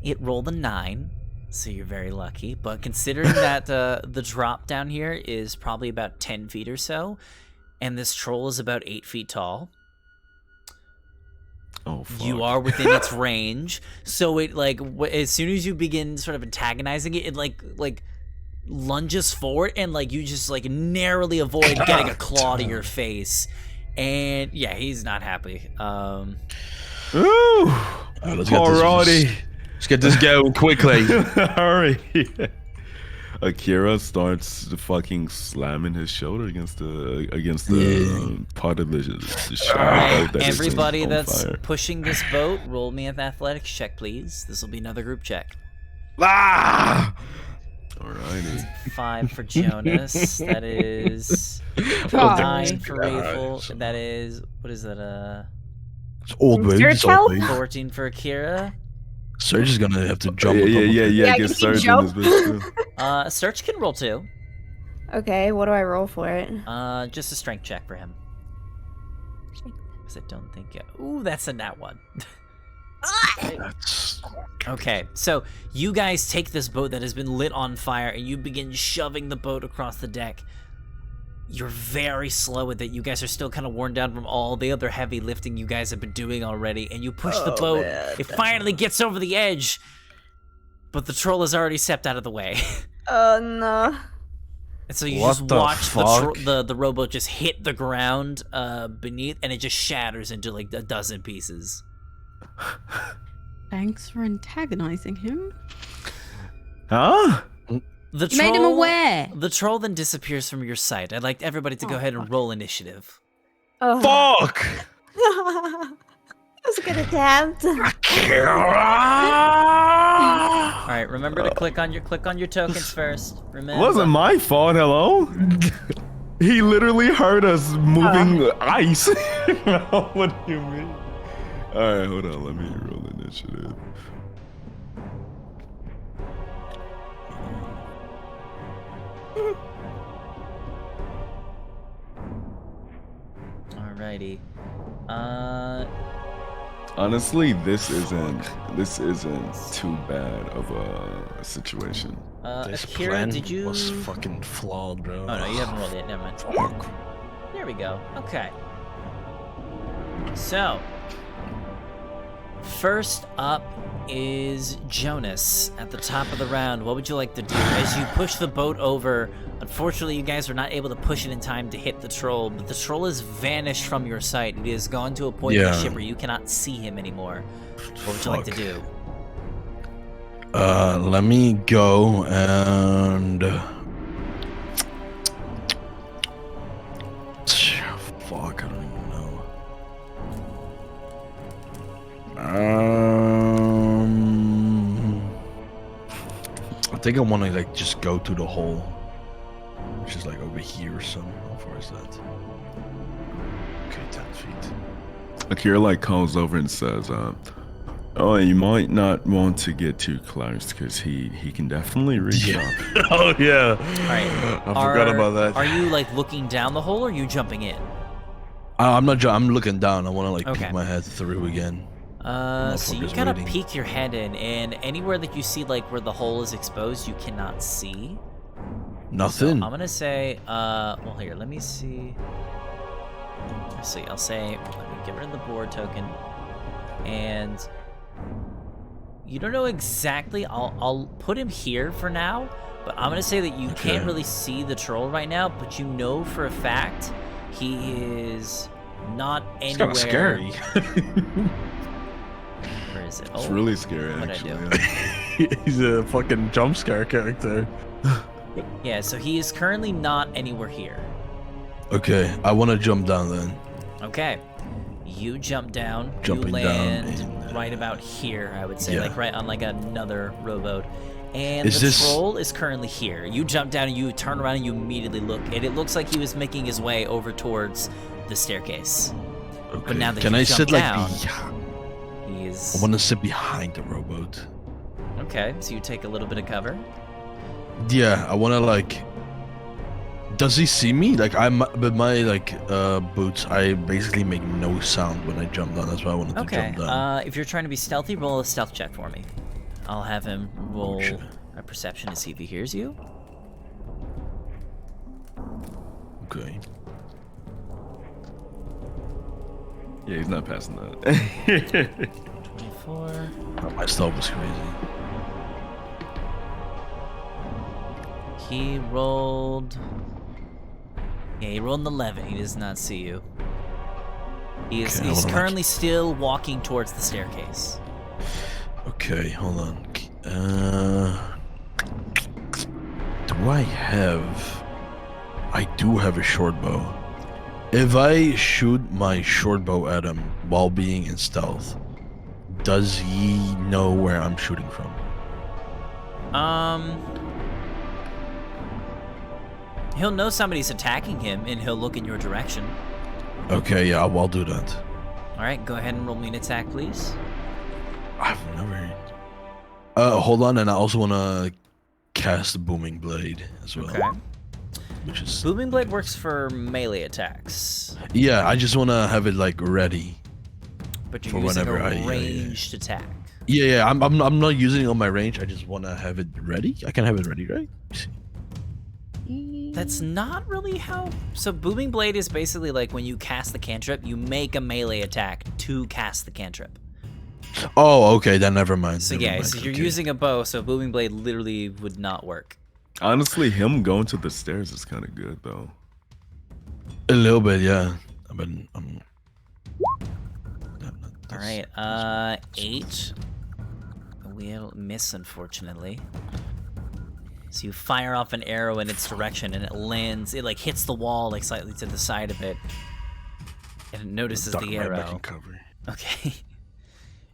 It rolled a 9, so you're very lucky. But considering that the drop down here is probably about 10 feet or so, and this troll is about 8 feet tall, oh, fuck. You are within its range. So it like as soon as you begin sort of antagonizing it, it like lunges forward and like you just like narrowly avoid getting a claw to your face. And yeah, he's not happy. Ooh, Let's get this going quickly. Hurry. Akira starts fucking slamming his shoulder against the part of the ship. Alright, everybody that's pushing this boat, roll me an athletics check, please. This will be another group check. Ah! Alrighty. 5 for Jonas. That is 9 for Rayful. That is, what is that? It's old baby. Search help? 14 for Akira. Serge is gonna have to jump. Yeah. Get Serge in this bitch too. Search can roll too. Okay, what do I roll for it? Just a strength check for him. Because I don't think. Ooh, that's a nat 1. Okay, so you guys take this boat that has been lit on fire and you begin shoving the boat across the deck. You're very slow with it. You guys are still kind of worn down from all the other heavy lifting you guys have been doing already, and you push the boat. Man. It finally gets over the edge, but the troll has already stepped out of the way. Oh no. And so you just watch the rowboat just hit the ground beneath, and it just shatters into like a dozen pieces. Thanks for antagonizing him. Huh? You made him aware. The troll then disappears from your sight. I'd like everybody to go ahead and roll initiative. Oh. Fuck! That was a good attempt. All right, remember to click on your tokens first. Remember. It wasn't my fault. Hello. He literally heard us moving ice. What do you mean? All right, hold on. Let me roll initiative. Alrighty. Honestly, this isn't too bad of a situation. This Akira, plan did you? was fucking flawed, bro. Oh no, you haven't rolled it. Never mind. Fuck. There we go. Okay. So, first up is Jonas at the top of the round. What would you like to do? As you push the boat over, unfortunately you guys are not able to push it in time to hit the troll, but the troll has vanished from your sight. It has gone to a point in the ship where you cannot see him anymore. What would you like to do? Let me go and fuck, I don't even know. I think I want to like just go to the hole, which is like over here or something. How far is that? Okay, 10 feet. Akira like calls over and says, "Oh, you might not want to get too close because he can definitely reach up." Oh yeah. All right. I forgot about that. Are you like looking down the hole or are you jumping in? I'm not. I'm looking down. I want to like Okay. peek my head through again. So you Motherfucker's kind of waiting. peek your head in, and anywhere that you see like where the hole is exposed, you cannot see. So Nothing. I'm gonna say, well here, let me see. Let's see, I'll say, let me get rid of the board token, and you don't know exactly. I'll put him here for now, but I'm gonna say that you Okay. can't really see the troll right now, but you know for a fact he is not It's anywhere. kind of scary. Where is it? It's Oh, really scary, what'd I actually. do? He's a fucking jump scare character. yeah. So he is currently not anywhere here. Okay, I want to jump down then. Okay. You jump down. Jumping you down land in- right about here, I would say, Yeah. like right on like another rowboat. And Is the this- troll is currently here. You jump down and you turn around and you immediately look, and it looks like he was making his way over towards the staircase. Okay. now that Can you I jump sit down- like? He I is want to sit behind the rowboat. okay. So you take a little bit of cover. Yeah, I want to like. Does he see me? Like I'm with my like boots. I basically make no sound when I jump down. That's why I wanted to Okay. jump down. If you're trying to be stealthy, roll a stealth check for me. I'll have him roll shit. a perception to see if he hears you. Okay. Yeah, he's not passing that. 24. Oh, my stealth was crazy. He rolled. Yeah, he rolled an 11. He does not see you. He's Okay, I wanna, like- currently still walking towards the staircase. Okay, hold on. Do I have? I do have a short bow. If I shoot my short bow at him while being in stealth, does he know where I'm shooting from? He'll know somebody's attacking him, and he'll look in your direction. Okay, yeah, I'll do that. All right, go ahead and roll me an attack, please. I've never. Hold on, and I also want to cast Booming Blade as well. Okay. Which is Booming Blade works for melee attacks, yeah. I just want to have it like ready. but you're For using whenever a I- ranged attack. Yeah. I'm not using it on my range. I just want to have it ready. I can have it ready, right? Let me see. That's not really how. So Booming Blade is basically like when you cast the cantrip, you make a melee attack to cast the cantrip. Oh, okay. Then never mind. So never yeah, mind, so you're okay. using a bow, so Booming Blade literally would not work. Honestly, him going to the stairs is kind of good, though. a little bit, yeah. But All right, 8. We'll miss, unfortunately. So you fire off an arrow in its direction, and it lands. It like hits the wall, like slightly to the side of it, and it notices duck the right back arrow. in cover. Okay.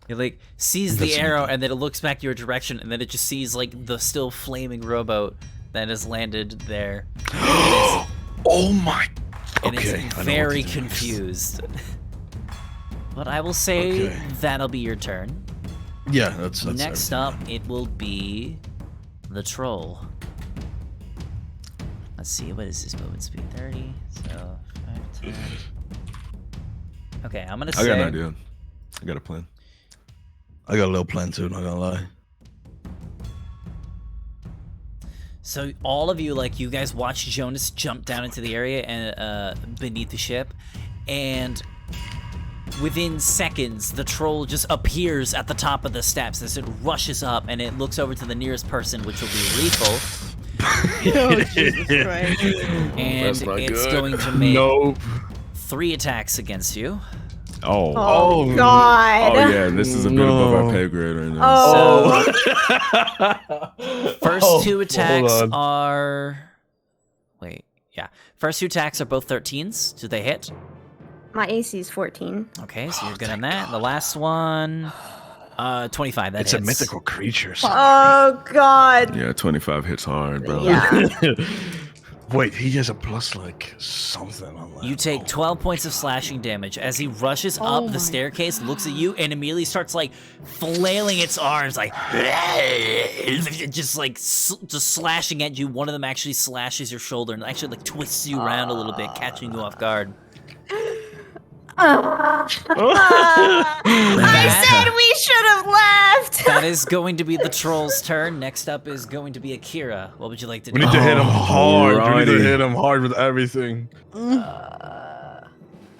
It like sees That's the arrow, sneaky. and then it looks back your direction, and then it just sees like the still flaming rowboat that has landed there. Oh my. And Okay. I it's know what very to do next. confused. But I will say Okay. that'll be your turn. Yeah, that's Next everything. up, it will be the troll. Let's see, what is his movement speed? 30, so 5, 10. Okay, I'm gonna say. I got an idea. I got a plan. I got a little plan too. Not gonna lie. So all of you, like, you guys watch Jonas jump down into the area and beneath the ship, and within seconds, the troll just appears at the top of the steps as it rushes up, and it looks over to the nearest person, which will be Reefel, Oh, Jesus Christ. and That's not it's good. going to make Nope. 3 attacks against you. Oh. Oh, God. Oh, yeah, this is a bit above No. our pay grade right now. Oh. First 2 attacks hold on. are... Wait, yeah. First 2 attacks are both 13s. Do they hit? My AC is 14. Okay, so you're good on that. The last one, 25. That It's hits. a mythical creature. So. Oh god. Yeah, 25 hits hard, bro. Yeah. Wait, he has a plus like something on that. You take 12 points of slashing damage as he rushes up the staircase, looks at you, and immediately starts like flailing its arms, like just slashing at you. One of them actually slashes your shoulder and actually like twists you around a little bit, catching you off guard. I said we should have left. That is going to be the troll's turn. Next up is going to be Akira. What would you like to do? We need to hit him hard. We need to Alrighty. hit him hard with everything.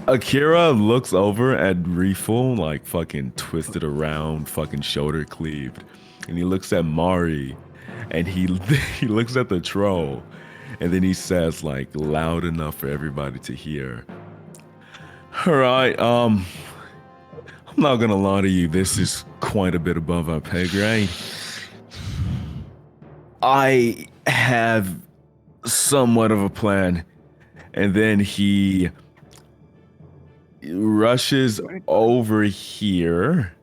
Akira looks over at Reeful, like fucking twisted around, fucking shoulder cleaved. And he looks at Mari, and he looks at the troll, and then he says, like, loud enough for everybody to hear. Alright, I'm not gonna lie to you, this is quite a bit above our pay grade. I have somewhat of a plan. And then he rushes over here.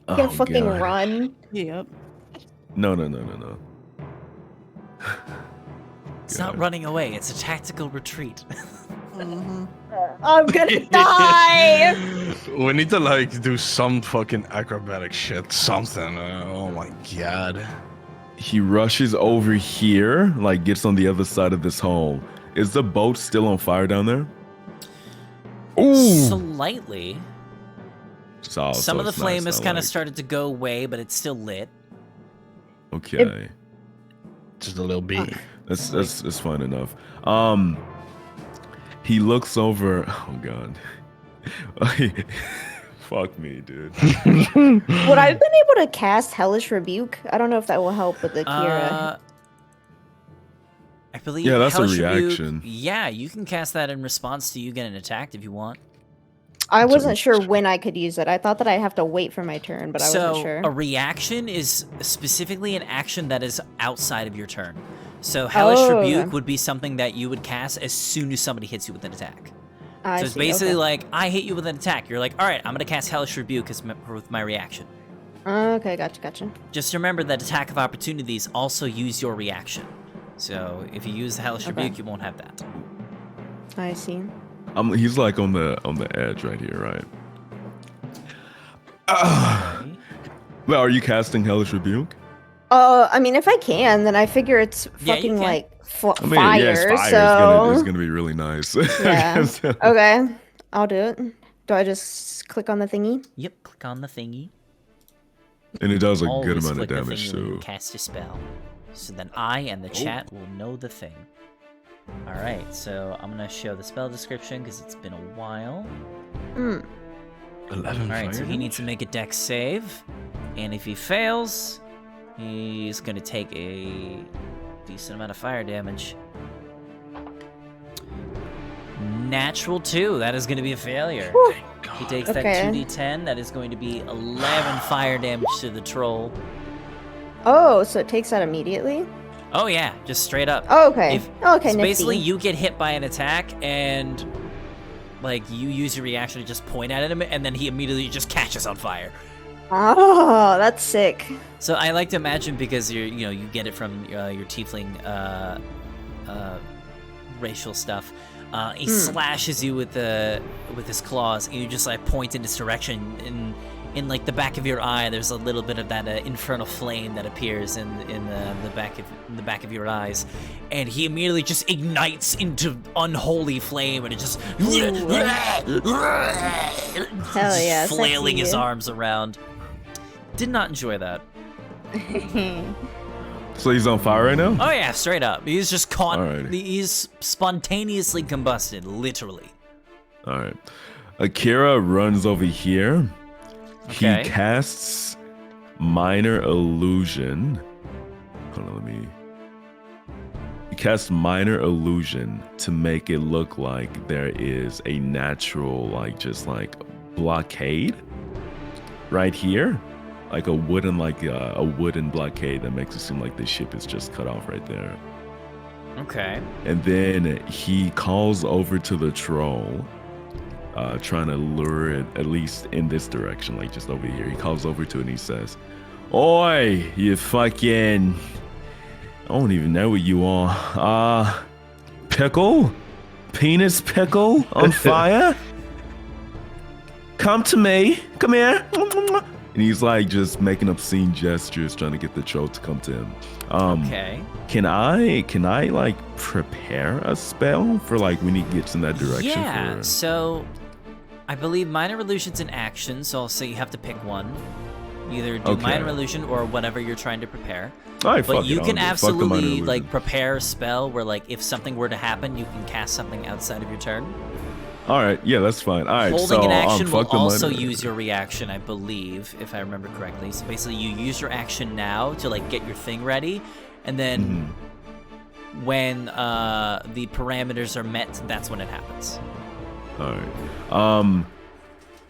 You can Oh, fucking God. run. Yep. No. It's not running away. It's a tactical retreat. I'm gonna die. We need to like do some fucking acrobatic shit. Something. Oh my god. He rushes over here, like gets on the other side of this hole. Is the boat still on fire down there? Slightly. So Some of the it's flame nice, has I kind of like. started to go away, but it's still lit. Okay. Just a little bit. That's fine enough. He looks over. Oh god. Fuck me, dude. Would I have been able to cast Hellish Rebuke? I don't know if that will help with Akira. I believe. Yeah, that's a Hellish Rebuke- reaction. Yeah, you can cast that in response to you getting attacked if you want. I wasn't sure when I could use it. I thought that I have to wait for my turn, but I So wasn't sure. a reaction is specifically an action that is outside of your turn. So Hellish Oh, Rebuke okay. would be something that you would cast as soon as somebody hits you with an attack. I So it's see, basically okay. like, I hit you with an attack. You're like, all right, I'm going to cast Hellish Rebuke with my reaction. Okay, gotcha. Just remember that attack of opportunities also use your reaction. So if you use the Hellish Okay. Rebuke, you won't have that. I see. He's like on the edge right here, right? Okay. Well, are you casting Hellish Rebuke? I mean, if I can, then I figure it's Yeah, you fucking can. like I mean, fire. yeah, it's fire. So It's gonna be really nice. yeah. So- Okay, I'll do it. Do I just click on the thingy? Yep, click on the thingy. And it does a good Always amount of click the damage thingy when you too. cast a spell. So then I and the chat will know the thing. Alright, so I'm going to show the spell description because it's been a while. 11 Alright, so fire he needs to make a dex save. And if he fails, he's going to take a decent amount of fire damage. Natural 2. That is going to be a failure. He takes Okay. that 2d10. That is going to be 11 fire damage to the troll. Oh, so it takes that immediately? Oh yeah, just straight up. Oh, okay. If- Okay, so nifty. basically, you get hit by an attack, and like you use your reaction to just point at him, and then he immediately just catches on fire. Oh, that's sick. So I like to imagine, because you get it from your tiefling racial stuff. He slashes you with his claws, and you just like point in this direction. In like the back of your eye, there's a little bit of that infernal flame that appears in the back of your eyes, and he immediately just ignites into unholy flame, and it just Hell yeah, flailing his sexy. arms around. Did not enjoy that. So he's on fire right now? Oh yeah, straight up. He's just caught. Alrighty. He's spontaneously combusted, literally. All right. Akira runs over here. Okay. He casts Minor Illusion. Hold on, let me. He casts Minor Illusion to make it look like there is a natural, like, just like blockade right here. Like a wooden blockade that makes it seem like the ship is just cut off right there. Okay. And then he calls over to the troll, trying to lure it at least in this direction, like just over here. He calls over to it and he says, "Oi, you fucking... I don't even know what you are. Pickle? Penis pickle on fire? Come to me. Come here." And he's like just making obscene gestures, trying to get the troll to come to him. Okay. Can I like prepare a spell for like when he gets in that direction? Yeah. So, I believe minor illusion's an action, so I'll say you have to pick one. Either do minor illusion or whatever you're trying to prepare. All right, But you can absolutely like like prepare a spell where like if something were to happen, you can cast something outside of your turn. All right, yeah, that's fine. All right, Holding an action will fuck the also minor. use your reaction, I believe, if I remember correctly. So basically, you use your action now to like get your thing ready, and then when the parameters are met, that's when it happens. All right.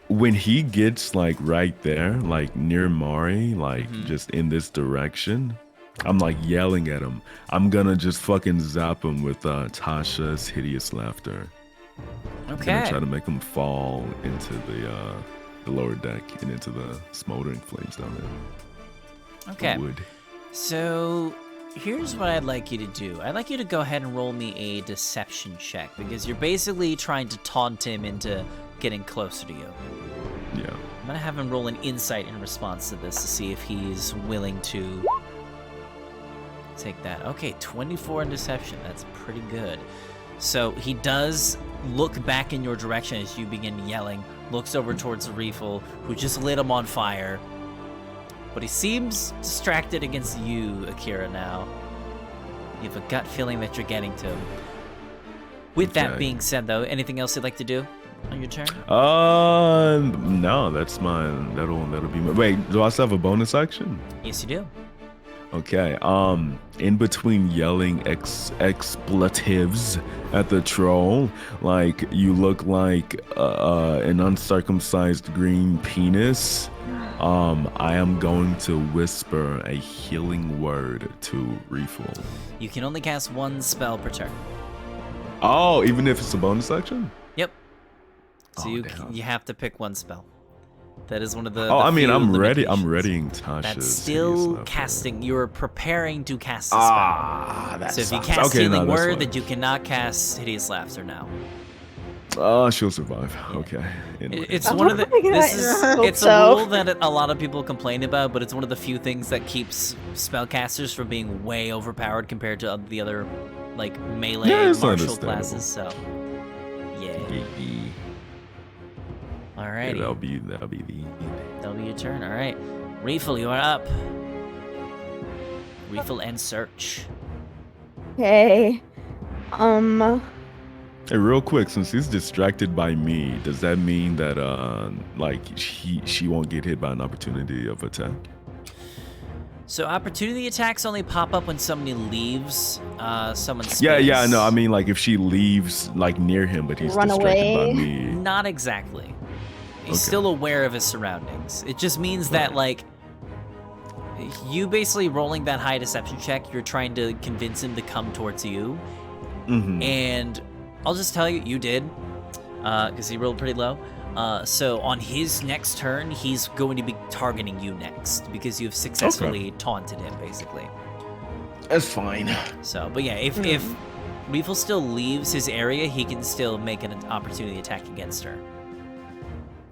When he gets like right there, like near Mari, like just in this direction, I'm like yelling at him. I'm gonna just fucking zap him with Tasha's hideous laughter. Okay. And try to make him fall into the lower deck and into the smoldering flames down there. Okay. The wood. So here's what I'd like you to do. I'd like you to go ahead and roll me a deception check because you're basically trying to taunt him into getting closer to you. Yeah. I'm gonna have him roll an insight in response to this to see if he's willing to take that. Okay, 24 in deception. That's pretty good. So he does look back in your direction as you begin yelling, looks over towards the Reefle, who just lit him on fire. But he seems distracted against you, Akira, now. You have a gut feeling that you're getting to him. With that being said, though, anything else you'd like to do on your turn? No, that's mine. That'll be my... Wait, do I still have a bonus action? Yes, you do. Okay, in between yelling expletives at the troll, like, you look like an uncircumcised green penis, I am going to whisper a healing word to Reefle. You can only cast one spell per turn. Oh, even if it's a bonus action? Yep. So damn. you have to pick one spell. That is one of the. Oh, I mean, few I'm ready. I'm limitations. readying Tasha's. That's still casting. You're preparing to cast the spell. That So if you sucks. cast Okay, Healing no, that's Word, fine. then you cannot cast Hideous Laughter now. She'll survive. Okay. Anyway. It's one of the. This is. hope It's a so. rule that a lot of people complain about, but it's one of the few things that keeps spellcasters from being way overpowered compared to the other, like melee it's martial understandable. classes. So, yeah. Alrighty. Yeah, that'll be the. That'll be your turn. All right. Reefle, you are up. Reefle and Search. Okay. Hey, real quick, since he's distracted by me, does that mean that like she won't get hit by an opportunity of attack? So opportunity attacks only pop up when somebody leaves someone's space. Yeah, no, I mean like if she leaves like near him, but he's Run distracted away. by me. Not exactly. He's Okay. still aware of his surroundings. It just means that like you basically rolling that high deception check, you're trying to convince him to come towards you. Mm-hmm. And I'll just tell you, you did, because he rolled pretty low. So on his next turn, he's going to be targeting you next because you've successfully taunted him, basically. That's fine. So, but yeah, if Reefle still leaves his area, he can still make an opportunity attack against her.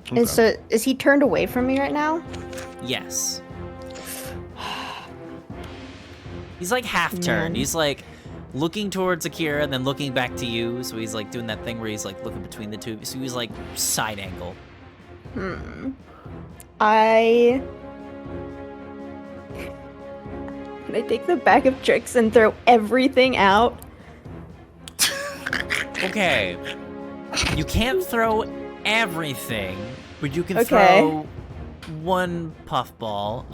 Okay. And so, is he turned away from me right now? Yes. He's like half turned. Man. He's like looking towards Akira and then looking back to you. So he's like doing that thing where he's like looking between the two. So he's like side angle. Can I take the bag of tricks and throw everything out? Okay. You can't throw everything, but you can Okay. throw one puffball.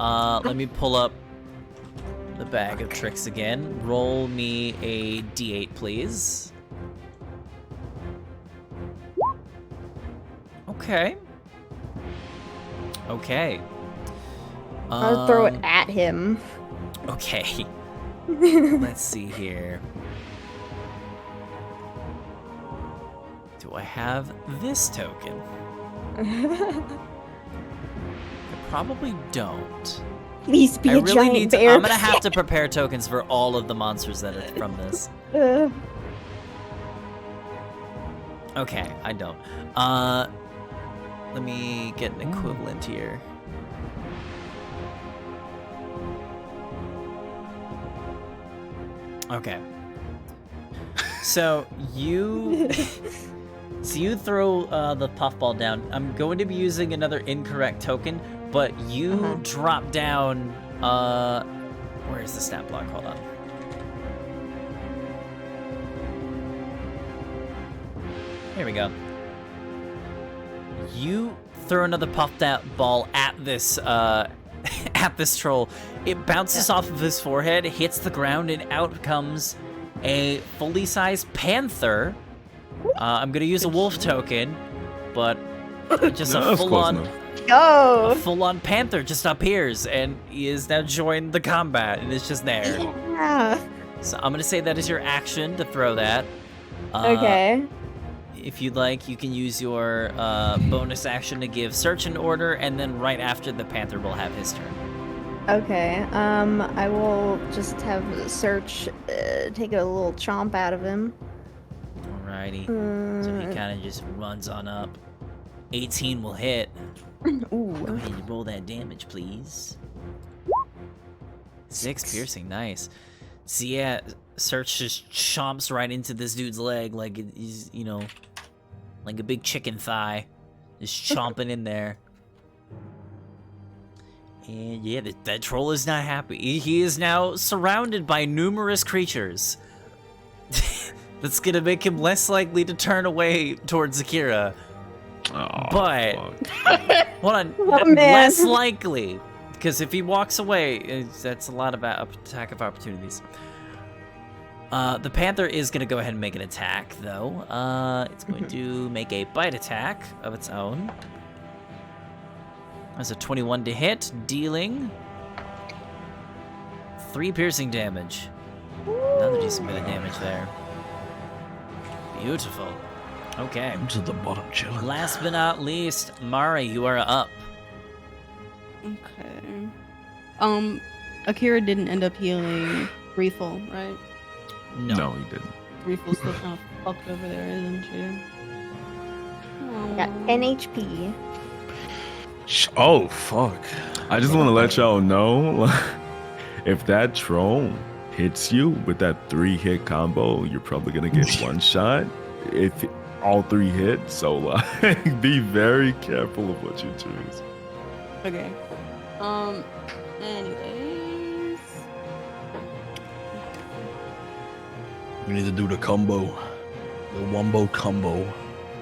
Let me pull up the bag of tricks again. Roll me a d8, please. Okay. Okay. I'll throw it at him. Okay. Let's see here. Do I have this token? I probably don't. Please be I a really giant need to. bear. I'm gonna have to prepare tokens for all of the monsters that are from this. Okay, I don't. Let me get an equivalent here. Okay. So you throw the puffball down. I'm going to be using another incorrect token, but you drop down. Where is the stat block? Hold on. Here we go. You throw another puffball at this at this troll. It bounces off of his forehead, hits the ground, and out comes a fully sized panther. I'm gonna use a wolf token, but just a full-on panther just appears, and he is now joined the combat, and it's just there. Yeah. So I'm gonna say that is your action to throw that. Okay. If you'd like, you can use your bonus action to give search an order, and then right after the panther will have his turn. Okay. I will just have search take a little chomp out of him. Alrighty. So he kind of just runs on up. 18 will hit. Ooh. Go ahead and roll that damage, please. 6 piercing, nice. So yeah, Search just chomps right into this dude's leg like he's, you know, like a big chicken thigh. Just chomping in there. And yeah, that troll is not happy. He is now surrounded by numerous creatures. That's gonna make him less likely to turn away towards Akira. Oh, But hold on, Oh, man. less likely, because if he walks away, that's a lot of attack of opportunities. The panther is gonna go ahead and make an attack, though. It's going to make a bite attack of its own. That's a 21 to hit, dealing 3 piercing damage. Another decent bit of damage there. Beautiful. Okay. I'm to the bottom chilling. Last but not least, Mari, you are up. Okay. Akira didn't end up healing Reeful, right? No, he didn't. Reeful's still kind of fucked over there, isn't she? Got 10 HP. Oh, fuck. I just want to let y'all know, if that troll hits you with that 3-hit combo, you're probably gonna get one shot. If all 3 hit, so like, be very careful of what you choose. Okay. Anyways. We need to do the combo. The wombo combo.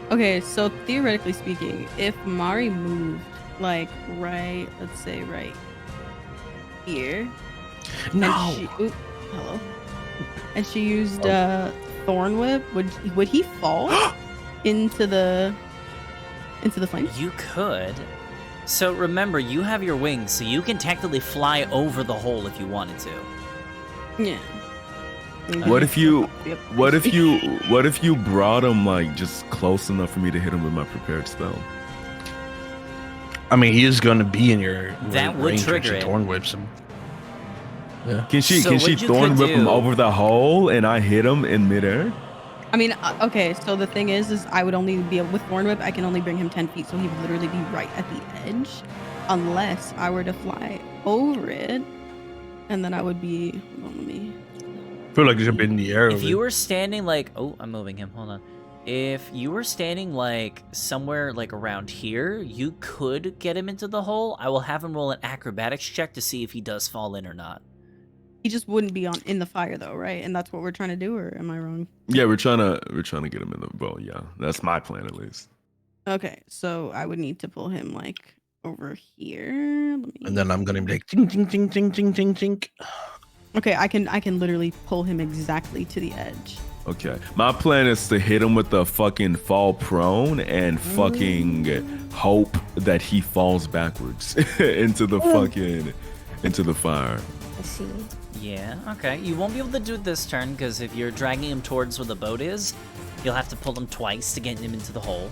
Okay, so theoretically speaking, if Mari moved, like, right, let's say right here. No! Hello. And she used Thorn Whip, would he fall into the flames? You could. So remember, you have your wings, so you can technically fly over the hole if you wanted to. Yeah. What if you brought him like just close enough for me to hit him with my prepared spell? I mean, he is going to be in your That would range when trigger she it. Thorn whips him. Yeah. Can she So what you thorn could whip him do- over the hole and I hit him in midair? I mean, okay, so the thing is I would only be able, with Thorn Whip, I can only bring him 10 feet, so he would literally be right at the edge, unless I were to fly over it, and then I would be, hold on, let me, I feel like he should be in the air. If you were standing like, oh, I'm moving him. Hold on. If you were standing like somewhere like around here, you could get him into the hole. I will have him roll an acrobatics check to see if he does fall in or not. he just wouldn't be in the fire though, right? And that's what we're trying to do, or am I wrong? Yeah, we're trying to get him in the well, yeah. That's my plan at least. Okay, so I would need to pull him like over here. Let me... And then I'm gonna be like, ting, ting, ting, ting, ting, ting, ting. Okay, I can literally pull him exactly to the edge. Okay. My plan is to hit him with the fucking fall prone and fucking hope that he falls backwards into the fire. I see. Yeah, okay. You won't be able to do it this turn because if you're dragging him towards where the boat is, You'll have to pull him twice to get him into the hole.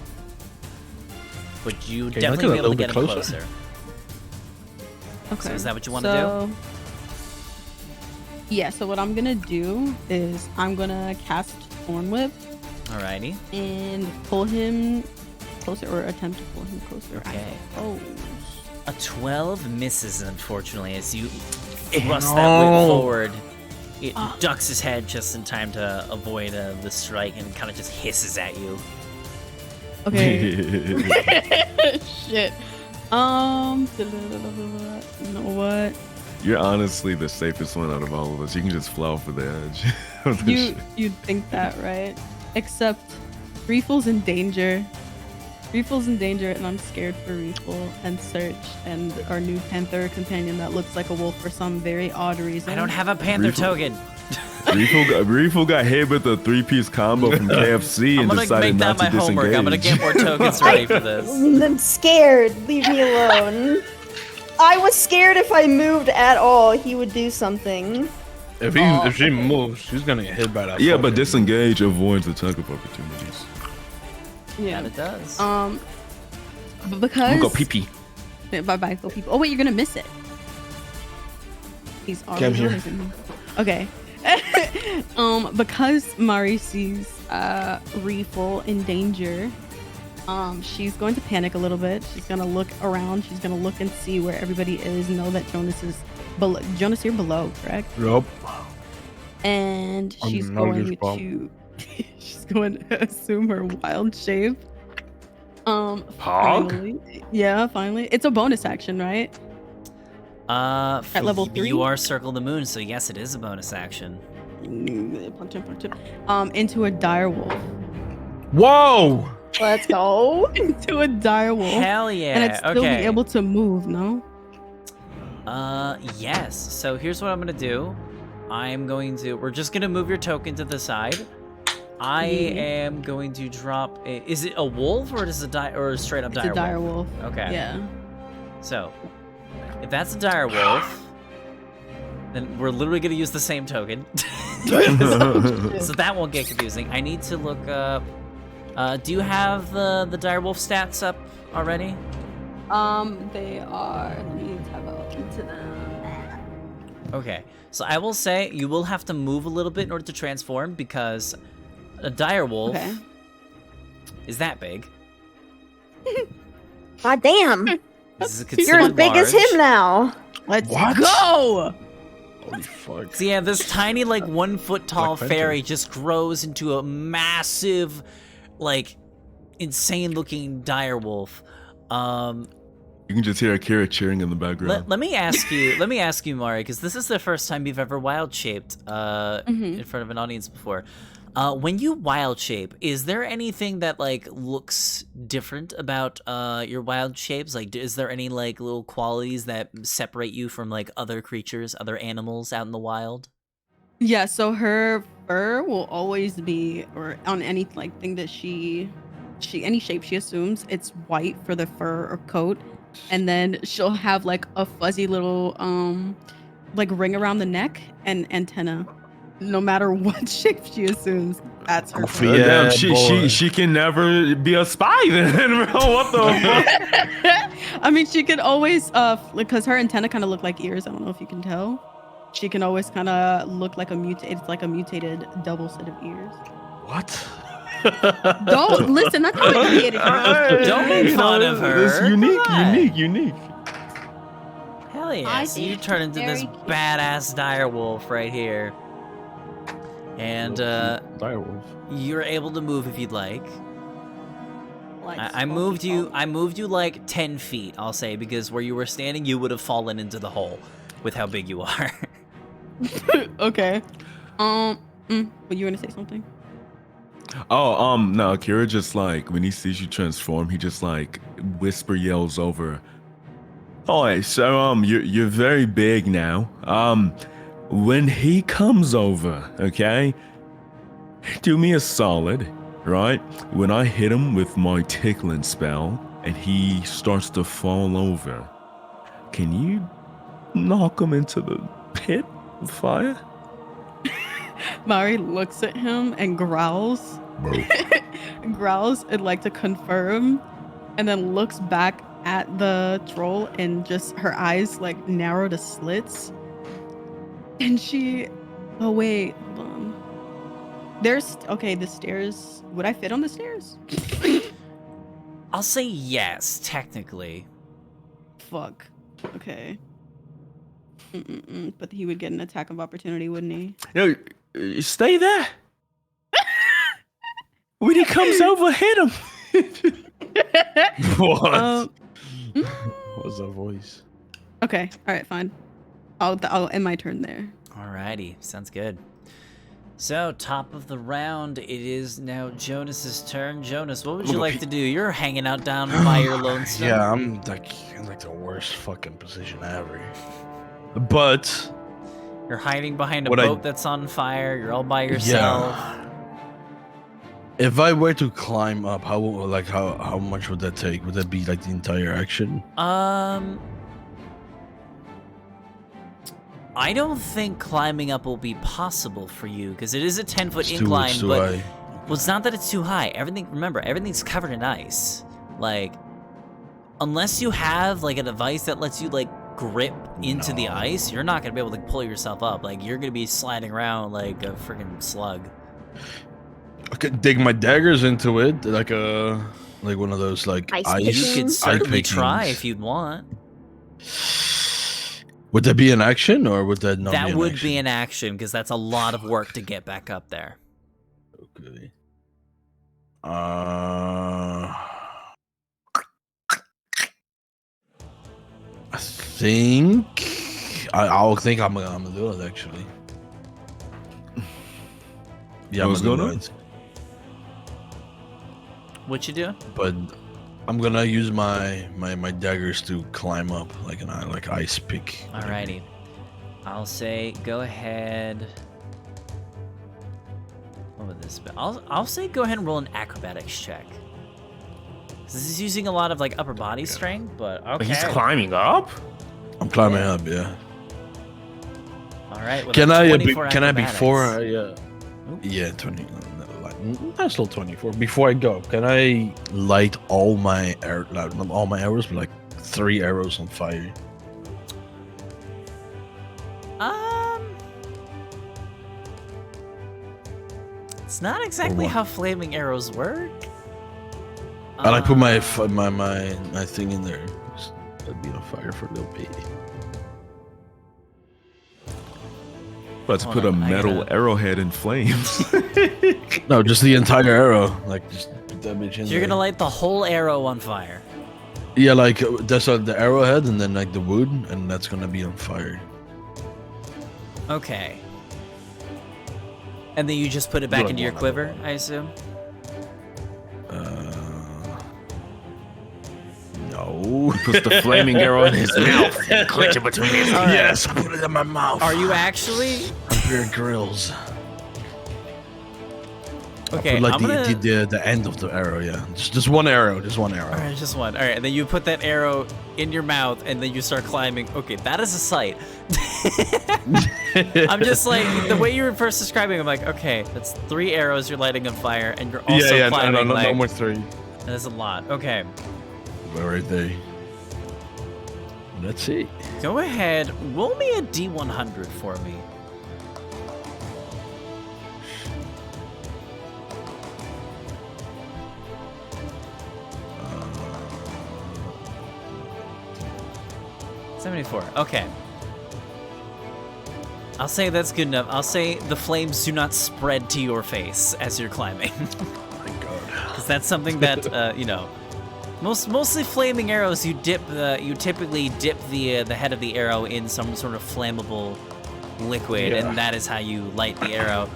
But you Okay, definitely look be at able to that get a him little bit closer. Okay. So is that what you want to do? Yeah, so what I'm gonna do is I'm gonna cast Thorn Whip Alrighty. and pull him closer, or attempt to pull him closer. Okay. Oh. A 12 misses, unfortunately, as you thrust that whip forward. It ducks his head just in time to avoid the strike and kind of just hisses at you. Okay. Shit. You know what? You're honestly the safest one out of all of us. You can just fly off of the edge. of this shit. You'd think that, right? Except Reefle's in danger. Reefle's in danger, and I'm scared for Reefle and Search and our new Panther companion that looks like a wolf for some very odd reason. I don't have a Panther token. Reefle got hit with a 3-piece combo from KFC I'm and gonna decided make that not to my homework. I'm gonna disengage. get more tokens ready for this. I'm scared. Leave me alone. I was scared if I moved at all, he would do something. If she moves, she's gonna get hit by that. Yeah, but fucking- disengage avoids attack of opportunities. Yeah, it does. But because I'm gonna go pee-pee. Bye bye, go people. Oh wait, you're gonna miss it. He's Okay, I'm already here. missing. Okay. Because Mari sees Reefle in danger, she's going to panic a little bit. She's gonna look around. She's gonna look and see where everybody is. Know that Jonas is below. Jonas, you're below, correct? Yup. And I'm she's no going goosebump. to she's going to assume her wild shape. Pog? Finally. Yeah, finally. It's a bonus action, right? At level 3? You are Circle the Moon, so yes, it is a bonus action. Punch him. Into a direwolf. Whoa! Let's go. Into a direwolf. Hell yeah! And I'd still okay. be able to move, no? Yes. So here's what I'm gonna do. We're just gonna move your token to the side. I am going to drop. Is it a wolf or is it or a straight up It's dire a direwolf. Okay. Yeah. So, if that's a dire wolf, then we're literally gonna use the same token. So that won't get confusing. I need to look up. Do you have the dire wolf stats up already? They are. Let me tap into them. Okay, so I will say you will have to move a little bit in order to transform because a dire wolf is that big. God damn. This is You're as considered big as large. him now. Let's What? go! Holy fuck. So yeah, this tiny like 1 foot tall Black Panther. fairy just grows into a massive, like, insane looking dire wolf. You can just hear Akira cheering in the background. Let me ask you, Mari, because this is the first time you've ever wild shaped in front of an audience before. When you wild shape, is there anything that like looks different about your wild shapes? Like, is there any like little qualities that separate you from like other creatures, other animals out in the wild? Yeah, so her fur will always be, or on any like thing that she any shape she assumes, it's white for the fur or coat. And then she'll have like a fuzzy little like ring around the neck and antenna. No matter what shape she assumes, that's her. Oh, yeah, boy. she can never be a spy then, bro. What the fuck? I mean, she could always because her antenna kind of look like ears. I don't know if you can tell. She can always kind of look like it's like a mutated double set of ears. What? Don't listen. That's how I created her. Don't make fun of her. It's Come on. unique. Hell yeah! I So you think turn into this very cute. badass dire wolf right here, and Direwolf. you're able to move if you'd like. Like I moved you. I moved you like 10 feet. I'll say because where you were standing, you would have fallen into the hole with how big you are. Okay. But you were gonna say something? Oh, no, Akira just like when he sees you transform, he just like whisper yells over. Alright, so you're very big now. When he comes over, okay, do me a solid, right? When I hit him with my tickling spell and he starts to fall over, can you knock him into the pit of fire? Mari looks at him and growls. Growls and like to confirm, and then looks back at the troll and just her eyes like narrow to slits. And she, oh wait, hold on. There's okay. The stairs. Would I fit on the stairs? I'll say yes, technically. Fuck. Okay. But he would get an attack of opportunity, wouldn't he? Yo, stay there. When he comes over, hit him. What? What's that voice? Okay. All right. Fine. I'll end my turn there. Alrighty, sounds good. So, top of the round, it is now Jonas's turn. Jonas, what would you like to do? You're hanging out down by your lonesome. Yeah, I'm like in like the worst fucking position ever. But you're hiding behind a what boat that's on fire. You're all by yourself. Yeah. If I were to climb up, how much would that take? Would that be like the entire action? I don't think climbing up will be possible for you because it is a 10-foot It's incline. too But high. well, it's not that it's too high. Remember, everything's covered in ice. Like, unless you have like a device that lets you like grip into the ice, you're not gonna be able to pull yourself up. Like, you're gonna be sliding around like a freaking slug. I could dig my daggers into it, like one of those like Ice ice. You could pickings? certainly pickings. try if you'd want. Would that be an action or would that not? That be an would action? be an action because that's a lot of work to get back up there. Okay. I think I'll think I'm gonna do it actually. Yeah, I'm What's gonna going do on? it. What you do? But I'm gonna use my daggers to climb up like an ice pick. Alrighty. I'll say go ahead. What would this be? I'll say go ahead and roll an acrobatics check. This is using a lot of like upper body strength, but okay. He's climbing up? I'm climbing up, yeah. All right. with Can a I 24 can I acrobatics. before I yeah 20 that's still 24 before I go, can I light all my not all my arrows but like 3 arrows on fire? It's not exactly what? how flaming arrows work. I like put my thing in there. Just let me on fire for a little bit. Let's Hold put a on, I metal gotta- arrowhead in flames. No, just the entire arrow. Like just put that bitch in You're there. gonna light the whole arrow on fire. Yeah, like that's the arrowhead and then like the wood and that's gonna be on fire. Okay. And then you just put it back Good into your one. quiver, I assume? No. Puts the flaming arrow in his mouth and clench it between his All right. Yes, I put it in my mouth. Are you actually? Your grills? Okay, Put, like I'm gonna... the end of the arrow, yeah. Just one arrow, just one arrow. All right, just one. All right, and then you put that arrow in your mouth, and then you start climbing. Okay, that is a sight. I'm just like, the way you were first describing, I'm like, okay, that's 3 arrows you're lighting on fire, and you're also climbing. no like, more 3. that is a lot. Okay, Right there. Let's see. go ahead, roll me a D100 for me. Uh, 74. Okay. I'll say that's good enough. I'll say the flames do not spread to your face as you're climbing. My God. Because that's something that you know, mostly flaming arrows. You typically dip the head of the arrow in some sort of flammable liquid, Yeah. and that is how you light the arrow.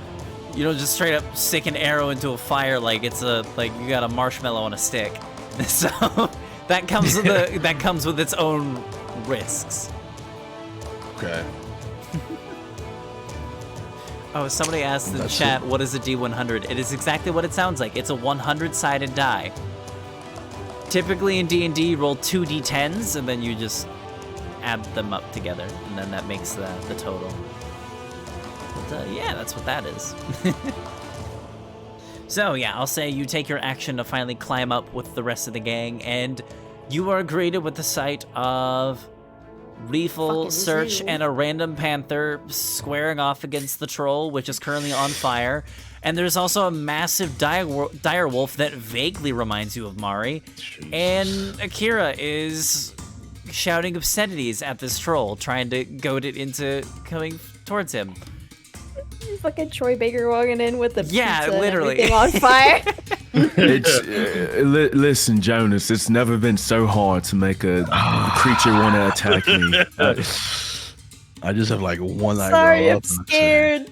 You don't just straight up stick an arrow into a fire like it's like you got a marshmallow on a stick. So that comes with that comes with its own risks. Okay. Oh, somebody asked in the That's chat, what is a D100? It is exactly what it sounds like. It's a 100-sided die. Typically in D&D, you roll 2 D10s, and then you just add them up together, and then that makes the total. What yeah, that's what that is. So yeah, I'll say you take your action to finally climb up with the rest of the gang, and you are greeted with the sight of Reefle, Fucking Search, zoo. and a random panther squaring off against the troll, which is currently on fire. And there's also a massive dire wolf that vaguely reminds you of Mari. And Akira is shouting obscenities at this troll, trying to goad it into coming towards him. Fucking Troy Baker walking in with the Yeah, pizza and literally. everything on fire. It's listen, Jonas. It's never been so hard to make a creature want to attack me. I just have like one eyebrow Sorry, I'm up. and scared.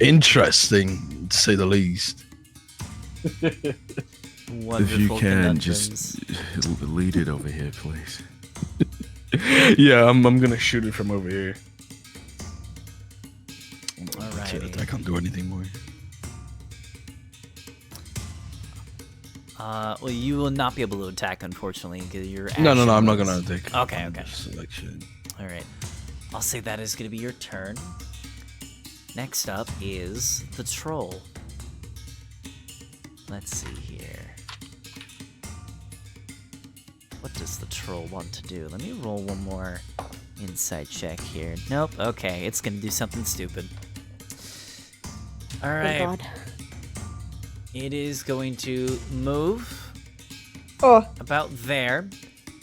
Interesting, to say the least. Wonderful If you can, conundrums. just lead it over here, please. Yeah, I'm gonna shoot it from over here. Alrighty. I can't do anything more. Well, you will not be able to attack, unfortunately, because your No, action I'm not was- gonna take. Okay. Selection. All right. I'll say that is going to be your turn. Next up is the troll. Let's see here. What does the troll want to do? Let me roll one more insight check here. Nope. Okay, it's going to do something stupid. All right. Thank God. It is going to move Oh, about there.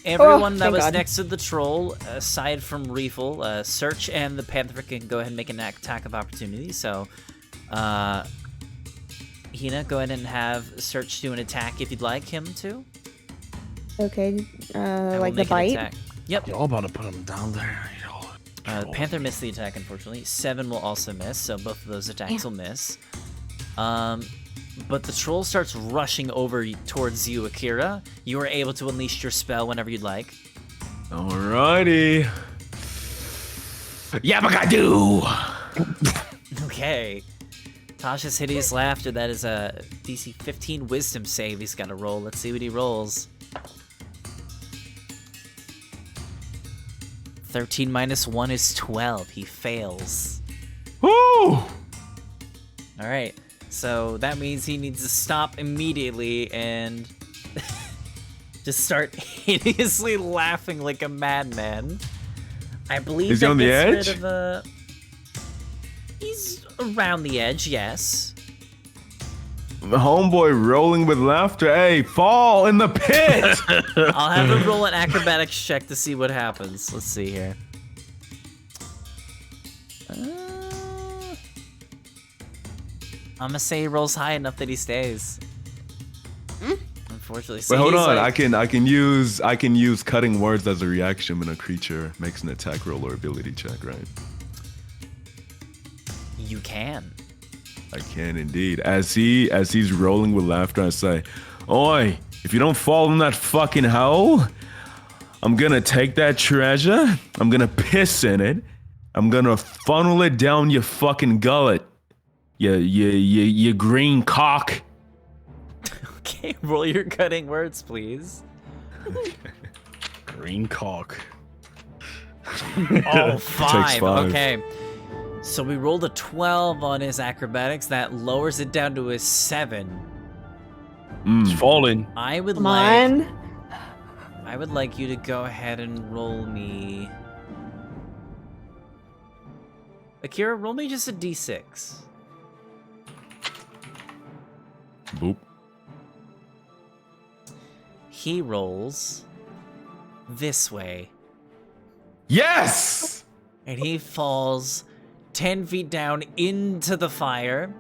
Everyone that thank was God. next to the troll, aside from Reefle, Search and the Panther can go ahead and make an attack of opportunity. So, Hina, go ahead and have Search do an attack if you'd like him to. okay. I will Like the make an bite. attack. Yep. Y'all about to put him down there. Panther missed the attack, unfortunately. 7 will also miss, so both of those attacks will miss. But the troll starts rushing over towards you, Akira. You are able to unleash your spell whenever you'd like. Alrighty. Yabagadu! Okay. Tasha's hideous laughter. That is a DC 15 wisdom save he's got to roll. Let's see what he rolls. 13 minus 1 is 12. He fails. Woo! All right. So that means he needs to stop immediately and just start hideously laughing like a madman. I believe Is he that on the gets edge? rid of he's around the edge, yes. Homeboy rolling with laughter. Hey, fall in the pit! I'll have him roll an acrobatics check to see what happens. Let's see here. I'm gonna say he rolls high enough that he stays. Unfortunately, Wait, hold he's on. like- I can use cutting words as a reaction when a creature makes an attack roll or ability check, right? You can. I can indeed. As he's rolling with laughter, I say, "Oi, if you don't fall in that fucking hole, I'm gonna take that treasure, I'm gonna piss in it, I'm gonna funnel it down your fucking gullet. You green cock." Okay, roll your cutting words, please. Green cock. Oh, 5. 5. Okay. So we rolled a 12 on his acrobatics. That lowers it down to a 7. It's falling. I would Come like on. I would like you to go ahead and roll me. Akira, roll me just a d6. Boop. He rolls this way, Yes! and he falls 10 feet down into the fire,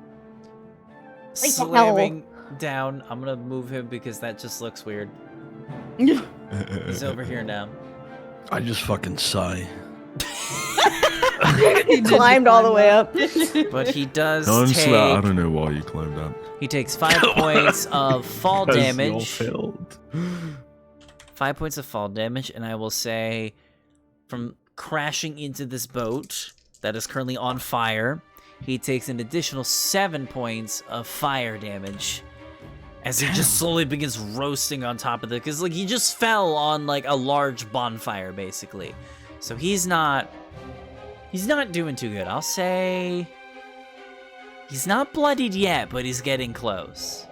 the hell? slamming down. I'm gonna move him because that just looks weird. He's over here now. I just fucking sigh. He climbed all the way up. But he does Honestly, I take. don't know why you climbed up. He takes 5 points of fall Because y'all damage. failed. 5 points of fall damage, and I will say, from crashing into this boat that is currently on fire, he takes an additional 7 points of fire damage as he just slowly begins roasting on top of it, because like he just fell on like a large bonfire basically. So he's not He's not doing too good. I'll say he's not bloodied yet, but he's getting close.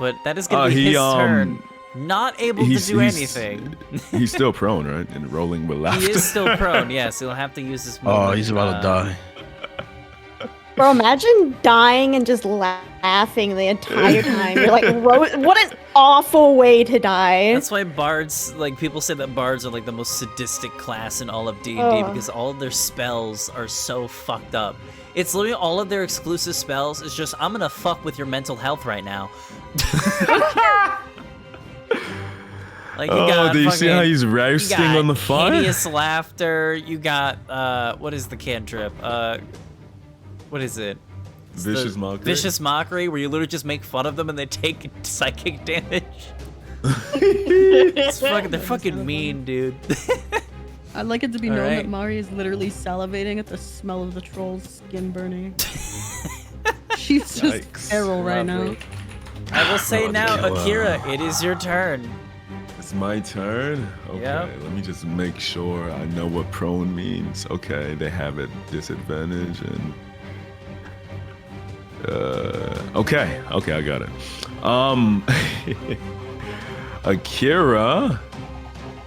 But that is gonna be his turn. Not able to do anything. He's still prone, right? And rolling with laughter. He is still prone, yes. He'll have to use his Oh, he's about to die. Bro, imagine dying and just laughing the entire time. You're like, what an awful way to die. That's why bards, like, people say that bards are like the most sadistic class in all of D&D because all of their spells are so fucked up. It's literally all of their exclusive spells is just, I'm gonna fuck with your mental health right now. Like, you got do you see how he's roasting on the fire? Hideous laughter. You got, what is the cantrip? What is it? Vicious mockery. Vicious mockery, where you literally just make fun of them and they take psychic damage. They're fucking mean, dude. I'd like it to be known right. that Mari is literally salivating at the smell of the troll's skin burning. She's just feral right now. I will say now, Akira, it is your turn. It's my turn? Okay, Yep. let me just make sure I know what prone means. Okay, they have a disadvantage and... okay, I got it. Akira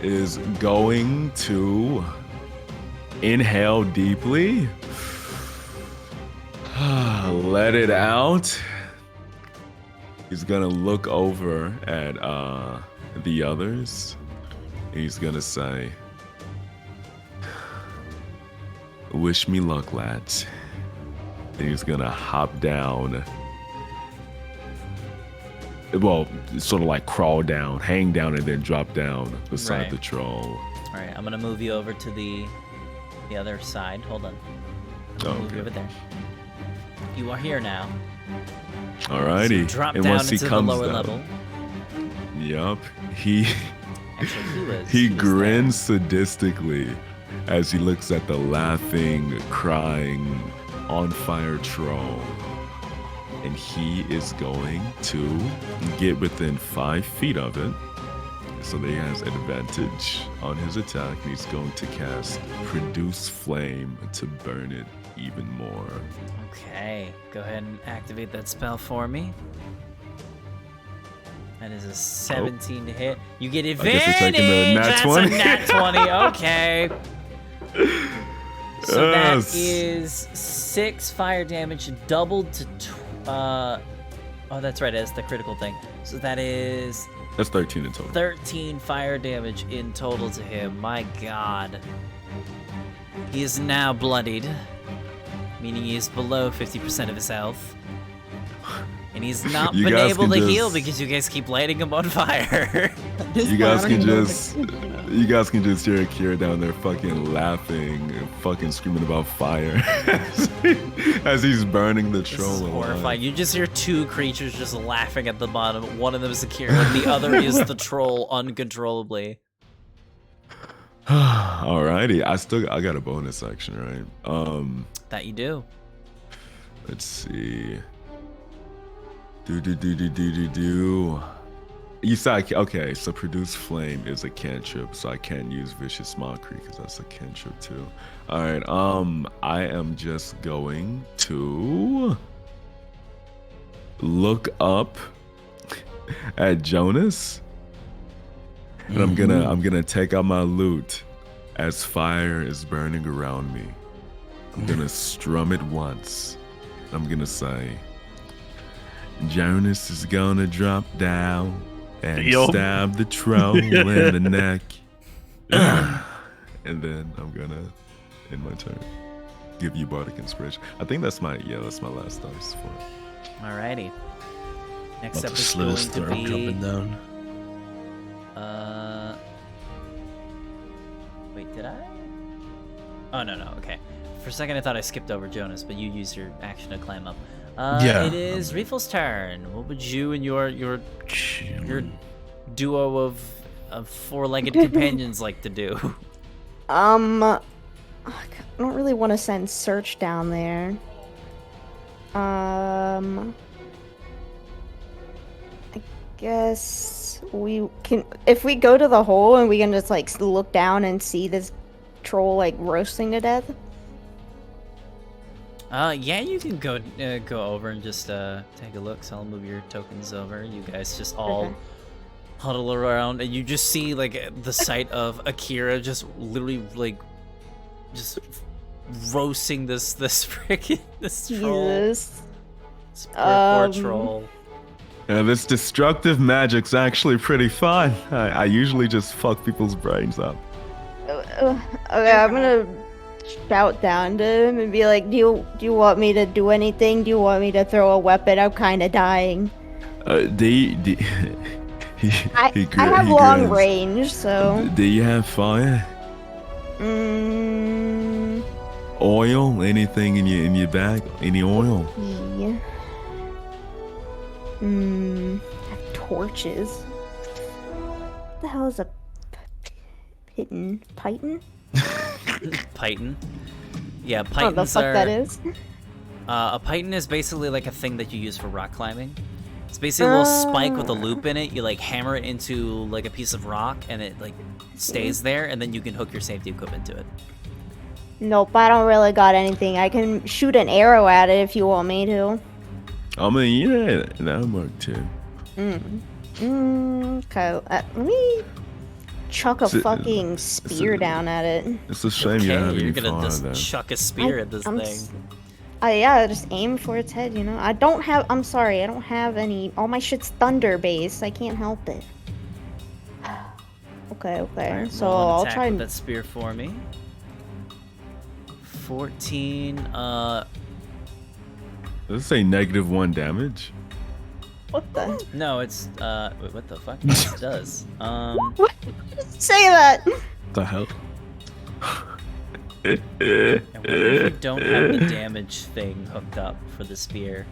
is going to inhale deeply, let it out. He's gonna look over at the others. He's gonna say, "Wish me luck, lads." And he's gonna hop down. Well, sort of like crawl down, hang down, and then drop down beside the troll. All right, I'm gonna move you over to the other side. Hold on. Move you over there. You are here now. Alrighty. So drop and down once he into comes the lower down, level. Yup. He Actually, he grins sadistically as he looks at the laughing, crying, on fire troll. And he is going to get within 5 feet of it. So that he has advantage on his attack. And he's going to cast Produce Flame to burn it even more. Okay, go ahead and activate that spell for me. That is a 17 to hit. You get advantage! you're taking the nat 20. That's a nat 20, okay. So that is 6 fire damage doubled to... oh, that's right, that's the critical thing. So that is... That's 13 in total. 13 fire damage in total to him. My god. He is now bloodied, meaning he is below 50% of his health. And he's not been able to heal because you guys keep lighting him on fire. You guys can just hear Akira down there fucking laughing and fucking screaming about fire as he's burning the troll. This is horrifying. You just hear 2 creatures just laughing at the bottom. One of them is Akira, and the other is the troll uncontrollably. Alrighty, I got a bonus action, right? That you do. Let's see. You said, okay, so Produce Flame is a cantrip, so I can't use Vicious Mockery because that's a cantrip too. All right, I am just going to look up at Jonas, and I'm gonna take out my loot as fire is burning around me. I'm gonna strum it once. I'm gonna say, Jonas is gonna drop down and stab the troll in the neck. And then I'm gonna, in my turn, give you Bardic Inspiration. I think that's my last dice for it. Alrighty. Next up is slit going his to throat be... jumping down. Wait, did I? Oh, no, okay. For a second I thought I skipped over Jonas, but you used your action to climb up. Yeah. It is Riefel's turn. What would you and your duo of 4-legged companions like to do? I don't really want to send Search down there. I guess we can, if we go to the hole and we can just like look down and see this troll like roasting to death? Yeah, you can go over and just take a look. So I'll move your tokens over. You guys just all huddle around, and you just see like the sight of Akira just literally like just roasting this freaking troll. Jesus. This poor troll. Yeah, this destructive magic's actually pretty fun. I usually just fuck people's brains up. Okay, I'm gonna shout down to him and be like, do you want me to do anything? Do you want me to throw a weapon? I'm kind of dying. I have long range, so. Do you have fire? Oil? Anything in your bag? Any oil? Yeah. I have torches. What the hell is a python? Python? Yeah, pythons I don't know the fuck are... that is. A python is basically like a thing that you use for rock climbing. It's basically a little spike with a loop in it. You like hammer it into like a piece of rock and it like stays there, and then you can hook your safety equipment to it. Nope, I don't really got anything. I can shoot an arrow at it if you want me to. I mean, yeah, that'll work too. Okay, let me chuck a fucking spear down at it. It's a shame you have you're any gonna fun just then. chuck a spear at this thing. Yeah, just aim for its head, you know? I'm sorry, I don't have any. All my shit's thunder based. I can't help it. Okay, Right, so roll an I'll attack try with and. that spear for me. 14, Does it say -1 damage? What the? no, it's, wait, what the fuck? Yes, it does. What? Say that! The hell? And what if we don't have the damage thing hooked up for the spear?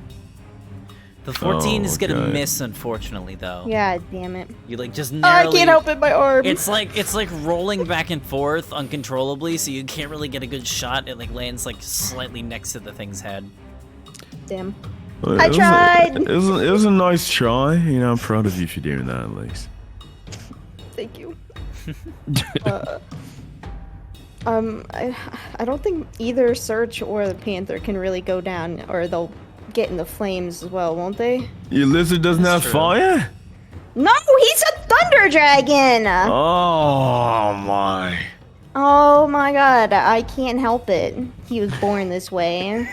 The 14 is gonna okay. miss, unfortunately, though. Yeah, damn it. You like just Oh, narrowly... I can't help it, my arm. It's like rolling back and forth uncontrollably, so you can't really get a good shot. It like lands like slightly next to the thing's head. Damn. Well, I tried! It was a nice try. You know, I'm proud of you for doing that at least. Thank you. I don't think either Search or the Panther can really go down, or they'll get in the flames as well, won't they? Your lizard doesn't That's have true. fire? No, he's a thunder dragon! Oh my. Oh my god, I can't help it. He was born this way.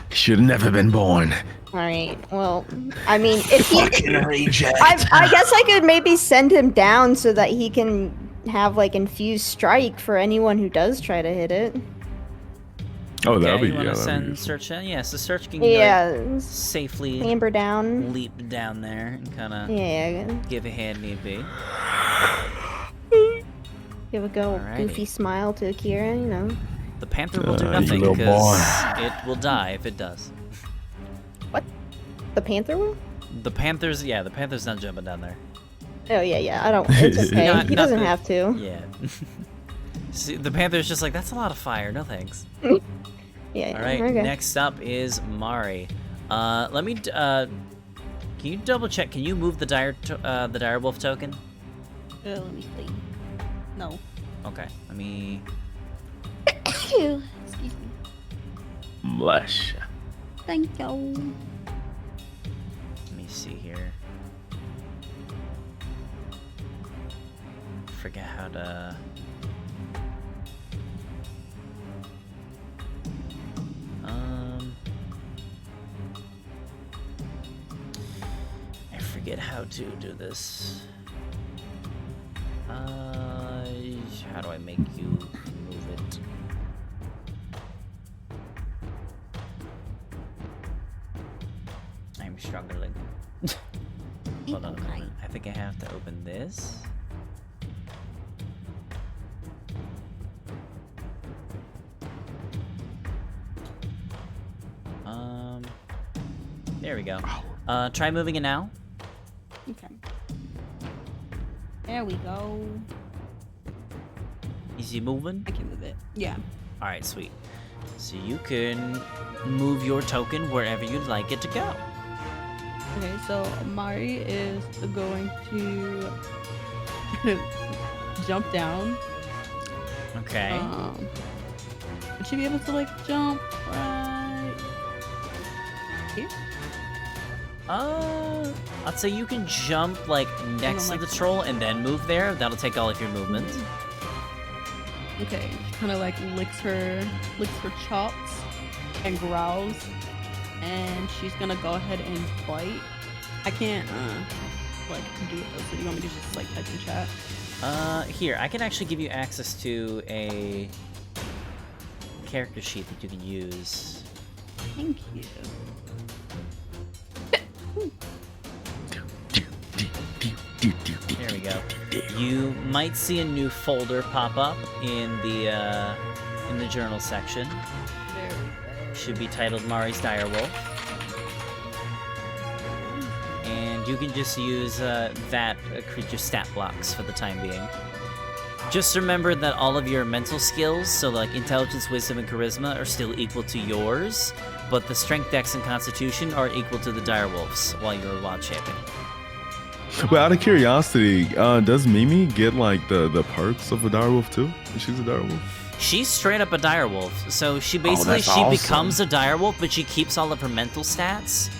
Should have never been born. Alright, well, I mean, if he... Reject. I guess I could maybe send him down so that he can have, like, infused strike for anyone who does try to hit it. Oh, that'll be you want to that'll be send useful. Search in? Yeah, so Search can Yeah, safely amber down. leap down there and kind of Yeah, give a hand need be. give a go Alrighty. goofy smile to Akira, you know. The Panther will do You nothing little because boy. it will die if it does. The Panther will? The Panther's not jumping down there. Oh, yeah, I don't, it's okay. Not- He not doesn't the- have to. Yeah. See, the Panther's just like, that's a lot of fire, no thanks. Yeah, Alright, okay. next up is Mari. Let me, can you double check, can you move the dire wolf token? Let me see. No. Okay, let me, Excuse me. Blush. Thank you. let me see here. Forget how to... I forget how to do this. How do I make you move it? I'm struggling. Hold on a moment. I think I have to open this. There we go. Try moving it now. Okay. There we go. Easy moving. I can move it. Yeah. Alright, sweet. So you can move your token wherever you'd like it to go. Okay, so Mari is going to jump down Okay. Would she be able to like jump right here? I'd say you can jump like next to the troll and then move there. That'll take all of your movement. Okay, she kind of like licks her chops and growls, and she's gonna go ahead and bite. I can't like do it though. So do you want me to just like type in chat? Here, I can actually give you access to a character sheet that you can use. Thank you. There we go. You might see a new folder pop up in the journal section. There we go. Should be titled Mari's Direwolf. And you can just use that creature stat blocks for the time being. Just remember that all of your mental skills, so like intelligence, wisdom, and charisma, are still equal to yours, but the strength, dex, and constitution are equal to the direwolves while you're wild shaping. Well, out of curiosity, does Mimi get like the perks of a direwolf too? She's a direwolf. She's straight up a direwolf. So she basically becomes a direwolf, but she keeps all of her mental stats.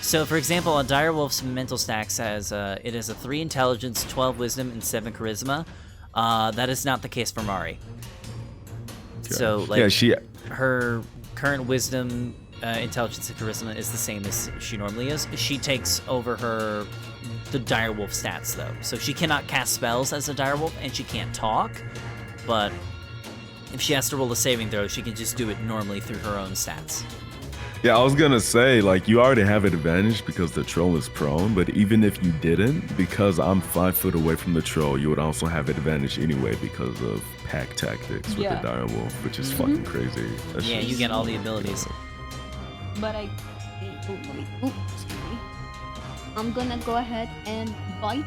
So, for example, a direwolf's mental stats has it has a 3 intelligence, 12 wisdom, and 7 charisma. That is not the case for Mari. Okay. So, like, yeah, her current wisdom, intelligence, and charisma is the same as she normally is. She takes over the direwolf stats, though. So she cannot cast spells as a direwolf, and she can't talk. But if she has to roll a saving throw, she can just do it normally through her own stats. Yeah, I was gonna say, like, you already have an advantage because the troll is prone, but even if you didn't, because I'm 5 foot away from the troll, you would also have an advantage anyway because of pack tactics with the direwolf, which is fucking crazy. That's Yeah, you get all the abilities. But excuse me. I'm gonna go ahead and bite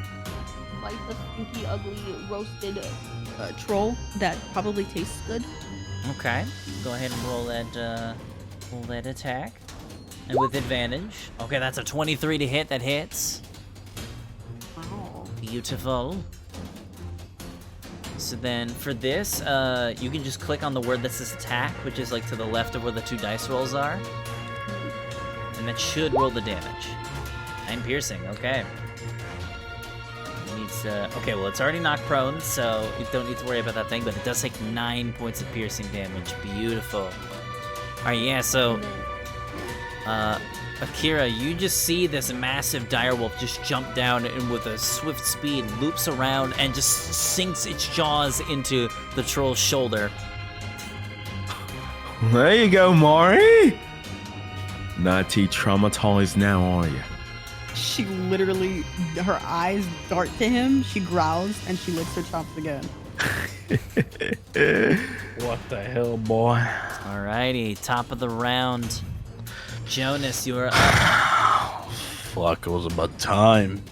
the stinky, ugly, roasted troll that probably tastes good. Okay, go ahead and roll that attack, and with advantage. Okay, that's a 23 to hit. That hits. Wow. Beautiful. So then for this, you can just click on the word that says attack, which is like to the left of where the 2 dice rolls are, and that should roll the damage. 9 piercing. Okay. It needs okay, well, it's already knocked prone, so you don't need to worry about that thing, but it does take 9 points of piercing damage. Beautiful. Alright, yeah, so Akira, you just see this massive direwolf just jump down and with a swift speed loops around and just sinks its jaws into the troll's shoulder. There you go, Mari. Not too traumatized now, are you? She literally, her eyes dart to him, she growls, and she licks her chops again. What the hell, boy? Alrighty, top of the round. Jonas, you are up. Fuck, it was about time.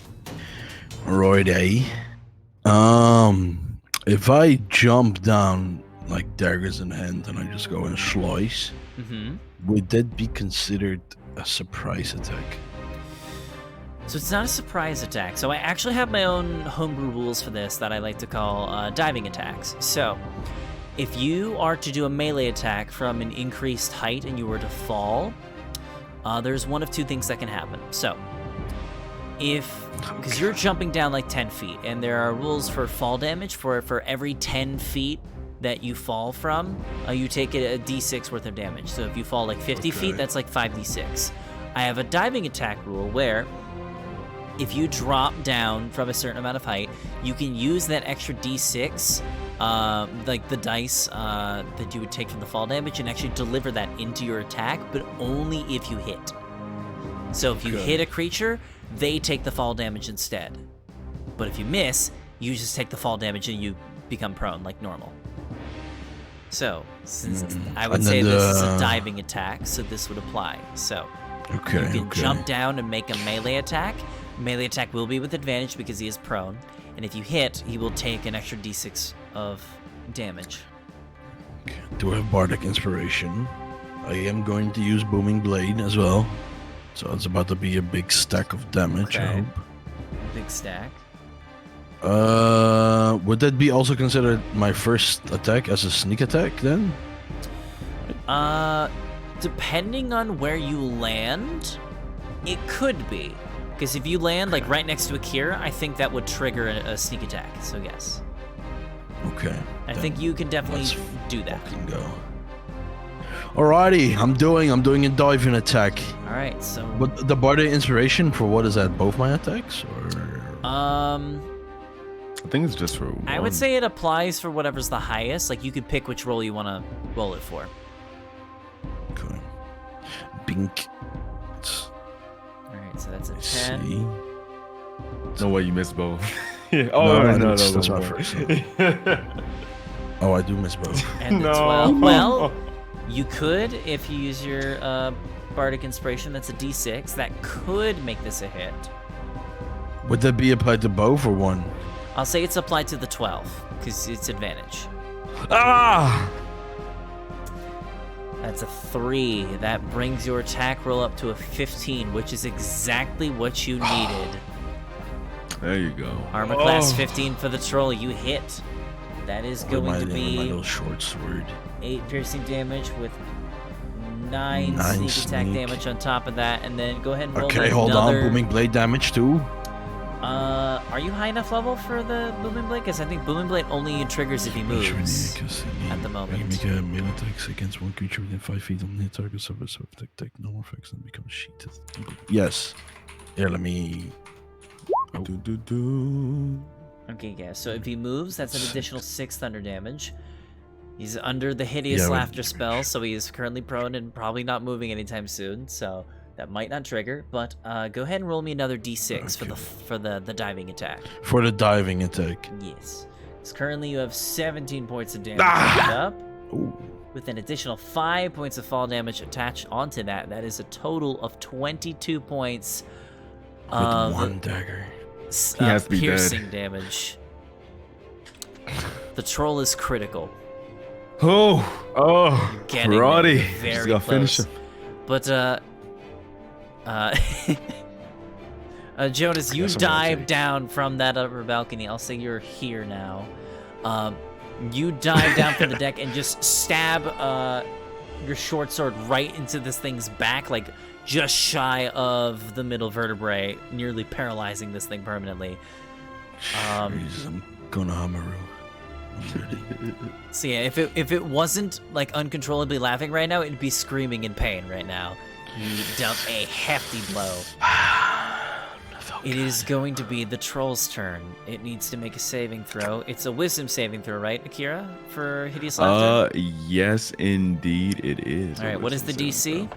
Alrighty. If I jump down like daggers in hand and I just go and slice, would that be considered a surprise attack? So it's not a surprise attack. So I actually have my own homebrew rules for this that I like to call diving attacks. So if you are to do a melee attack from an increased height and you were to fall, there's one of 2 things that can happen. So because you're jumping down like 10 feet, and there are rules for fall damage for every 10 feet that you fall from, you take a d6 worth of damage. So if you fall like 50 feet, that's like 5d6. I have a diving attack rule where if you drop down from a certain amount of height, you can use that extra d6, like the dice that you would take from the fall damage, and actually deliver that into your attack, but only if you hit. So if you hit a creature, they take the fall damage instead. But if you miss, you just take the fall damage and you become prone like normal. So, since I would say this is a diving attack, so this would apply. So, you can jump down and make a melee attack. Melee attack will be with advantage because he is prone. And if you hit, he will take an extra d6 of damage. Okay. Do I have Bardic Inspiration? I am going to use Booming Blade as well. So it's about to be a big stack of damage, I hope. Big stack. Would that be also considered my first attack as a sneak attack then? Depending on where you land, it could be. Because if you land like right next to Akira, I think that would trigger a sneak attack. So yes. Okay. I think you can definitely let's do that. fucking go. Alrighty, I'm doing a diving attack. All right, so. But the bardic inspiration for what is that? Both my attacks, or? I think it's just for one. I would say it applies for whatever's the highest. Like you could pick which roll you want to roll it for. Okay. Bink. All right, so that's a 10. See. No way, you missed both. No, that's my first. Oh, I do miss both. And the No. 12. Well, you could if you use your bardic inspiration. That's a D6. That could make this a hit. Would that be applied to both or one? I'll say it's applied to the 12 because it's advantage. Ah! That's a 3. That brings your attack roll up to a 15, which is exactly what you needed. There you go. Armor class 15 for the troll. You hit. That is With going my to be little short sword. 8 piercing damage with 9 Nine sneak attack sneak. damage on top of that, and then go ahead and roll Okay, hold on. another. Booming blade damage too. Are you high enough level for the booming blade? Because I think booming blade only triggers if he moves. At the moment. You make a melee attacks against one creature within 5 feet on the target surface of attack, take no effects and become sheeted. Yes. Here, let me. Oh. Okay, yeah. So if he moves, that's an additional 6 thunder damage. He's under the hideous Yeah, laughter spell, so he is currently prone and probably not moving anytime soon. So that might not trigger. But go ahead and roll me another d6 for the diving attack. For the diving attack. Yes. So currently you have 17 points of damage up, Ooh. with an additional 5 points of fall damage attached onto that. That is a total of 22 points With of one dagger. He has to be piercing dead. damage. The troll is critical. Oh, Getting Roddy. there, Just very gotta finish close. him. But Jonas, you guess I'm gonna dive take- down from that upper balcony. I'll say you're here now. You dive down from the deck and just stab your short sword right into this thing's back, like just shy of the middle vertebrae, nearly paralyzing this thing permanently. Jeez, I'm gonna Hamaru. I'm ready. So yeah, if it wasn't like uncontrollably laughing right now, it'd be screaming in pain right now. You dealt a hefty blow. It is going to be the troll's turn. It needs to make a saving throw. It's a wisdom saving throw, right, Akira? For hideous laughter? Yes, indeed it is. All right, what is the DC?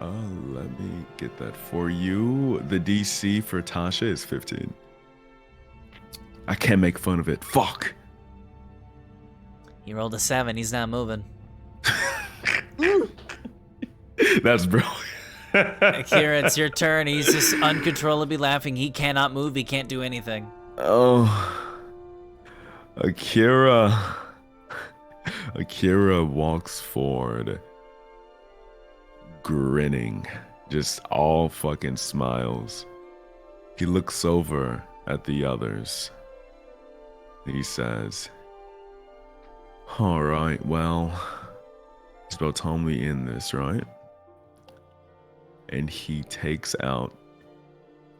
Let me get that for you. The DC for Tasha is 15. I can't make fun of it. Fuck. He rolled a 7. He's not moving. That's brilliant. Akira, it's your turn. He's just uncontrollably laughing. He cannot move. He can't do anything. Oh, Akira walks forward, grinning, just all fucking smiles. He looks over at the others. He says, all right, well, it's about time we end this, right? And he takes out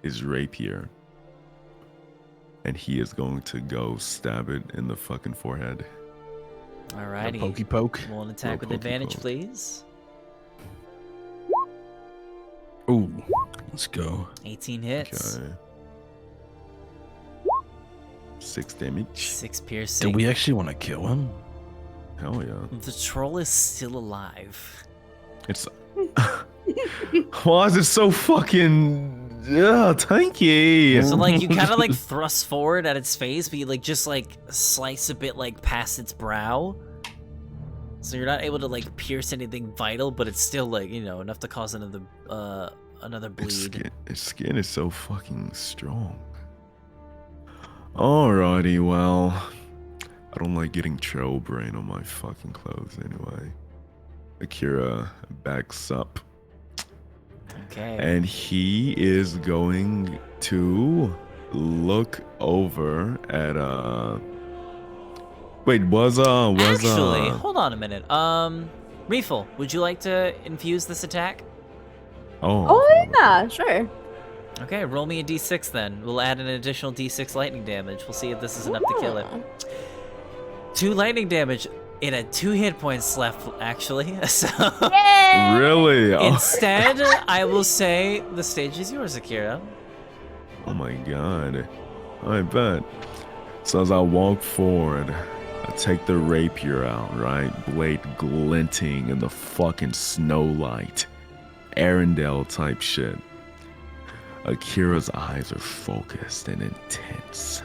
his rapier. And he is going to go stab it in the fucking forehead. Alrighty. Pokey poke. Roll an attack with pokey advantage, poke. please. Ooh, let's go. 18 hits. Okay. 6 damage. 6 piercing. Do we actually want to kill him? Hell yeah. The troll is still alive. It's. Why is it so fucking. Tanky? So like you kind of like thrust forward at its face, but you like just like slice a bit like past its brow. So you're not able to like pierce anything vital, but it's still like, you know, enough to cause another bleed. Its skin is so fucking strong. Alrighty, well. I don't like getting troll brain on my fucking clothes anyway. Akira backs up. Okay. And he is going to look over at Wait, Actually, hold on a minute. Reefle, would you like to infuse this attack? Oh yeah, sure. Okay, roll me a d6 then. We'll add an additional d6 lightning damage. We'll see if this is enough to kill it. 2 lightning damage. It had 2 hit points left, actually. So Really? Oh. instead, I will say the stage is yours, Akira. Oh my god. I bet. So as I walk forward, I take the rapier out, right? Blade glinting in the fucking snow light. Arendelle type shit. Akira's eyes are focused and intense.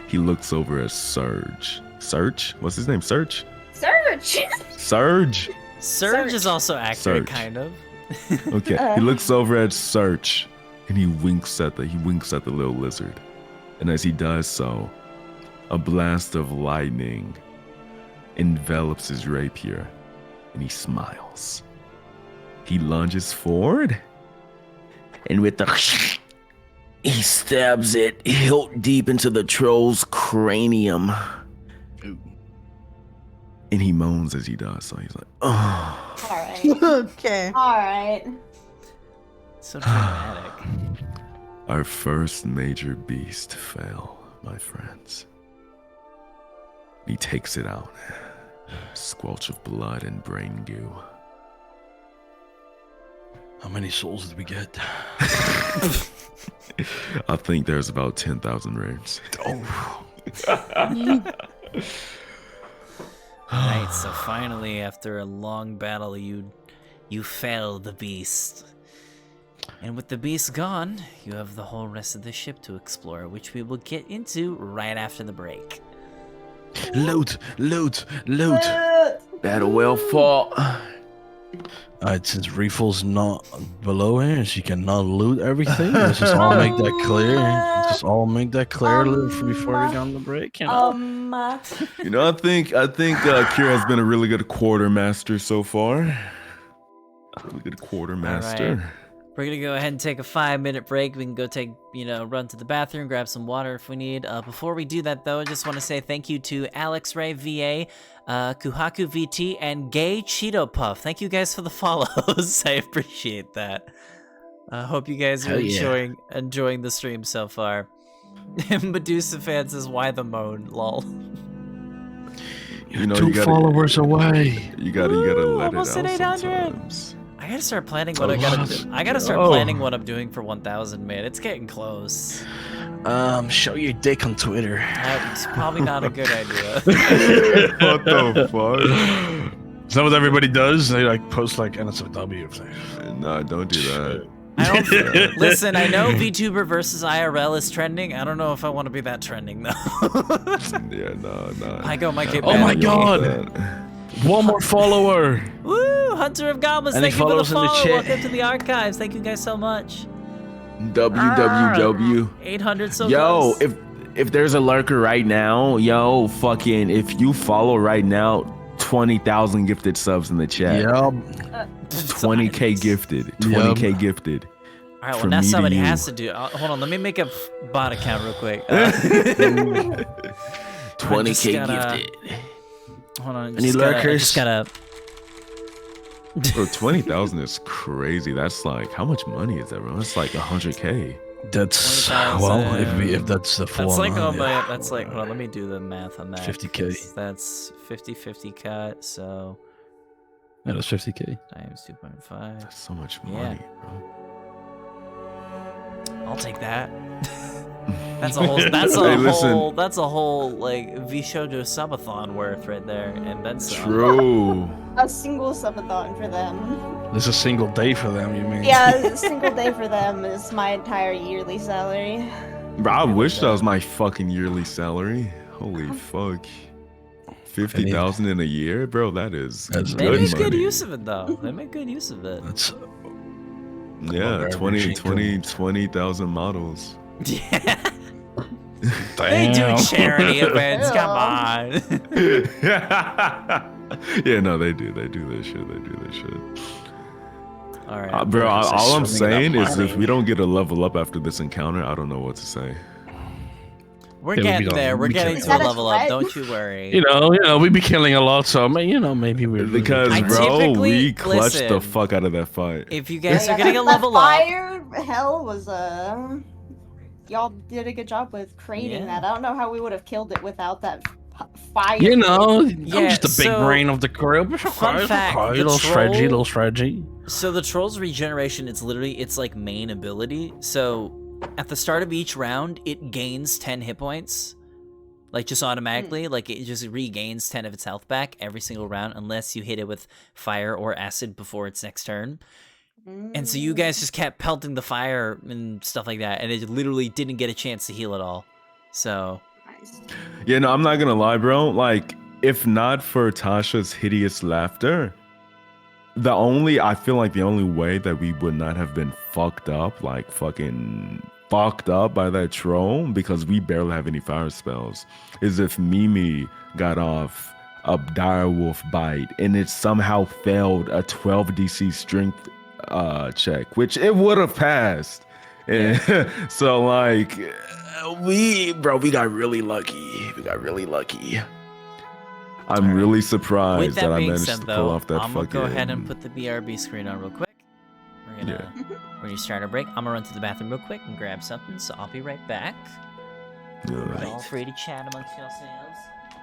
He looks over at Surge. Surge? What's his name? Surge? Search. Surge? Surge is also accurate, Surge. kind of. Okay. He looks over at Surge and he winks at the little lizard. And as he does so, a blast of lightning envelops his rapier and he smiles. He lunges forward and with the he stabs it hilt deep into the troll's cranium. And he moans as he does, so he's like, oh. All right. Okay. All right. So dramatic. Our first major beast fell, my friends. He takes it out. Squelch of blood and brain goo. How many souls did we get? I think there's about 10,000 raids. Right, so finally, after a long battle, you fell the beast. And with the beast gone, you have the whole rest of the ship to explore, which we will get into right after the break. Loot. Battle well fought. Alright, since Reefle's not below here, she cannot loot everything. Let's just all make that clear. Just all make that clear a little before we go on the break. You know? You know, I think Kira has been a really good quartermaster so far. Really good quartermaster. All right. We're gonna go ahead and take a 5-minute break. We can go run to the bathroom, grab some water if we need. Before we do that, though, I just want to say thank you to Alex Ray VA, Kuhaku VT, and Gay Cheeto Puff. Thank you guys for the follows. I appreciate that. I hope you guys are enjoying the stream so far. Medusa fan says, "Why the moan?" Lol. You know, 2 followers away. You gotta let it almost out at 800. sometimes. I gotta start planning what I gotta do. I gotta start planning what I'm doing for 1,000, man. It's getting close. Show your dick on Twitter. That's probably not a good idea. What the fuck? Is that what everybody does? They like post like NSFW things. Nah, don't do that. Listen, I know VTuber versus IRL is trending. I don't know if I want to be that trending though. Yeah, no. I might get Oh banned. my god! One more follower. Woo! Hunter of Goblins, Any thank you for the follows in the follow. chat? Welcome to the archives. Thank you guys so much. www. 800 so Yo, close. if there's a lurker right now, if you follow right now, 20,000 gifted subs in the chat. Yup. 20k gifted. 20k gifted. All right, well from now me to somebody you. has to do. Hold on, let me make a bot account real quick. 20k gifted. Hold on. Any lurkers? Bro, 20,000 is crazy. That's like, how much money is that, bro? That's like 100k. That's 20,000. if that's the full That's like amount, that's like, hold on, let me do the math on that. 50K. 'cause That's 50 cut, so Yeah, that's 50k. times 2.5. That's so much money, bro. I'll take that. That's a whole that's a whole like V-Shoujo subathon worth right there, and then some. True. A single subathon for them. There's a single day for them, you mean? Yeah, a single day for them is my entire yearly salary. Bro, I wish that was my fucking yearly salary. Holy fuck. 50,000 in a year, bro. That's They They good make money. good use of it though. They make good use of it. That's Yeah, Above 20,000 average models. Yeah. They do charity events. Come on. Yeah, no, they do this shit. All right, Bro, all I'm Swimming saying in that is money. if we don't get a level up after this encounter, I don't know what to say. We're Yeah, we getting be there. going- We're we getting can- to a Is that a level up. threat? Don't you worry. You know, we be killing a lot, so maybe we're Because I bro, typically- we clutched the listen. fuck out of that fight. If you guys are Yeah, getting a that level up, fire hell was y'all did a good job with creating Yeah. that. I don't know how we would have killed it without that fire. You know, Yeah, I'm just the big so- brain of the crew. Fun fact, the little strategy, troll- little strategy. so the troll's regeneration, it's literally its like main ability. So at the start of each round, it gains 10 hit points. Like just automatically, like it just regains 10 of its health back every single round unless you hit it with fire or acid before its next turn. And so you guys just kept pelting the fire and stuff like that, and it literally didn't get a chance to heal at all. So Nice. Yeah, no, I'm not gonna lie, bro. Like, if not for Tasha's hideous laughter, I feel like the only way that we would not have been fucked up, like fucking fucked up by that troll, because we barely have any fire spells, is if Mimi got off a direwolf bite and it somehow failed a 12 DC strength check, which it would have passed. And so like we got really lucky. I'm really with surprised that that I being managed said, to though, pull off that I'm fucking. gonna go ahead and put the BRB screen on real quick. We're gonna start our break. I'm gonna run to the bathroom real quick and grab something, so I'll be right back. Yeah. Feel free to chat amongst yourselves.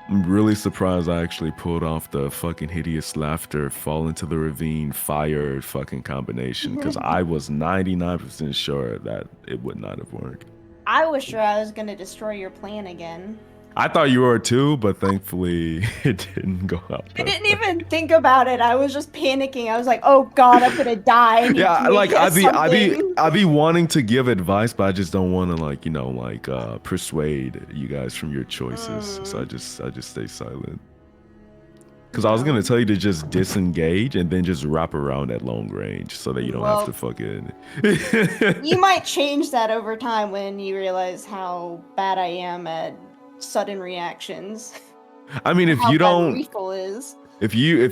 I'm really surprised I actually pulled off the fucking hideous laughter, fall into the ravine, fire fucking combination, because I was 99% sure that it would not have worked. I was sure I was gonna destroy your plan again. I thought you were too, but thankfully it didn't go out. I that didn't way. even think about it. I was just panicking. I was like, "Oh God, I'm gonna die." I need Yeah, to like make I'd something." be wanting to give advice, but I just don't want to persuade you guys from your choices. So I just stay silent. Because I was gonna tell you to just disengage and then just wrap around at long range so that you don't have to fucking. You might change that over time when you realize how bad I am at sudden reactions. I mean, if How you bad don't, Lethal is. if you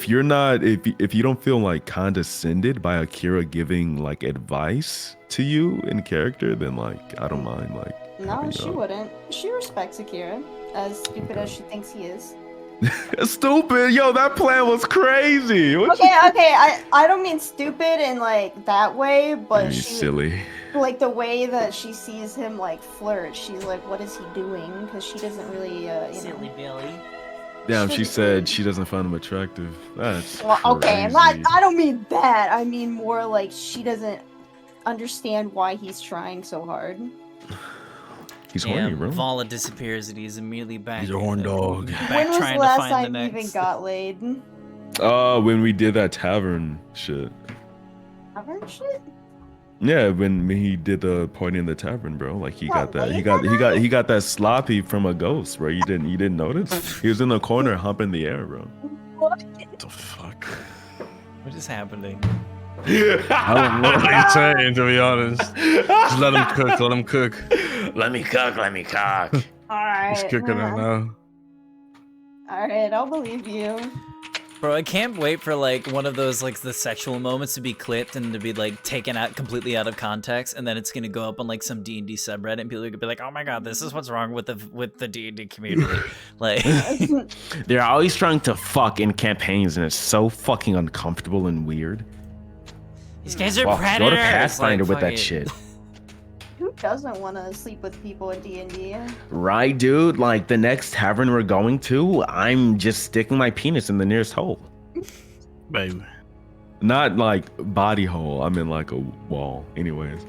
don't feel like condescended by Akira giving like advice to you in character, then like I don't mind like. No, helping she you out. wouldn't. She respects Akira, as stupid as she thinks he is. Stupid, yo, that plan was crazy. What Okay, I don't mean stupid in like that way, but you she silly. like the way that she sees him like flirt. She's like, "What is he doing?" Because she doesn't really, Silly Billy. Damn, she said she doesn't find him attractive. That's Well, okay, crazy. I don't mean that. I mean more like she doesn't understand why he's trying so hard. He's horny, bro. Vala disappears and he's immediately back. He's a horn dog. Back When was trying the last to find time the you even next. got laid? When we did that tavern shit. Tavern shit? Yeah, when he did the party in the tavern, bro. Like he Got got that. He laid got that he got night? he got that sloppy from a ghost, bro. You didn't notice? He was in the corner humping the air, bro. What the fuck? What is happening? I don't know what he's saying, to be honest. Just let him cook. Let him cook. Let me cook. Alright. He's cooking it now. Alright, I'll believe you. Bro, I can't wait for like one of those like the sexual moments to be clipped and to be like taken out completely out of context, and then it's gonna go up on like some D&D subreddit, and people are gonna be like, "Oh my god, this is what's wrong with the D&D community." Like, They're always trying to fuck in campaigns, and it's so fucking uncomfortable and weird. these guys are Fuck, predators. go to Pathfinder like, with fuck that it. shit. Who doesn't want to sleep with people in D&D? Right, dude? Like, the next tavern we're going to, I'm just sticking my penis in the nearest hole. Baby. Not like body hole. I mean like a wall. Anyways.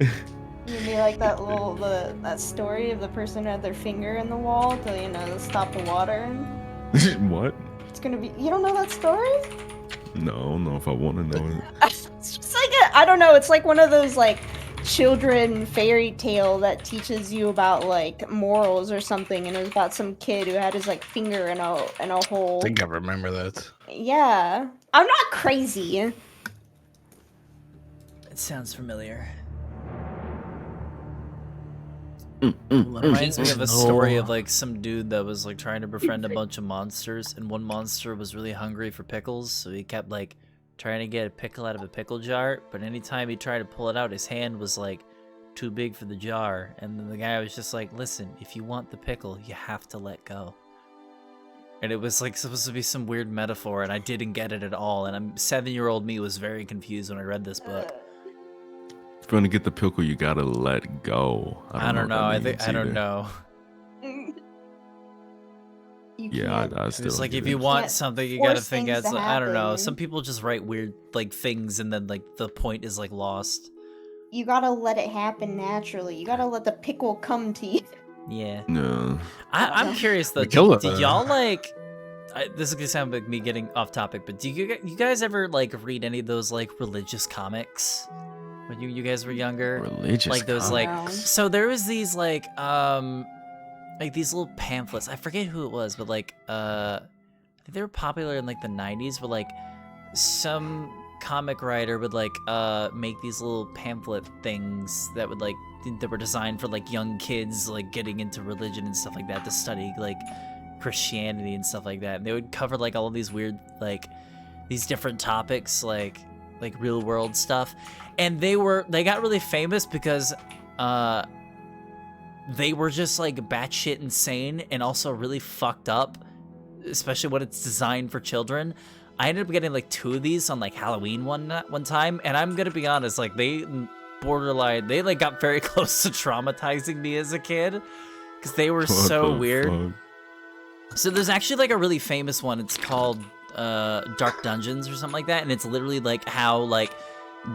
You mean like that little that story of the person who had their finger in the wall to stop the water? What? It's gonna be. You don't know that story? No, I don't know if I want to know it. It's just like I don't know. It's like one of those like children fairy tale that teaches you about like morals or something, and it was about some kid who had his like finger in a hole. I think I remember that. Yeah, I'm not crazy. It sounds familiar. Reminds me of a story of like some dude that was like trying to befriend a bunch of monsters, and one monster was really hungry for pickles, so he kept like trying to get a pickle out of a pickle jar, but anytime he tried to pull it out, his hand was like too big for the jar. And then the guy was just like, listen, if you want the pickle, you have to let go. And it was like supposed to be some weird metaphor, and I didn't get it at all. And 7-year-old me was very confused when I read this book. If you want to get the pickle, you gotta let go. I don't know. I don't know. Yeah, I still. It's like get if you it. want something, you gotta force think things outside. to I don't know. happen. Some people just write weird like things, and then like the point is like lost. You gotta let it happen naturally. You gotta let the pickle come to you. Yeah. No. I'm curious though. Mikolai. Did y'all like? This is gonna sound like me getting off topic, but do you guys ever like read any of those like religious comics when you guys were younger? Religious Like those comics? like. So there was these like these little pamphlets. I forget who it was, but like I think they were popular in like the 90s. Where like some comic writer would like make these little pamphlet things that would like that were designed for like young kids like getting into religion and stuff like that to study like Christianity and stuff like that. And they would cover like all of these weird like these different topics like real world stuff. And they got really famous because they were just like batshit insane and also really fucked up, especially when it's designed for children. I ended up getting like 2 of these on like Halloween one time, and I'm gonna be honest, like they like got very close to traumatizing me as a kid because they were What so the weird. fuck? So there's actually like a really famous one. It's called Dark Dungeons or something like that, and it's literally like how like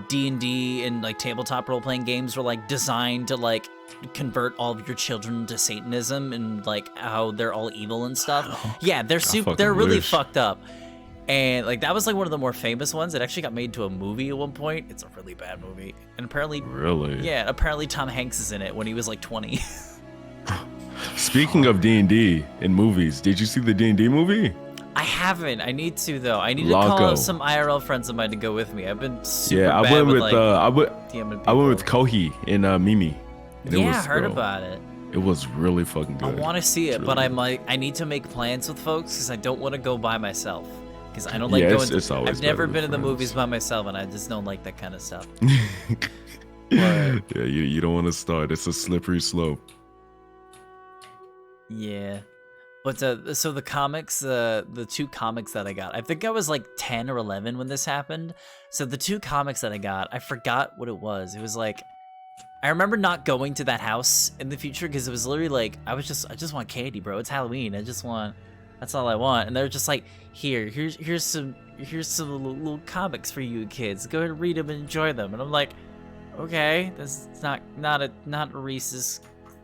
D&D and like tabletop role-playing games were like designed to like convert all of your children to Satanism and like how they're all evil and stuff. Yeah, they're fucking really wish. fucked up. And like that was like one of the more famous ones. It actually got made into a movie at one point. It's a really bad movie. And apparently Really? yeah, apparently Tom Hanks is in it when he was like 20. Speaking of D&D in movies, did you see the D&D movie? I haven't. I need to though. I need to Loco. call some IRL friends of mine to go with me. I've been super Yeah, I bad went with like, DMing I went with people. Kohi and Mimi. And it Yeah, was, I heard bro, about it. It was really fucking I good. want to see it, It's but really I'm like, I need to make plans with folks because I don't want to go by myself. Because I don't like Yeah, going. it's always I've never better with been in the friends. movies by myself, and I just don't like that kind of stuff. Yeah, you don't want to start. It's a slippery slope. Yeah. But so the comics, the 2 comics that I got, I think I was like 10 or 11 when this happened. So the 2 comics that I got, I forgot what it was. It was like, I remember not going to that house in the future because it was literally like, I just want candy, bro. It's Halloween. That's all I want. And they're just like, here's some little comics for you kids. Go ahead and read them and enjoy them. And I'm like, okay, this is not a Reese's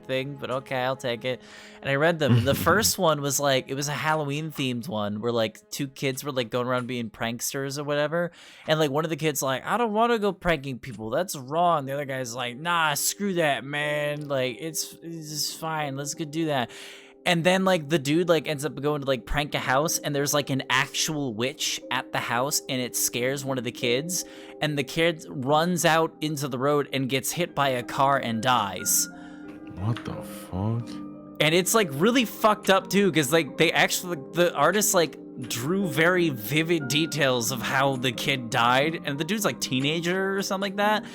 thing, but okay, I'll take it. And I read them. And the first one was like, it was a Halloween themed one where like 2 kids were like going around being pranksters or whatever. And like one of the kids like, I don't want to go pranking people. That's wrong. The other guy's like, nah, screw that, man. Like it's just fine. Let's go do that. And then like the dude like ends up going to like prank a house, and there's like an actual witch at the house, and it scares one of the kids, and the kid runs out into the road and gets hit by a car and dies. What the fuck? And it's like really fucked up too, because like they actually, the artist like drew very vivid details of how the kid died, and the dude's like teenager or something like that.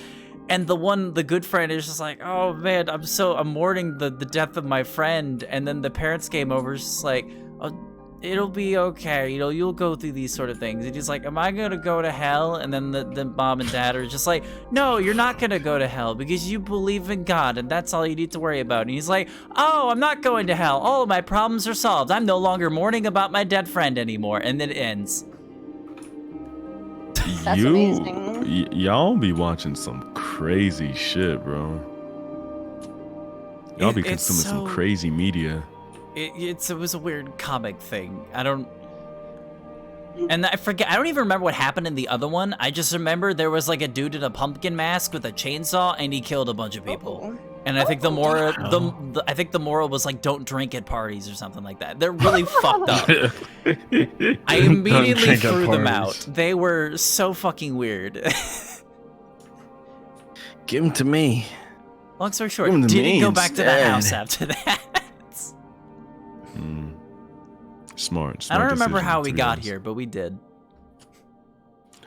And the good friend is just like, oh man, I'm mourning the death of my friend. And then the parents came over, just like, oh, it'll be okay, you know, you'll go through these sort of things. And he's like, am I gonna go to hell? And then the mom and dad are just like, no, you're not gonna go to hell because you believe in God, and that's all you need to worry about. And he's like, oh, I'm not going to hell. All of my problems are solved. I'm no longer mourning about my dead friend anymore. And then it ends. That's amazing. Y'all be watching some crazy shit, bro. Y'all be It's consuming some so- crazy media. It was a weird comic thing. I don't even remember what happened in the other one. I just remember there was like a dude in a pumpkin mask with a chainsaw, and he killed a bunch of people. Oh. And I think the moral was like, don't drink at parties or something like that. They're really fucked up. I immediately drink at threw them parties. out. They were so fucking weird. Give him to me. Long story short, Give 'em to didn't me go back to that instead. house after that. Smart. I don't remember decision, how we to be got honest. here, but we did.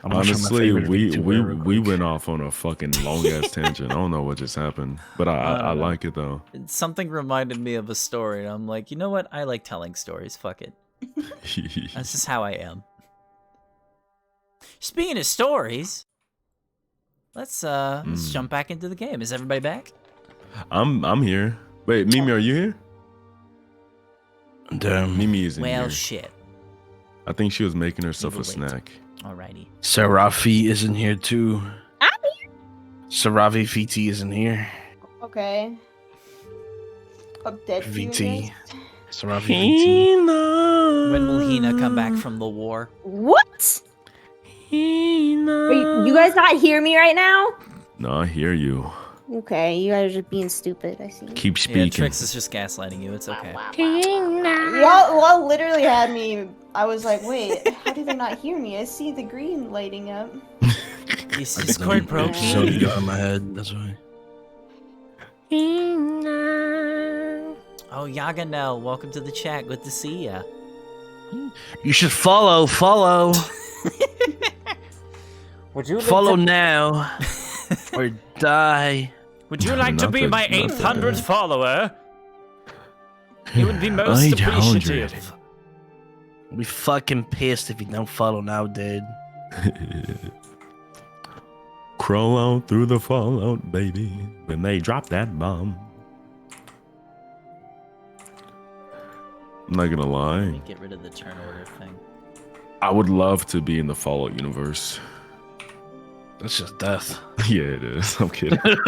I'm gonna show my Honestly, favorite we VTuber real quick. went off on a fucking long ass tangent. I don't know what just happened, but I like it though. Something reminded me of a story, and I'm like, you know what? I like telling stories. Fuck it. That's just how I am. Speaking of stories, let's jump back into the game. Is everybody back? I'm here. Wait, Mimi, are you here? Damn. Mimi isn't Well, here. shit. I think she was making herself a Wait. snack. Alrighty. Sarafi isn't here too. I'm Sarafi VT isn't here. Okay. I'm dead to you VT. guys. Sarafi VT. When will Hina come back from the war? What? Wait, you guys not hear me right now? No, I hear you. Okay, you guys are just being stupid, I see. Keep Yeah, speaking. Trix is just gaslighting you. It's okay. Y'all literally had me. I was like, wait, how do they not hear me? I see the green lighting up. Is Discord broken? So you got in my head. That's why. Oh, Yaganel, welcome to the chat. Good to see ya. You should follow. Would you Follow now, or die. Would you like to Not be the- my not the- 800th follower? It would be most 800. appreciative. I'll be fucking pissed if you don't follow now, dude. Crawl out through the fallout, baby, when they drop that bomb. I'm not gonna lie. Get rid of the turn order thing. I would love to be in the Fallout universe. That's just death. Yeah, it is. I'm kidding. What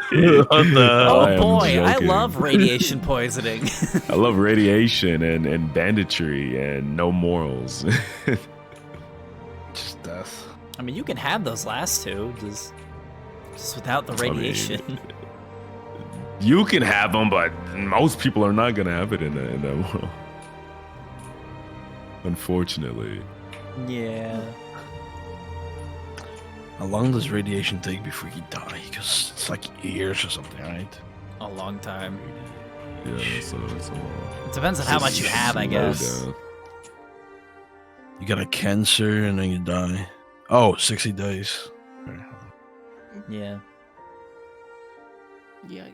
the Oh I am boy, I joking. love radiation poisoning. I love radiation and banditry and no morals. Just death. I mean, you can have those last two, just without the I mean, radiation. You can have them, but most people are not gonna have it in that world. Unfortunately. Yeah. How long does radiation take before you die? Because it's like years or something, right? A long time. Yeah, so it's a lot. It depends on how much you have, I Slow guess. down. You got a cancer and then you die. Oh, 60 days. Okay. Yeah. Yeah.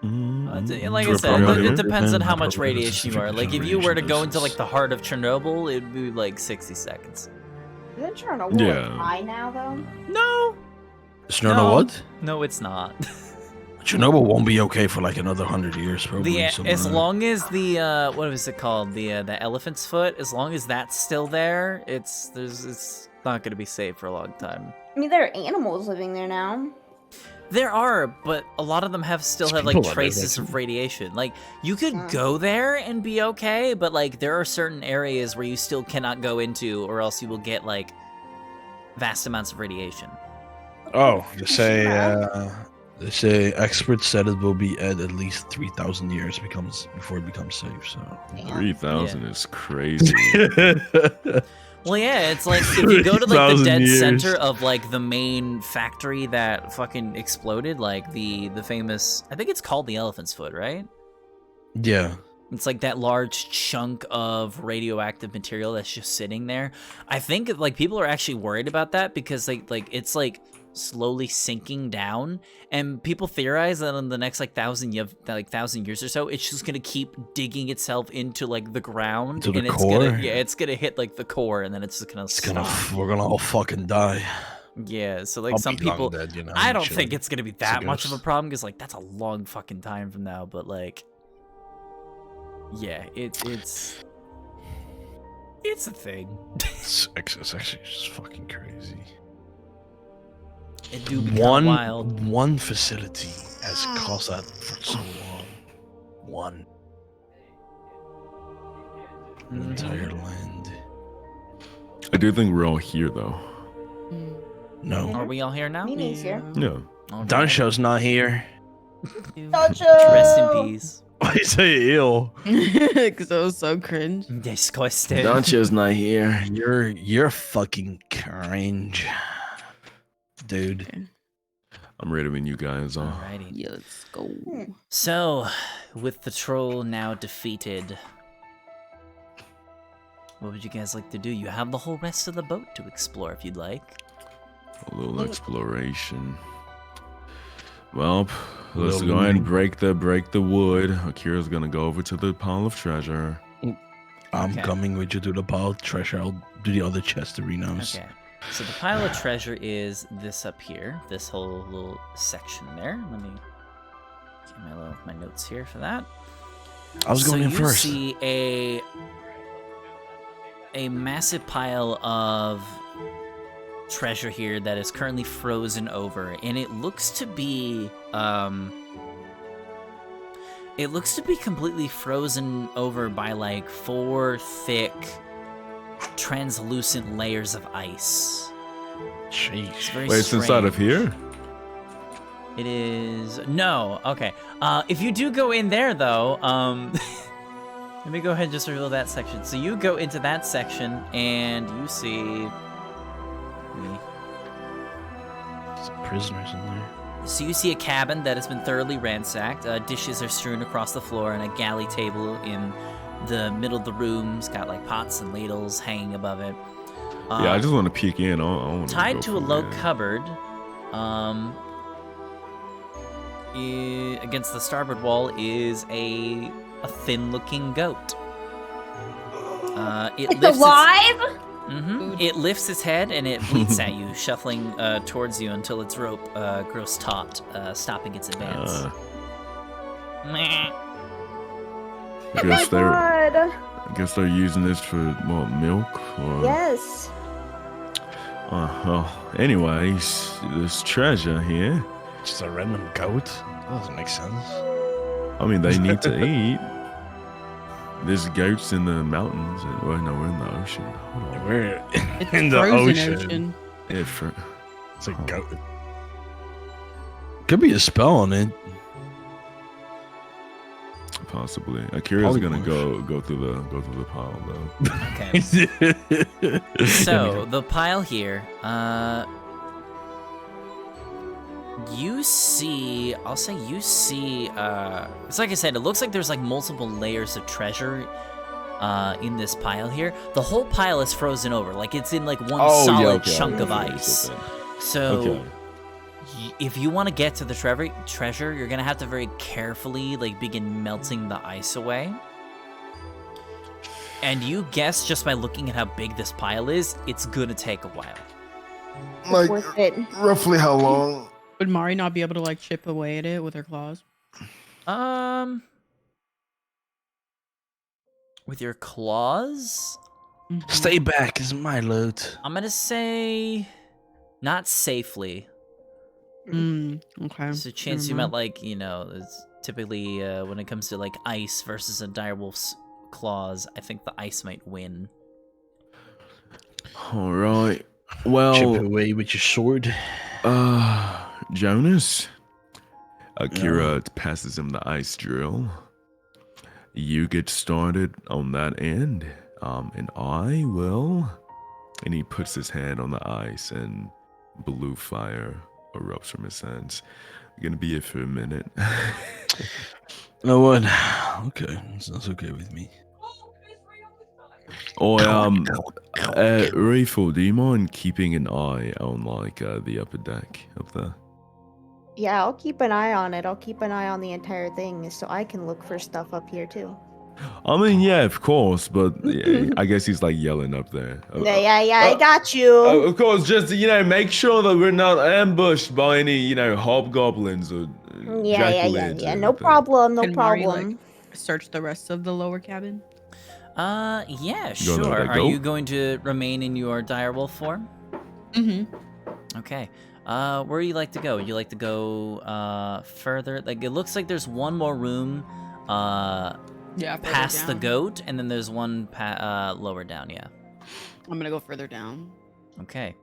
Like I said, it depends on how much radiation you are. Like, if you were to go into like the heart of Chernobyl, it'd be like 60 seconds. Isn't Chernobyl Yeah. high now, though? No. Chernobyl No. what? No, it's not. Chernobyl won't be okay for like another 100 years, probably. something As like that. long as the what was it called, the elephant's foot, as long as that's still there, it's not gonna be safe for a long time. I mean, there are animals living there now. There are, but a lot of them still have like people are traces there, of radiation. Like, you could go there and be okay, but like there are certain areas where you still cannot go into, or else you will get like vast amounts of radiation. Oh, they say experts said it will be at least 3,000 years before it becomes safe. So 3,000 is crazy. Well, yeah, it's like if you go to like the 3,000 dead years. center of like the main factory that fucking exploded, like the famous, I think it's called the Elephant's Foot, right? yeah, It's like that large chunk of radioactive material that's just sitting there. I think like people are actually worried about that because like it's like slowly sinking down, and people theorize that in the next like 1,000 years or so, it's just gonna keep digging itself into like the ground, To the and it's core? gonna it's gonna hit like the core, and then it's just gonna we're gonna all fucking die. yeah. So like I'll some be long people, dead, you know, I don't shit. think it's gonna be that much of a ghost. problem because like that's a long fucking time from now, but like yeah, it's a thing. It's actually just fucking crazy. It do become wild. One facility has caused that for so long. One. An entire land. I do think we're all here though. No. Are we all here now? Mimi's here. Yeah. All right. Dansho's not here. Rest in peace. Why you say ill? Because that was so cringe. Disgusting. Dancho's not here. You're fucking cringe. Dude. I'm ready when you guys are. Alrighty. Yeah, let's go. So, with the troll now defeated, What would you guys like to do? You have the whole rest of the boat to explore if you'd like. A little exploration. Well, let's Little go ahead and looting. break the wood. Akira's gonna go over to the pile of treasure. I'm Okay. coming with you to the pile of treasure. I'll do the other chest arenas. Okay. So the pile of treasure is this up here. This whole little section there. Let me get my notes here for that. I was going in first. So you see a massive pile of treasure here that is currently frozen over, and it looks to be completely frozen over by like 4 thick translucent layers of ice. It's Jeez. very Wait, it's inside of strange. here? It is no. Okay. If you do go in there though, let me go ahead and just reveal that section. So you go into that section and you see Some prisoners in there. So you see a cabin that has been thoroughly ransacked. Dishes are strewn across the floor, and a galley table in the middle of the room. It's got like pots and ladles hanging above it. Yeah, I just want to peek in. I wanna Tied go to a from low there. cupboard, against the starboard wall is a thin-looking goat. It It's lifts alive? It lifts its head and it bleats at you, shuffling towards you until its rope grows taut, stopping its advance. Meh. I guess they're God. I guess they're using this for what, milk or Yes. well, anyways, there's treasure here. Just a random goat? That doesn't make sense. I mean, they need to eat. There's goats in the mountains. Well, no, we're in the ocean. Hold on. We're It's in the frozen ocean. Yeah, for, It's a goat. Could be a spell on it. possibly. Akira's gonna Polymorph. go through the pile though. Okay. So the pile here, you see, it's like I said, it looks like there's like multiple layers of treasure in this pile here. The whole pile is frozen over, like it's in like one solid chunk of ice. So Okay. if you want to get to the treasure, you're gonna have to very carefully like begin melting the ice away. And you guess just by looking at how big this pile is, it's gonna take a while. Like, Worth it. roughly how long? Would Mari not be able to like chip away at it with her claws? With your claws, Mhm. Stay back, it's my loot. I'm gonna say not safely. Okay. There's a chance you Never might like, it's typically when it comes to like ice versus a direwolf's claws, I think the ice might win. All right. Chip Well, away with your sword. Jonas. Akira passes him the ice drill. You get started on that end, and I will. And he puts his hand on the ice, and blue fire erupts from his hands. I'm gonna be here for a minute. You know what? Okay, that's okay with me. Or Rayful, do you mind keeping an eye on like the upper deck up there? Yeah, I'll keep an eye on it. I'll keep an eye on the entire thing so I can look for stuff up here too. I mean, yeah, of course, but yeah, I guess he's like yelling up there. Yeah, I got you. Of course, just make sure that we're not ambushed by any hobgoblins or Yeah. jack-o'-lanterns No or problem, no Can Mari, problem. like, search the rest of the lower cabin? Yeah, You wanna sure. let Are go? you going to remain in your direwolf form? Mm-hmm. Okay. Where would you like to go? Would you like to go further? Like it looks like there's one more room Yeah. further past the down. goat, and then there's one lower down. Yeah. I'm gonna go further down. Okay.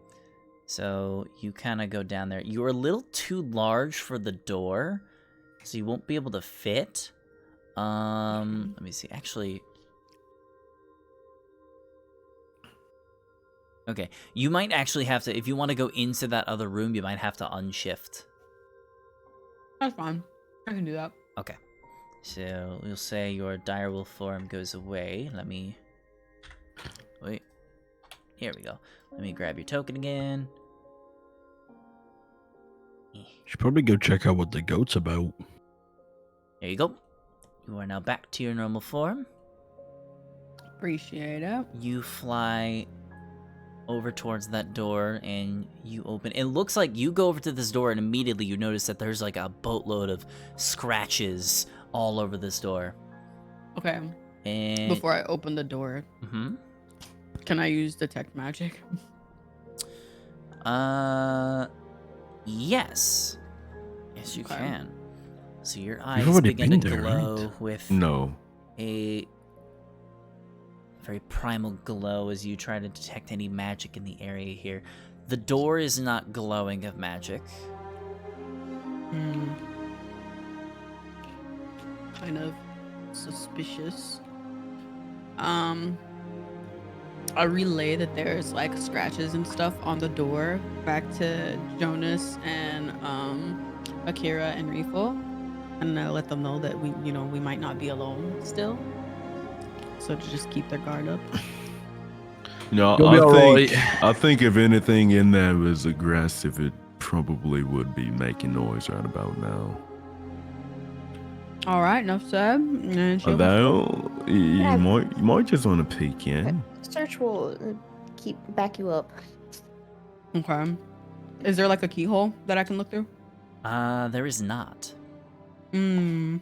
So you kind of go down there. You're a little too large for the door, so you won't be able to fit. Let me see. Actually, okay. You might actually have to, if you want to go into that other room, you might have to unshift. That's fine. I can do that. Okay. So we'll say your direwolf form goes away. Let me Here we go. Let me grab your token again. Should probably go check out what the goat's about. There you go. You are now back to your normal form. Appreciate it. You fly over towards that door and you open. It looks like you go over to this door and immediately you notice that there's like a boatload of scratches all over this door. Okay. And Before I open the door, can I use detect magic? Yes. Yes, you Okay. can. So your You've eyes already begin been to there, glow right? with No. a very primal glow as you try to detect any magic in the area here. The door is not glowing of magic. Kind of suspicious. I relay that there's like scratches and stuff on the door back to Jonas and Akira and Rifo, and I let them know that we might not be alone still. So to just keep their guard up. No, You'll be alright. I think if anything in there was aggressive, it probably would be making noise right about now. All right, enough said. And she'll- Although you Yeah. might just want to peek in. Search will back you up. Okay. Is there like a keyhole that I can look through? There is not. I'm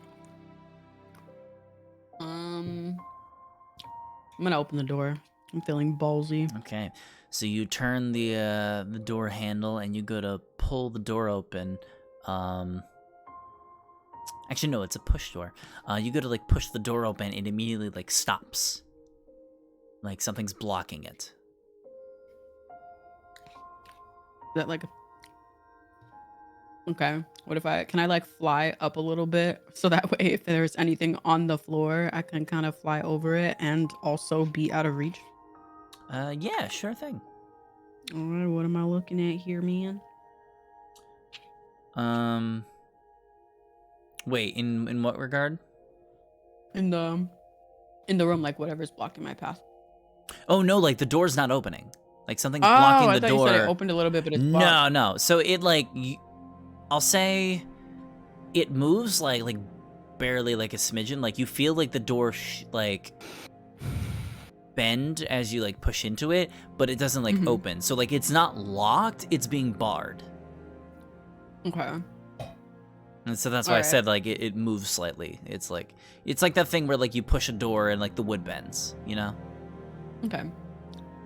gonna open the door. I'm feeling ballsy. Okay. So you turn the door handle and you go to pull the door open. Actually, no, it's a push door. You go to like push the door open, it immediately like stops. Like something's blocking it. Is that like okay? What if can I like fly up a little bit so that way if there's anything on the floor, I can kind of fly over it and also be out of reach? Yeah, sure thing. All right, what am I looking at here, man? Wait, in what regard? In the room, like whatever's blocking my path. Oh no, like the door's not opening. Like something's Oh, blocking I the thought door. you said it opened a little bit, but it's blocked. No. So it like I'll say it moves like barely like a smidgen. Like you feel like the door like bend as you like push into it, but it doesn't like open. So like it's not locked, it's being barred. Okay. And so that's why I said like it moves slightly. It's like that thing where like you push a door and like the wood bends, you know? Okay.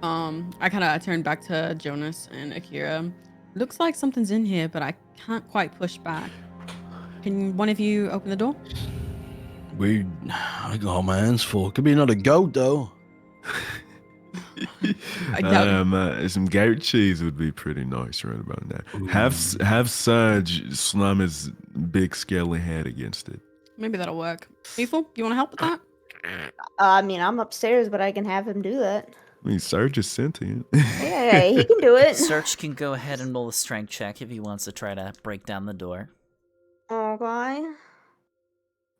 I kind of turned back to Jonas and Akira. Looks like something's in here, but I can't quite push back. Can one of you open the door? I got all my hands full. Could be another goat though. I doubt Some goat cheese would be pretty nice right about now. Have Serge slam his big scaly head against it. maybe that'll work. Lethal, you want to help with that? I mean, I'm upstairs, but I can have him do that. I mean, Serge is sentient. Yeah, he can do it. Search can go ahead and roll a strength check if he wants to try to break down the door. Okay.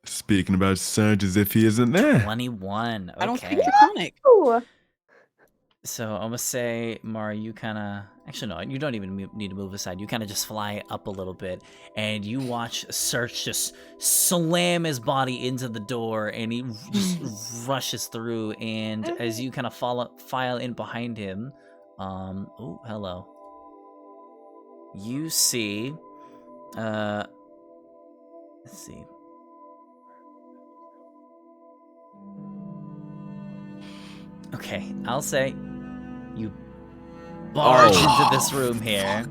Speaking about Serge as if he isn't there. 21. I don't Okay. speak Draconic. Ooh. So I'm gonna say, Mara, you kind of actually no, you don't even need to move aside. You kind of just fly up a little bit, and you watch Search just slam his body into the door, and he just rushes through. And as you kind of file in behind him, oh hello, you see, let's see. Okay, I'll say you barge into this room here.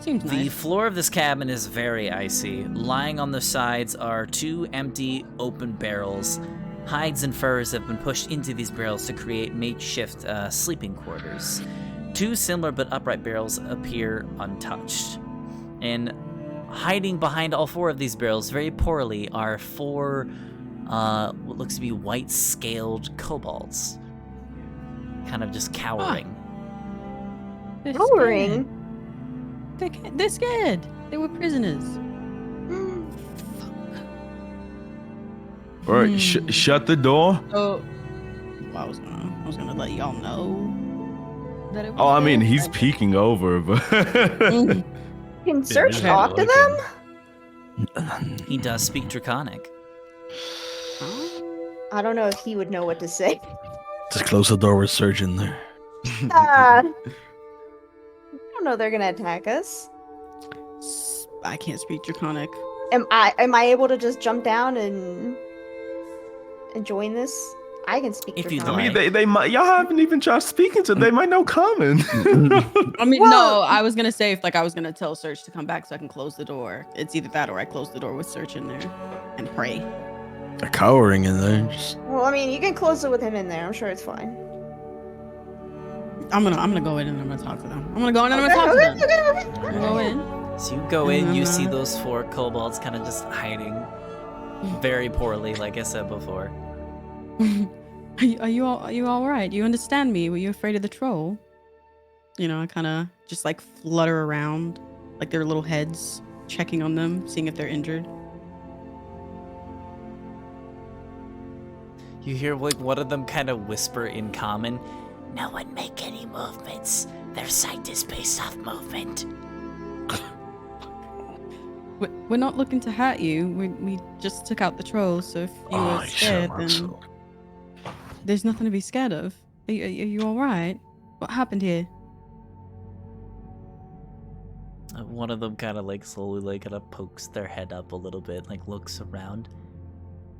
Seems The nice. floor of this cabin is very icy. Lying on the sides are 2 empty open barrels. Hides and furs have been pushed into these barrels to create makeshift sleeping quarters. 2 similar but upright barrels appear untouched. And hiding behind all 4 of these barrels very poorly are 4 what looks to be white scaled kobolds. Kind of just cowering. They're Lowering. scared. They're scared. They were prisoners. All right, shut the door. Oh, well, I was gonna let y'all know. that it was Oh, I mean, there. he's peeking over, but Can Search yeah, talk to like them? He does speak Draconic. I don't know if he would know what to say. Just close the door with Surge in there. I don't know they're gonna attack us. I can't speak Draconic. Am I able to just jump down and join this? I can speak. If you'd I Draconic. mean, they might. Y'all haven't even tried speaking to them. They might know common. I mean, Well- no, I was gonna say if I was gonna tell Search to come back so I can close the door. It's either that or I close the door with Search in there and pray. They're cowering in there. Just... Well, I mean, you can close it with him in there. I'm sure it's fine. I'm gonna go in and I'm gonna talk to them. I'm gonna go in and I'm gonna talk to them. Okay. I'm gonna go in. So you go in, you see those 4 kobolds kind of just hiding very poorly, like I said before. Are you all right? You understand me? Were you afraid of the troll? You know, I kind of just like flutter around, like their little heads, checking on them, seeing if they're injured. You hear like one of them kind of whisper in common, "No one make any movements. Their sight is based off movement." We're not looking to hurt you. We just took out the troll, so if you were scared, then there's nothing to be scared of. Are you all right? What happened here? One of them kind of like slowly like kind of pokes their head up a little bit, like looks around.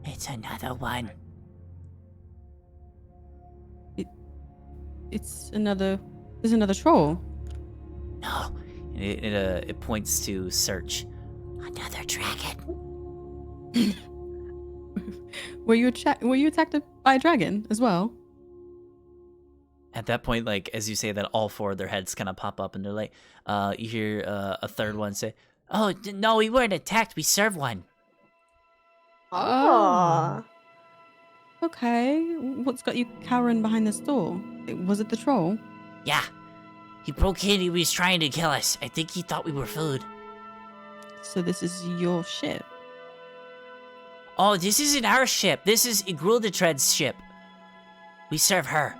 "It's another one." There's another troll. No, it points to Search. "Another dragon." Were you attacked by a dragon as well? At that point, like as you say that, all 4 of their heads kind of pop up, and they're like, you hear a third one say, "Oh no, we weren't attacked. We served one." Oh. Okay. What's got you cowering behind this door? Was it the troll? Yeah, he broke in. He was trying to kill us. I think he thought we were food. So this is your ship. Oh, this isn't our ship. This is Igruldetred's ship. We serve her.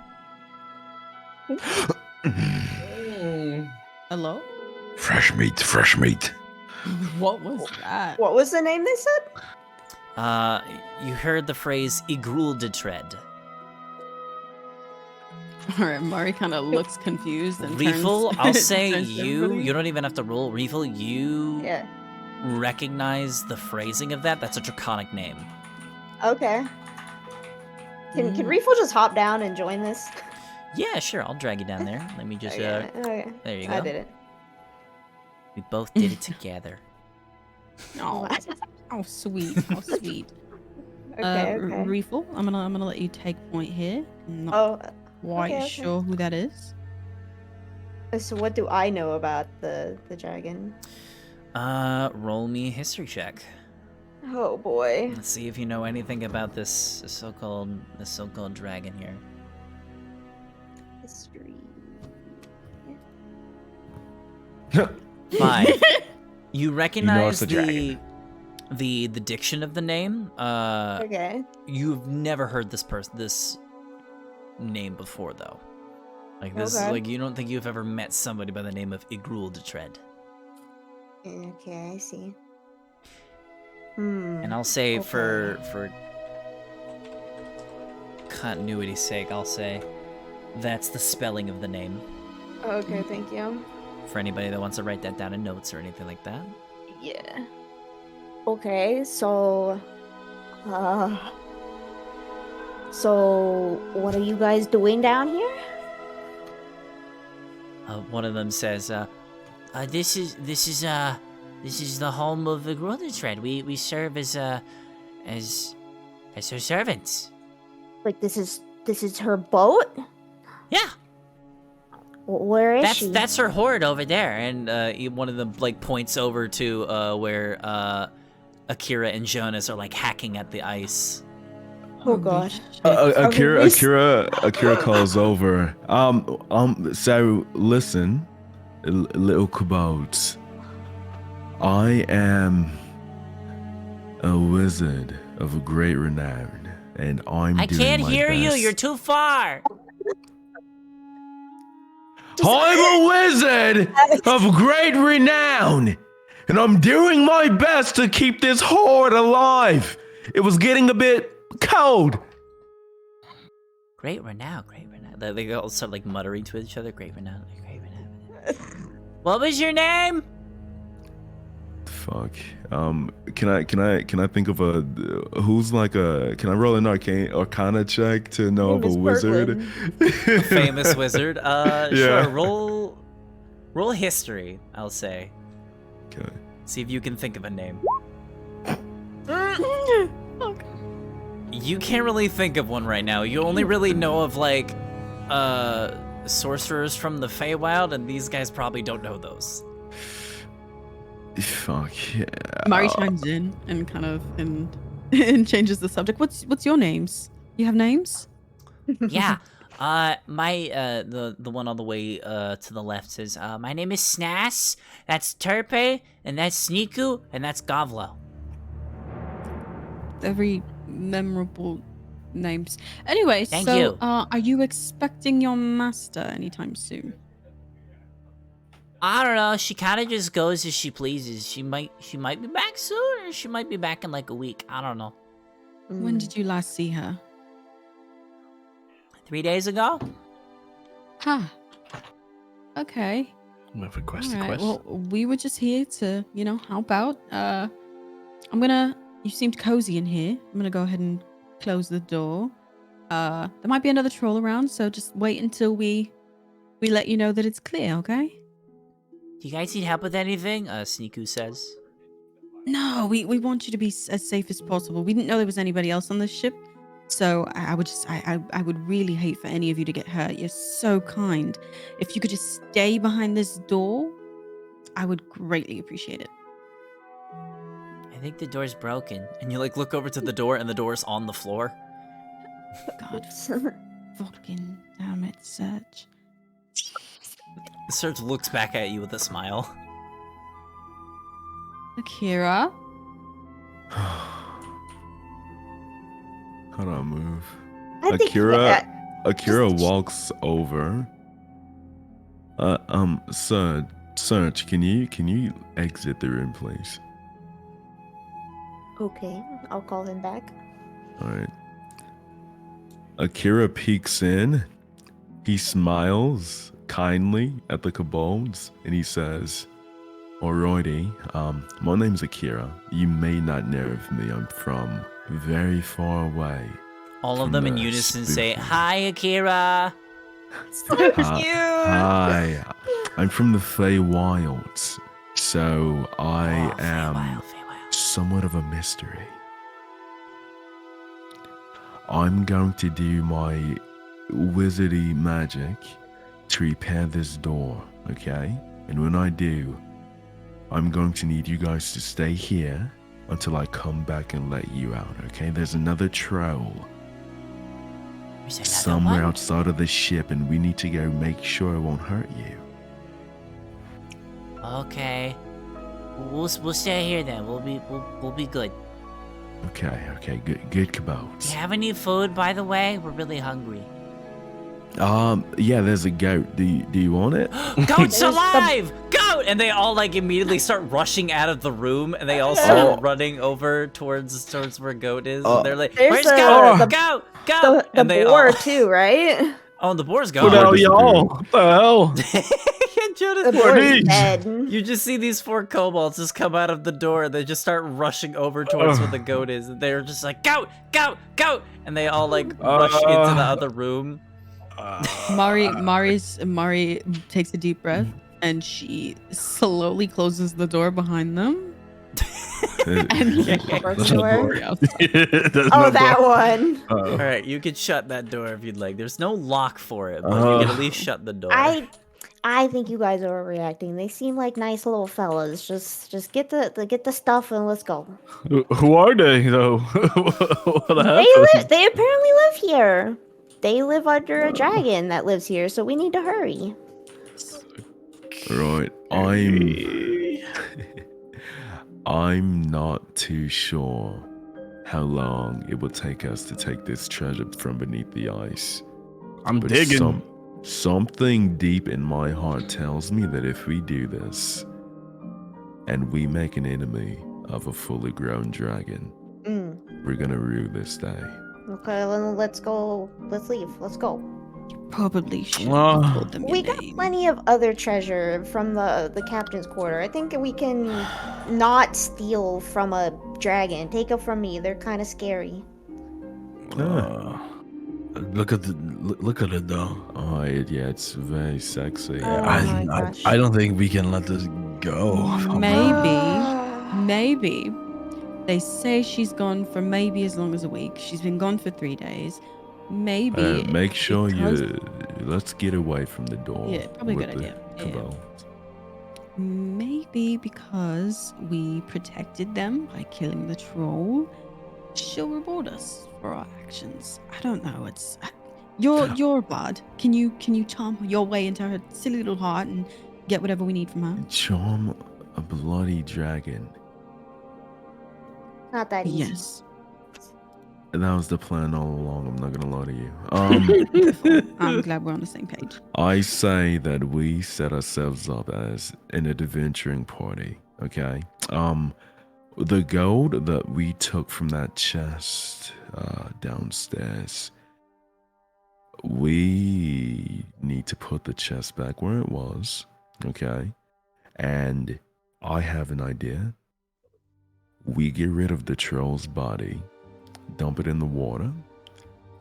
Hello? Fresh meat, fresh meat. What was that? What was the name they said? You heard the phrase Igruldetred. All right, Mari kind of looks confused and turns- Reefle, I'll say turns to you everybody. don't even have to roll. Reefle, you Yeah. recognize the phrasing of that. That's a draconic name. Okay. Can Reefle just hop down and join this? Yeah, sure. I'll drag you down there. Let me just, Okay. there you go. I did it. We both did it together. Oh, oh, sweet, oh, sweet. Okay, okay. Reefle, I'm gonna let you take point here. I'm not Oh, quite okay. sure who that is. so what do I know about the dragon? Roll me a history check. Oh boy. Let's see if you know anything about this so-called dragon here. History. 5. You recognize it's a dragon. the diction of the name. Okay. You've never heard this name before, though. Like this, Okay. like you don't think you've ever met somebody by the name of Igruldetred. Okay, I see. And I'll say Okay. for continuity's sake, I'll say that's the spelling of the name. Okay, thank you. For anybody that wants to write that down in notes or anything like that. Yeah. Okay, so what are you guys doing down here? One of them says, "This is the home of Igruldetred. We serve as her servants." Like this is her boat? Yeah, Where is she? that's her hoard over there. And one of them like points over to where Akira and Jonas are like hacking at the ice. Oh god. Akira calls over. So listen, little kobolds. I am a wizard of great renown, and I can't hear you. You're too far. I'm a wizard of great renown, and I'm doing my best to keep this horde alive. It was getting a bit cold. Great renown, great renown. They all start like muttering to each other. Great renown, great renown. What was your name? Fuck. Can I think of a who's like a? Can I roll an arcana check to know of a wizard? A famous wizard. Yeah. Sure. Roll history. I'll say. Okay. See if you can think of a name. You can't really think of one right now. You only really know of like sorcerers from the Feywild, and these guys probably don't know those. Fuck. Yeah. Mari chimes in and kind of and changes the subject. What's your names? You have names? Yeah. The one all the way to the left says, my name is Snas, that's Terpe, and that's Sneaku, and that's Gavlo. Very memorable names. Anyway, Thank so you. Are you expecting your master anytime soon? I don't know, she kinda just goes as she pleases. She might be back soon, or she might be back in like a week. I don't know. When did you last see her? 3 days ago? Huh. Okay. We have a quest. All right. Well, we were just here to, help out. You seemed cozy in here. I'm gonna go ahead and close the door. There might be another troll around, so just wait until we let you know that it's clear, okay? Do you guys need help with anything? Sneaku says. No, we want you to be as safe as possible. We didn't know there was anybody else on the ship, so I would really hate for any of you to get hurt. You're so kind. If you could just stay behind this door, I would greatly appreciate it. I think the door's broken. And you like look over to the door, and the door's on the floor. God, fucking damn it, Serge. Serge looks back at you with a smile. Akira? How do I move? I think Akira walks over. Serge, can you exit the room, please? Okay, I'll call him back. All right. Akira peeks in. He smiles kindly at the kobolds, and he says, "Alrighty, my name's Akira. You may not know of me. I'm from very far away." All of From them in the unison say, spooky- "Hi, Akira." Hi, I'm from the Feywilds, so I am Feywild. somewhat of a mystery. I'm going to do my wizardy magic to repair this door, okay? And when I do, I'm going to need you guys to stay here until I come back and let you out, okay? There's another troll There's another somewhere one? outside of the ship, and we need to go make sure it won't hurt you. Okay. We'll stay here then. We'll be good. Okay, good Do kabobs. you have any food, by the way? We're really hungry. Yeah, there's a goat. Do you want it? Goat's alive! Goat! And they all like immediately start rushing out of the room, and they all start running over towards where Goat is. And they're like, There's "Where's the- Goat? Goat! Goat!" The And they boar all... too, right? Oh, and the boar's What gone. are y'all? What the hell? Jonas, The What are boar's these? dead. you just see these 4 kobolds just come out of the door, and they just start rushing over towards where the goat is. And they're just like, "Goat! Goat! Goat!" And they all like rush into the other room. Mari takes a deep breath and she slowly closes the door behind them. And First That's not door. Mari outside. Oh, that one. All right, you can shut that door if you'd like. There's no lock for it, but you can at least shut the door. I think you guys are overreacting. They seem like nice little fellas. Just get the stuff and let's go. Who are they though? What happened? They apparently live here. They live under a dragon that lives here, so we need to hurry. Right, I'm not too sure how long it will take us to take this treasure from beneath the ice. I'm But digging. Something deep in my heart tells me that if we do this, and we make an enemy of a fully grown dragon, we're gonna rue this day. Okay, then let's go. Let's leave. Let's go. Probably should have told them your We got name. plenty of other treasure from the captain's quarter. I think we can not steal from a dragon. Take it from me. They're kind of scary. Look at it though. Oh, yeah, it's very sexy. Oh my gosh. I don't think we can let this go. Maybe. They say she's gone for maybe as long as a week. She's been gone for 3 days. Maybe. Make sure because- let's get away from the door. Yeah, probably a with good the idea. Yeah. cabal. Maybe because we protected them by killing the troll, she'll reward us for our actions. I don't know. It's you're a bard. Can you charm your way into her silly little heart and get whatever we need from her? Charm a bloody dragon. Not that easy. Yes. That was the plan all along. I'm not gonna lie to you. I'm glad we're on the same page. I say that we set ourselves up as an adventuring party. Okay. The gold that we took from that chest downstairs, we need to put the chest back where it was. Okay. And I have an idea. We get rid of the troll's body, dump it in the water,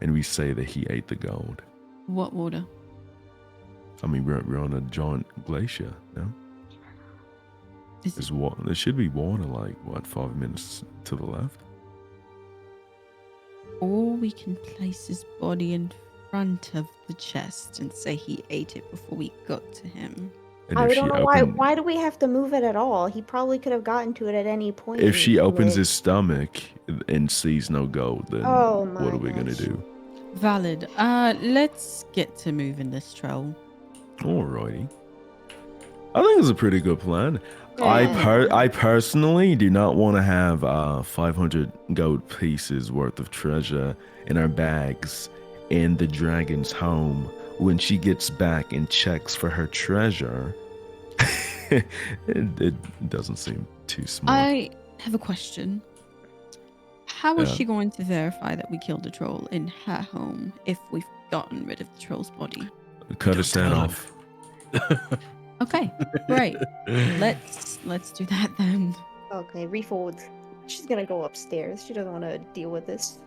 and we say that he ate the gold. What water? I mean, we're on a giant glacier, no? There's water. There should be water, like, 5 minutes to the left? Or we can place his body in front of the chest and say he ate it before we got to him. And I if don't she know why. opened- Why do we have to move it at all? He probably could have gotten to it at any point. If she opens Like- his stomach and sees no gold, then Oh my what are we gonna gosh. do? Valid. Let's get to moving this troll. Alrighty. I think it's a pretty good plan. Yeah. I personally do not want to have 500 gold pieces worth of treasure in our bags in the dragon's home when she gets back and checks for her treasure. it doesn't seem too smart. I have a question. How is Yeah. she going to verify that we killed the troll in her home if we've gotten rid of the troll's body? Cut his head off. Okay, great. Let's do that then. Okay, refold. She's gonna go upstairs. She doesn't want to deal with this.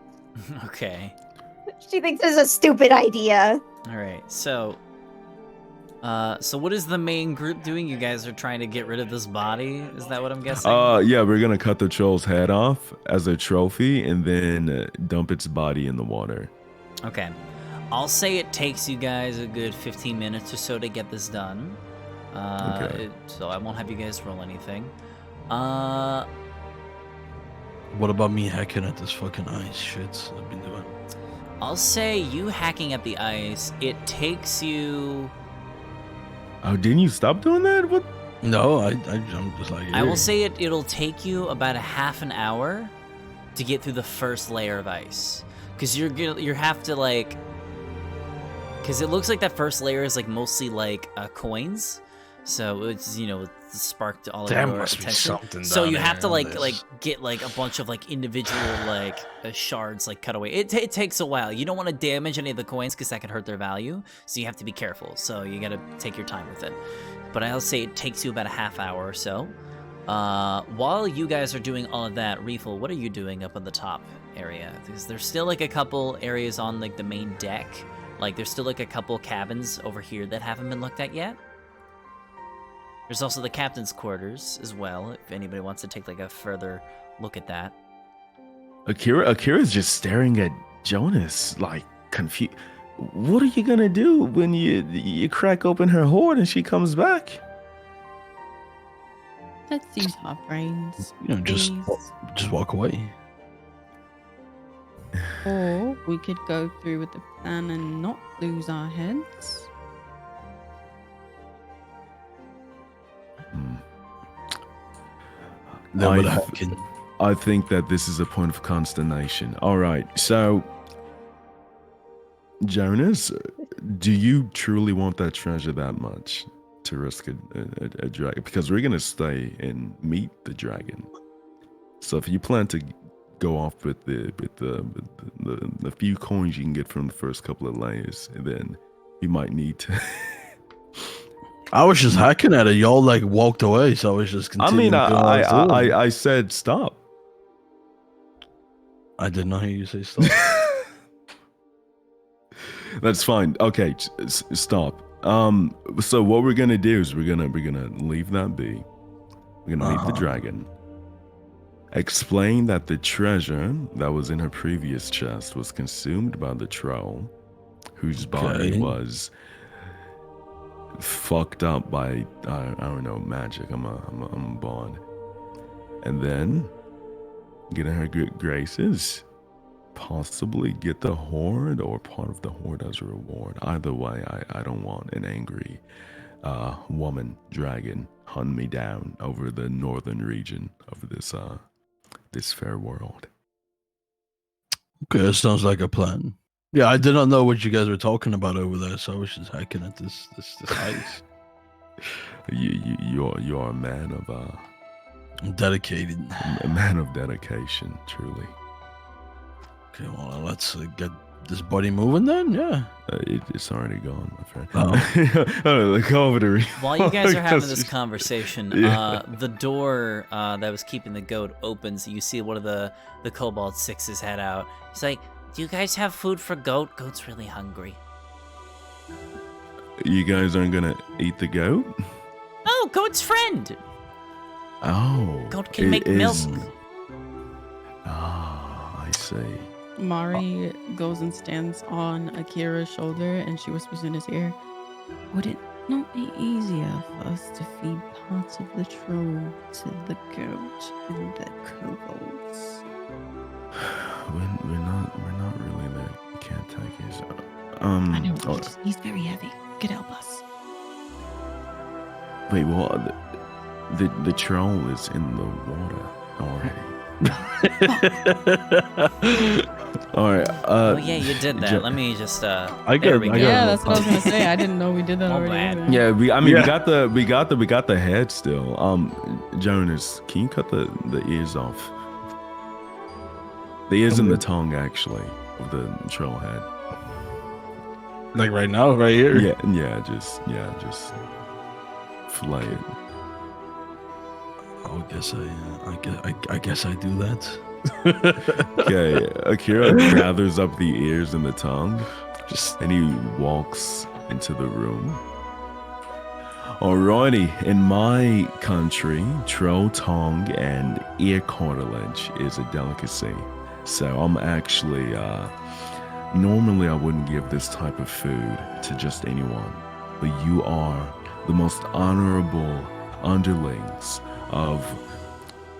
Okay. She thinks it's a stupid idea. All right. So what is the main group doing? You guys are trying to get rid of this body? Is that what I'm guessing? Yeah, we're gonna cut the troll's head off as a trophy and then dump its body in the water. Okay. I'll say it takes you guys a good 15 minutes or so to get this done. Okay. So I won't have you guys roll anything. What about me hacking at this fucking ice shit I've been doing? I'll say you hacking at the ice, it takes you... Oh, didn't you stop doing that? What? No, I'm just like. I will "Here." say it'll take you about a half an hour to get through the first layer of ice. Because you have to, like... Because it looks like that first layer is, like, mostly, like, coins. So it's, it sparked all There of your must be attention. something So down you have to there in like this. get like a bunch of like individual like shards like cut away. It takes a while. You don't want to damage any of the coins because that could hurt their value. So you have to be careful. So you got to take your time with it. But I'll say it takes you about a half hour or so. While you guys are doing all of that, Reefel, what are you doing up on the top area? Because there's still like a couple areas on like the main deck. Like there's still like a couple cabins over here that haven't been looked at yet. There's also the captain's quarters as well, if anybody wants to take like a further look at that. Akira's just staring at Jonas, like confused. What are you gonna do when you crack open her hoard and she comes back? Let's use our brains. Just please. walk away. Or we could go through with the plan and not lose our heads. Then with I- hacking. I think that this is a point of consternation. All right, so Jonas, do you truly want that treasure that much to risk a dragon? Because we're gonna stay and meet the dragon. So if you plan to go off with the few coins you can get from the first couple of layers, and then you might need to. I was just hacking at it. Y'all like walked away, so I was just I continuing. mean, doing what was doing. I said stop. I did not hear you say stop. That's fine. Okay, stop. So what we're gonna do is we're gonna leave that be. We're gonna meet the dragon. Explain that the treasure that was in her previous chest was consumed by the troll, whose body was fucked up by I don't know, magic. I'm a bond. And then get in her good graces. Possibly get the horde or part of the horde as a reward. Either way, I don't want an angry woman dragon hunt me down over the northern region of this fair world. Okay, that sounds like a plan. Yeah, I did not know what you guys were talking about over there, so I was just hacking at this house. You are a man of I'm dedicated. a man of dedication, truly. Okay, well, let's get this buddy moving then. Yeah, it's already gone, my friend. Look over the. While you guys are having this conversation, the door that was keeping the goat opens. You see one of the Cobalt Sixes head out. He's like, "Do you guys have food for goat? Goat's really hungry." You guys aren't gonna eat the goat? Oh, goat's friend. Oh, Goat can make milk. Ah, I see. Mari goes and stands on Akira's shoulder and she whispers in his ear, "Would it not be easier for us to feed parts of the troll to the goat and the kobolds?" We're not really the caretakers. I know, he's very heavy. Could help us. Wait, what? The troll is in the water already. All right. Oh yeah, you did that. Let me just. I there got- we I go. got- Yeah, that's what I was gonna say. I didn't know we did that Oh, already. man. either. Yeah, we got the head still. Jonas, can you cut the ears off? The ears and the tongue, actually, of the troll head. Like right now, right here. Yeah, just fillet it. I guess I do that. Okay, Akira gathers up the ears and the tongue, and he walks into the room. Alrighty, in my country, troll tongue and ear cartilage is a delicacy. So I'm actually, normally I wouldn't give this type of food to just anyone, but you are the most honorable underlings of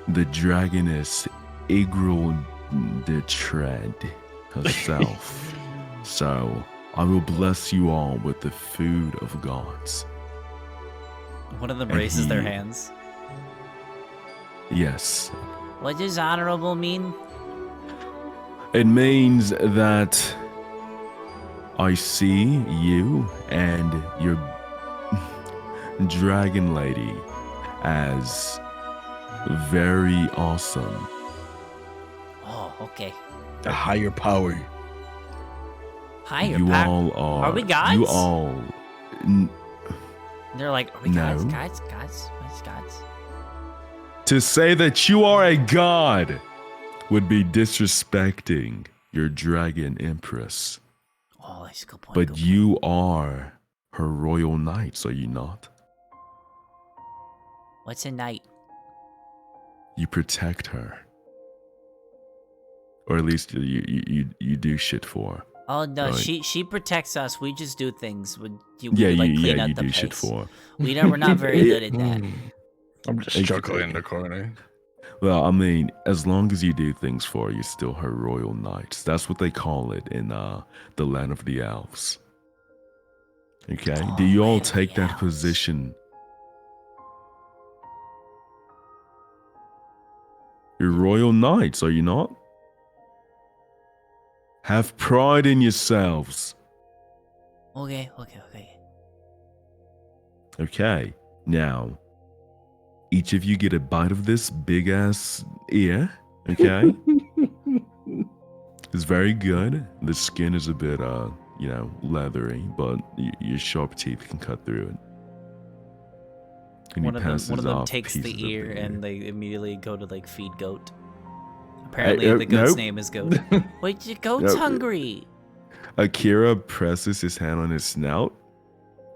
the dragoness Igril de Tread herself. So I will bless you all with the food of gods. One of them raises their hands. Yes. What does honorable mean? It means that I see you and your dragon lady as very awesome. Oh, okay. A higher power. Higher You power. all are. Are we gods? You all. They're like, are we No. gods? What's gods? To say that you are a god would be disrespecting your dragon empress. Oh, that's a good point. But good you are her royal knights, are you not? point. What's a knight? You protect her. Or at least you do shit for her. Oh no, Right. she protects us. We just do things. We Yeah, like clean you out the do place. shit for her. We're not very good at that. I'm just chuckling in the corner. Well, I mean, as long as you do things for her, you're still her royal knights. That's what they call it in the land of the elves. Okay? Oh, Do you all land of take the that elves. position? You're royal knights, are you not? Have pride in yourselves. Okay. Okay, now each of you get a bite of this big ass ear. Okay, it's very good. The skin is a bit, leathery, but your sharp teeth can cut through it. And One of them off takes pieces the of ear and they immediately go to like feed goat. Hey, Apparently the goat's nope. name is Goat. Wait, your goat's Nope. hungry. Akira presses his hand on his snout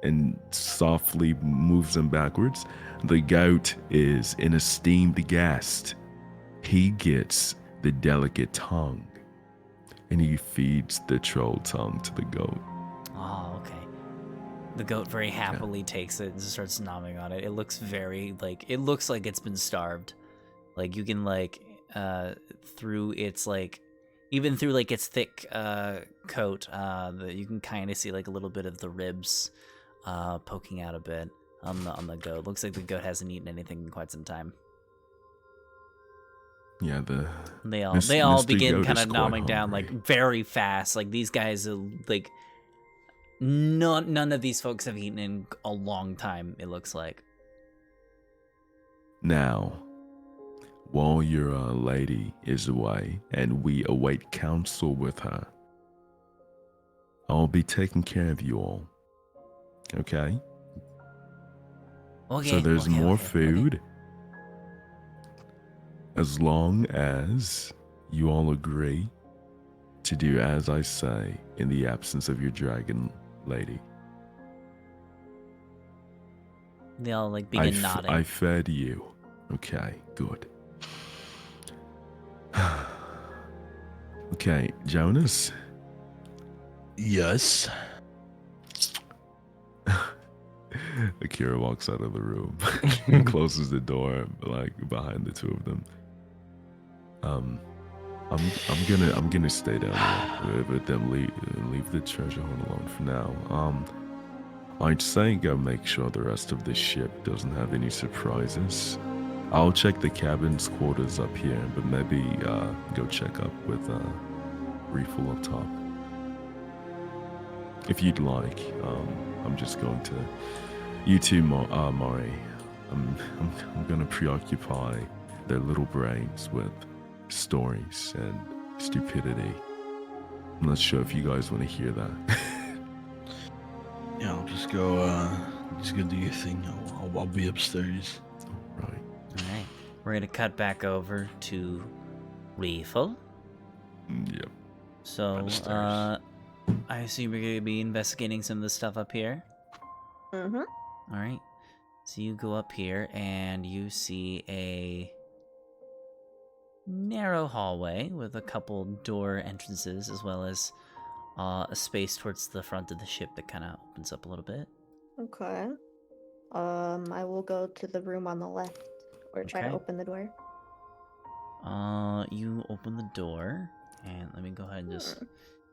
and softly moves him backwards. The goat is an esteemed guest. He gets the delicate tongue, and he feeds the troll tongue to the goat. Oh, okay. The goat very happily takes it and starts nomming on it. It looks very it looks like it's been starved. Like you can through its even through its thick coat, you can kind of see a little bit of the ribs poking out a bit on the goat. Looks like the goat hasn't eaten anything in quite some time. Yeah, They all Mr. begin Goat kind is of quite nomming down hungry. very fast. These guys are none of these folks have eaten in a long time, it looks like. Now, while your lady is away and we await counsel with her, I'll be taking care of you all. Okay? Okay. So there's more okay. food. As long as you all agree to do as I say in the absence of your dragon lady. They all begin nodding. I fed you. Okay, good. Okay, Jonas. Yes. Akira walks out of the room and closes the door behind the two of them. I'm gonna stay down here with them. Leave the treasure hunt alone for now. I'd say go make sure the rest of the ship doesn't have any surprises. I'll check the cabin's quarters up here, but maybe go check up with Refill up top. If you'd like, I'm just going to. You too, Mari. I'm gonna preoccupy their little brains with stories and stupidity. I'm not sure if you guys want to hear that. Yeah, I'll just go do your thing. I'll be upstairs. Right. All right. We're going to cut back over to Refill. Yep. So, Upstairs. I assume you're going to be investigating some of the stuff up here. Mm-hmm. All right. So you go up here and you see a narrow hallway with a couple door entrances, as well as a space towards the front of the ship that kind of opens up a little bit. Okay. I will go to the room on the left, or try to Okay. open the door. You open the door, and let me go ahead and just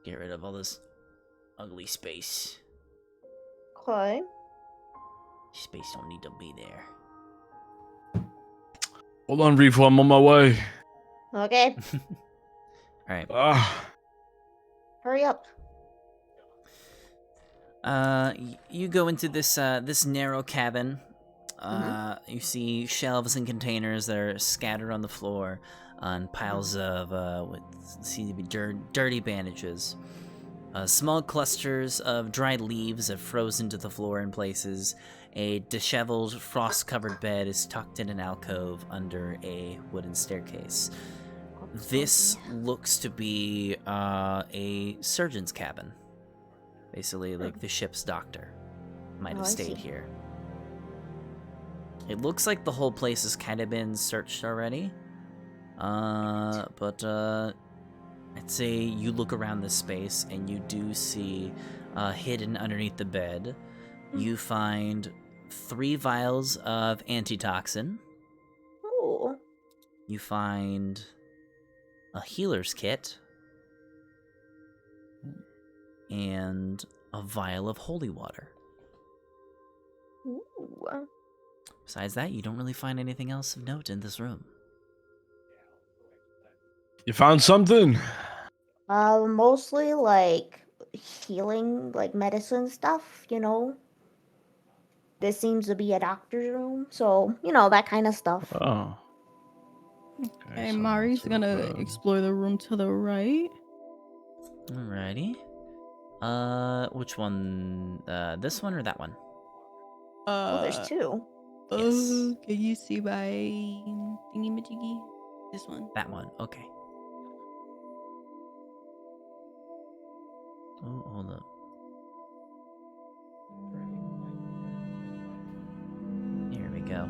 get rid of all this ugly space. Okay. Space don't need to be there. Hold on, Reefo, I'm on my way. Okay. All right. Hurry up. You go into this this narrow cabin. You see shelves and containers that are scattered on the floor on piles of what seem to be dirty bandages. Small clusters of dried leaves have frozen to the floor in places. A disheveled, frost-covered bed is tucked in an alcove under a wooden staircase. This looks to be a surgeon's cabin. Basically, the ship's doctor might have I stayed see. here. It looks like the whole place has kind of been searched already. But I'd say you look around this space and you do see hidden underneath the bed, you find 3 vials of antitoxin. Ooh. You find a healer's kit and a vial of holy water. Ooh. Besides that, you don't really find anything else of note in this room. You found something? Mostly healing, like medicine stuff, you know. This seems to be a doctor's room, so, you know, that kind of stuff. Oh. Okay, so Mari's that's gonna not bad. explore the room to the right. Alrighty. Which one? This one or that one? Oh, there's two. Yes. Can you see my thingy-majiggy? This one. That one. Okay. Oh, hold up. Here we go.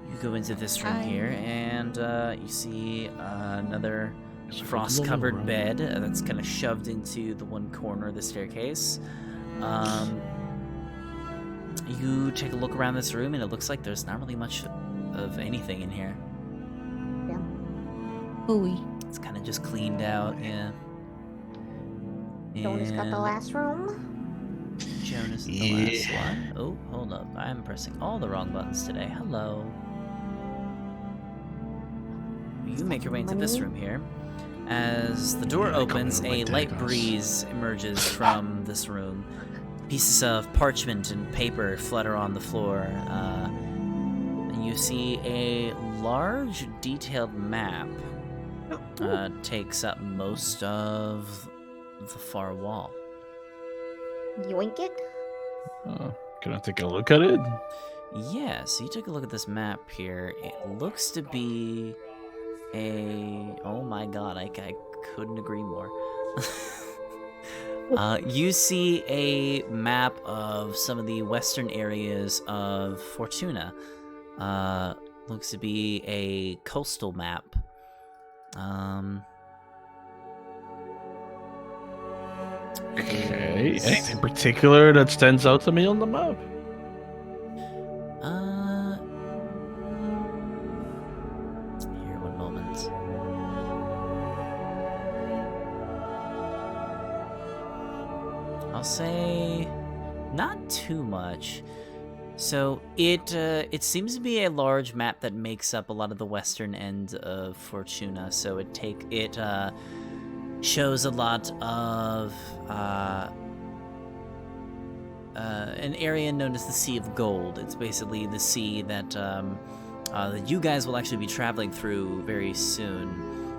You go into this room here, and you see another It's a frost-covered room. bed that's kind of shoved into the one corner of the staircase. You take a look around this room, and it looks like there's not really much of anything in here. Ooey. It's kind of just cleaned out, yeah. Jonas got the And last room. Jonas is the last one. Oh, hold up. I'm pressing all the wrong buttons today. Hello. You make your way into this room here. As the door Yeah, I come opens, in a with my light daggers. breeze emerges from this room. Pieces of parchment and paper flutter on the floor. And you see a large, detailed map takes up most of the far wall. Yoink it. Can I take a look at it? Yeah, so you take a look at this map here. It looks to be a... Oh my god, I couldn't agree more. You see a map of some of the western areas of Fortuna. Looks to be a coastal map. Okay. Anything particular that stands out to me on the map? Here, one moment. I'll say not too much. So it seems to be a large map that makes up a lot of the western end of Fortuna. So it shows a lot of an area known as the Sea of Gold. It's basically the sea that you guys will actually be traveling through very soon.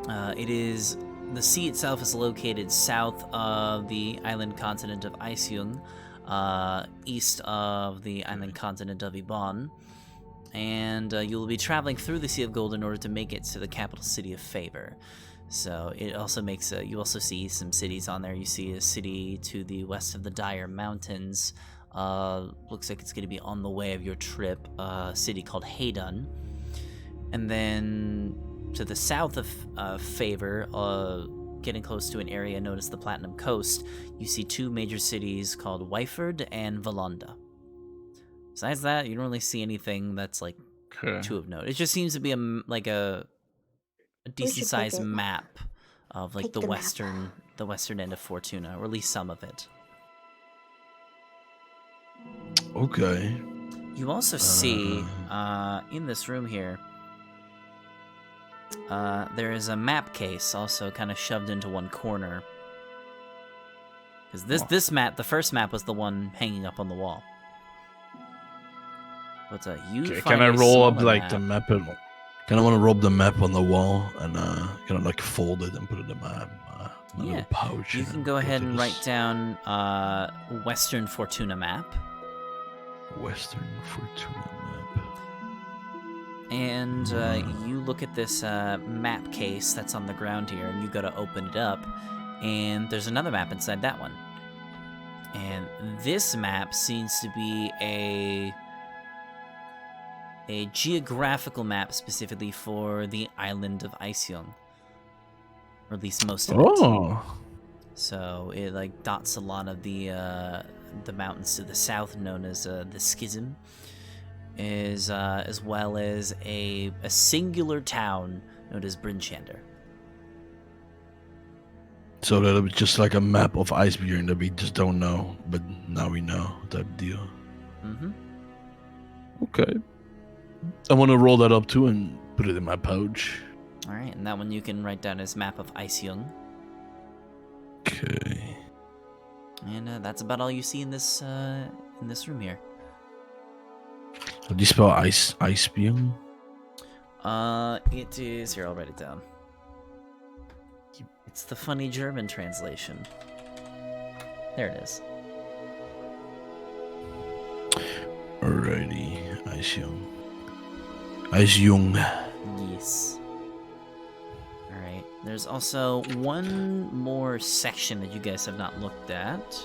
The sea itself is located south of the island continent of Iceung, east of the island continent of Iban, and you'll be traveling through the Sea of Gold in order to make it to the capital city of Favor. So it also makes you also see some cities on there. You see a city to the west of the Dire Mountains. Looks like it's going to be on the way of your trip. A city called Haydun, and then to the south of Favor, getting close to an area known as the Platinum Coast, you see two major cities called Wyford and Valonda. Besides that, you don't really see anything that's like too of note. It just seems to be a decent sized map of like the western end of Fortuna, or at least some of it. Okay. You also see in this room here, there is a map case also kind of shoved into one corner. Because this map, the first map, was the one hanging up on the wall. What's that? Can I roll up like the map? Can I want to roll up the map on the wall and kind of like fold it and put it in my little pouch? You can go ahead and write down Western Fortuna map. Western Fortuna map. And you look at this map case that's on the ground here, and you go to open it up, and there's another map inside that one. And this map seems to be a geographical map specifically for the island of Iceung, or at least most of it. So it like dots a lot of the mountains to the south, known as the Schism, as well as a singular town known as Brynchander. So that'll be just like a map of Icebjorn that we just don't know, but now we know, type deal. Mm-hmm. Okay. I want to roll that up too and put it in my pouch. All right, and that one you can write down as map of Iceung. Okay. And that's about all you see in this room here. How do you spell ice? Icebeam? It is here. I'll write it down. It's the funny German translation. There it is. Alrighty. Eisjung. Eisjung. Yes. Alright. There's also one more section that you guys have not looked at.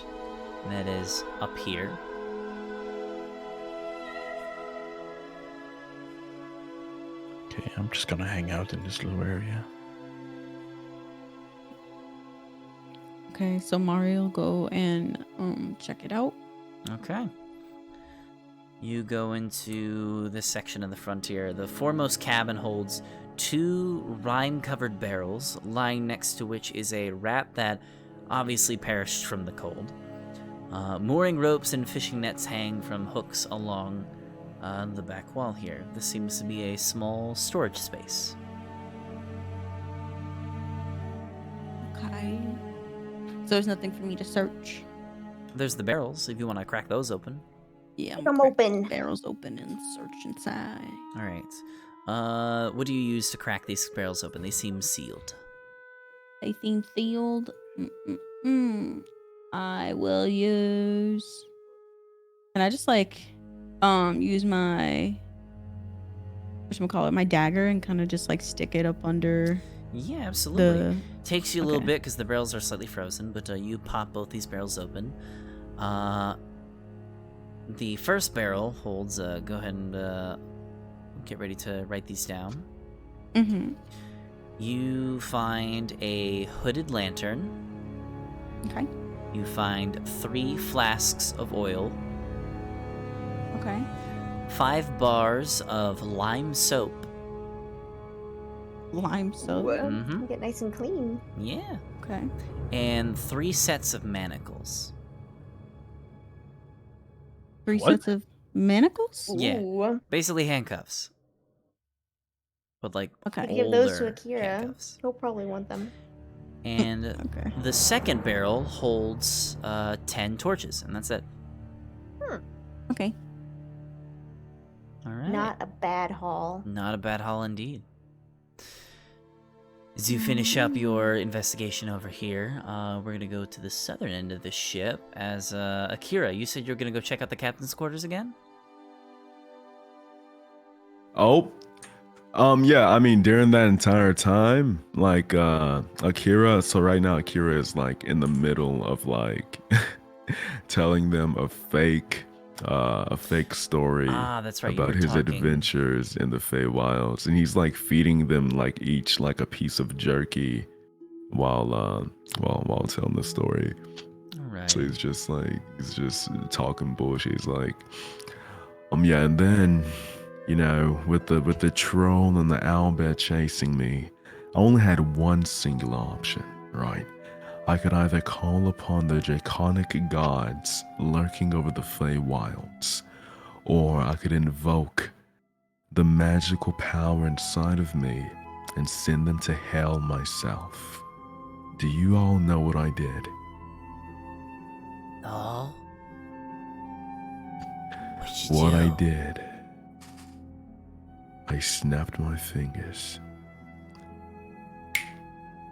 And that is up here. Okay, I'm just gonna hang out in this little area. Okay, so Mario go and check it out. Okay. You go into this section of the frontier. The foremost cabin holds 2 rime-covered barrels, lying next to which is a rat that obviously perished from the cold. Mooring ropes and fishing nets hang from hooks along the back wall here. This seems to be a small storage space. Okay. So there's nothing for me to search. There's the barrels, if you want to crack those open. Yeah, Keep 'em crack open. the barrels open and search inside. Alright. What do you use to crack these barrels open? They seem sealed. They seem sealed. I will use. Can I just use my my dagger and kind of just stick it up under Yeah, absolutely. the. Takes you a little Okay. bit because the barrels are slightly frozen, but you pop both these barrels open. The first barrel holds. Go ahead and get ready to write these down. Mm-hmm. You find a hooded lantern. Okay. You find 3 flasks of oil, Okay. 5 bars of lime soap. Lime soap. Mm-hmm. Get nice and clean. Yeah. Okay. And 3 sets of manacles. 3 What? sets of manacles. Yeah. Ooh. Basically handcuffs. But Okay. Give those to older Akira. handcuffs. He'll probably want them. And Okay. the second barrel holds 10 torches, and that's it. Okay. All right. Not a bad haul. Not a bad haul indeed. As you finish up your investigation over here, we're going to go to the southern end of the ship. As Akira, you said you're going to go check out the captain's quarters again? Oh, yeah. I mean, during that entire time, Akira. So right now, Akira is in the middle of telling them a fake story That's right. about you were his talking. adventures in the Feywilds, and he's feeding them each a piece of jerky while telling the story. All right. So he's just talking bullshit. He's yeah, and then, with the troll and the owlbear chasing me, I only had one singular option, right? I could either call upon the draconic gods lurking over the Feywilds, or I could invoke the magical power inside of me and send them to hell myself. Do you all know what I did? No. What'd you What do? I did, I snapped my fingers.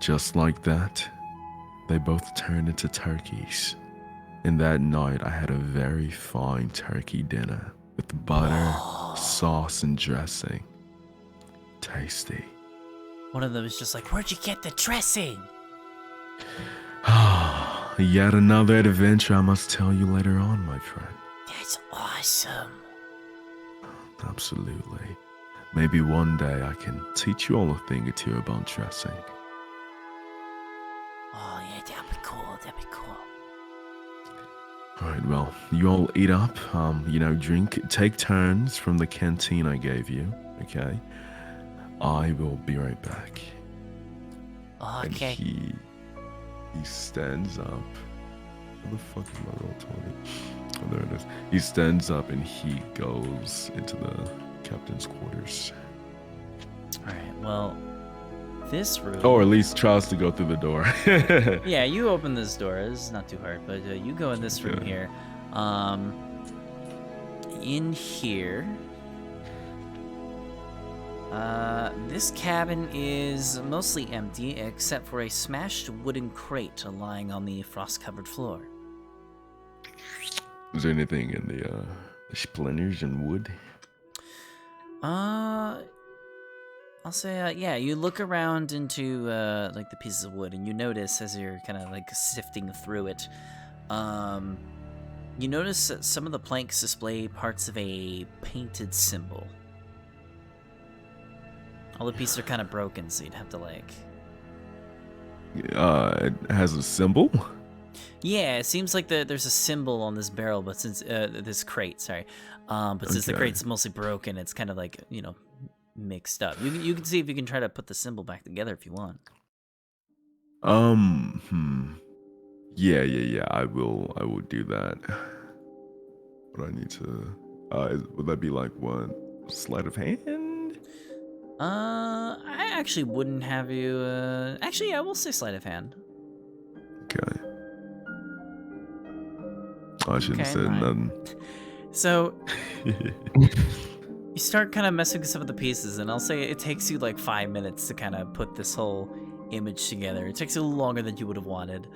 Just like that, they both turned into turkeys. And that night, I had a very fine turkey dinner with butter, sauce, and dressing. Tasty. One of them was just where'd you get the dressing? Yet another adventure I must tell you later on, my friend. That's awesome. Absolutely. Maybe one day I can teach you all a thing or two about dressing. Oh, yeah, that'd be cool. That'd be cool. Alright, well, you all eat up, drink, take turns from the canteen I gave you, okay? I will be right back. Okay. And he stands up. Where the fuck is my roll 20? Oh, there it is. He stands up and he goes into the captain's quarters. All right. Well, this room. Or at least tries to go through the door. Yeah, you open this door. It's not too hard, but you go in this room here. In here, this cabin is mostly empty except for a smashed wooden crate lying on the frost-covered floor. Is there anything in the splinters and wood? I'll say, yeah, you look around into, like, the pieces of wood, and you notice, as you're kind of, like, sifting through it, you notice that some of the planks display parts of a painted symbol. All the pieces are kind of broken, so you'd have to, like... It has a symbol? Yeah, it seems like there's a symbol on this barrel, but since, this crate, sorry. But since the crate's mostly broken, it's kind of, like, you know, mixed up. You can see if you can try to put the symbol back together if you want. Yeah. I will do that. But I need to. Would that be like what? Sleight of hand? I actually wouldn't have you. Actually, yeah, we'll say sleight of hand. Okay. I shouldn't have said nothing. So. You start kind of messing with some of the pieces, and I'll say it takes you like 5 minutes to kind of put this whole image together. It takes you a little longer than you would have wanted.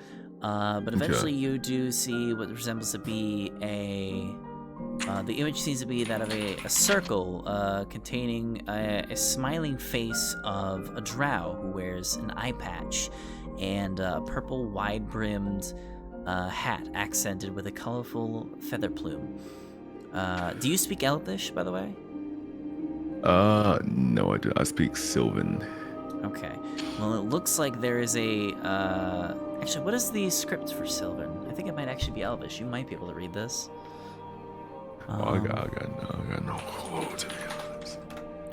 But eventually you do see what resembles to be the image seems to be that of a circle containing a smiling face of a drow who wears an eye patch and a purple wide-brimmed hat accented with a colorful feather plume. Do you speak Elvish, by the way? No, I do. I speak Sylvan. Okay. Well, it looks like there is a, actually, what is the script for Sylvan? I think it might actually be Elvish. You might be able to read this. I got no clue, to be honest.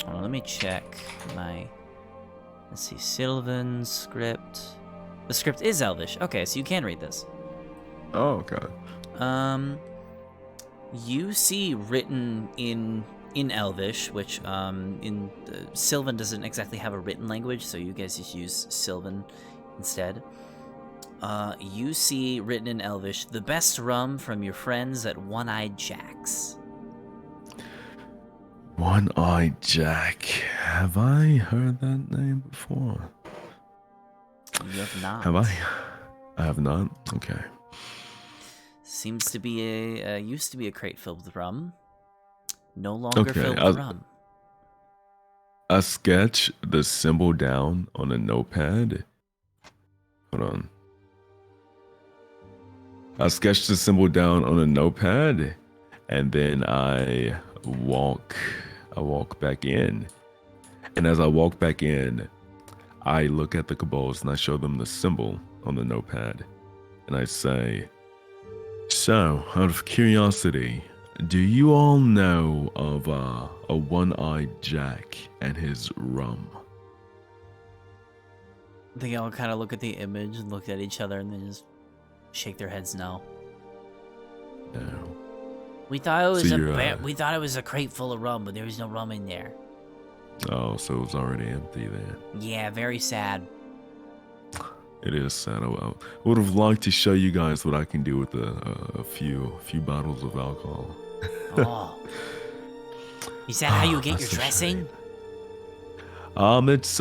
Hold on, let me check my, let's see, Sylvan script. The script is Elvish. Okay, so you can read this. Oh, okay. You see written in Elvish, which Sylvan doesn't exactly have a written language, so you guys just use Sylvan instead. You see written in Elvish, the best rum from your friends at One-Eyed Jack's. One-Eyed Jack. Have I heard that name before? You have not. Have I? I have not? Okay. Seems to be used to be a crate filled with rum. No longer filled with rum. I sketch the symbol down on a notepad. Hold on. I sketch the symbol down on a notepad, and then I walk back in. And as I walk back in, I look at the kobolds and I show them the symbol on the notepad. And I say, so, out of curiosity, do you all know of a One-Eyed Jack and his rum? They all kind of look at the image and look at each other and then just shake their heads no. No. We thought it was So we thought it was a crate full of rum, but there was no rum in there. Oh, so it was already empty then. Yeah, very sad. It is sad. I would have liked to show you guys what I can do with a few bottles of alcohol. Oh. Is that how you get your dressing? It's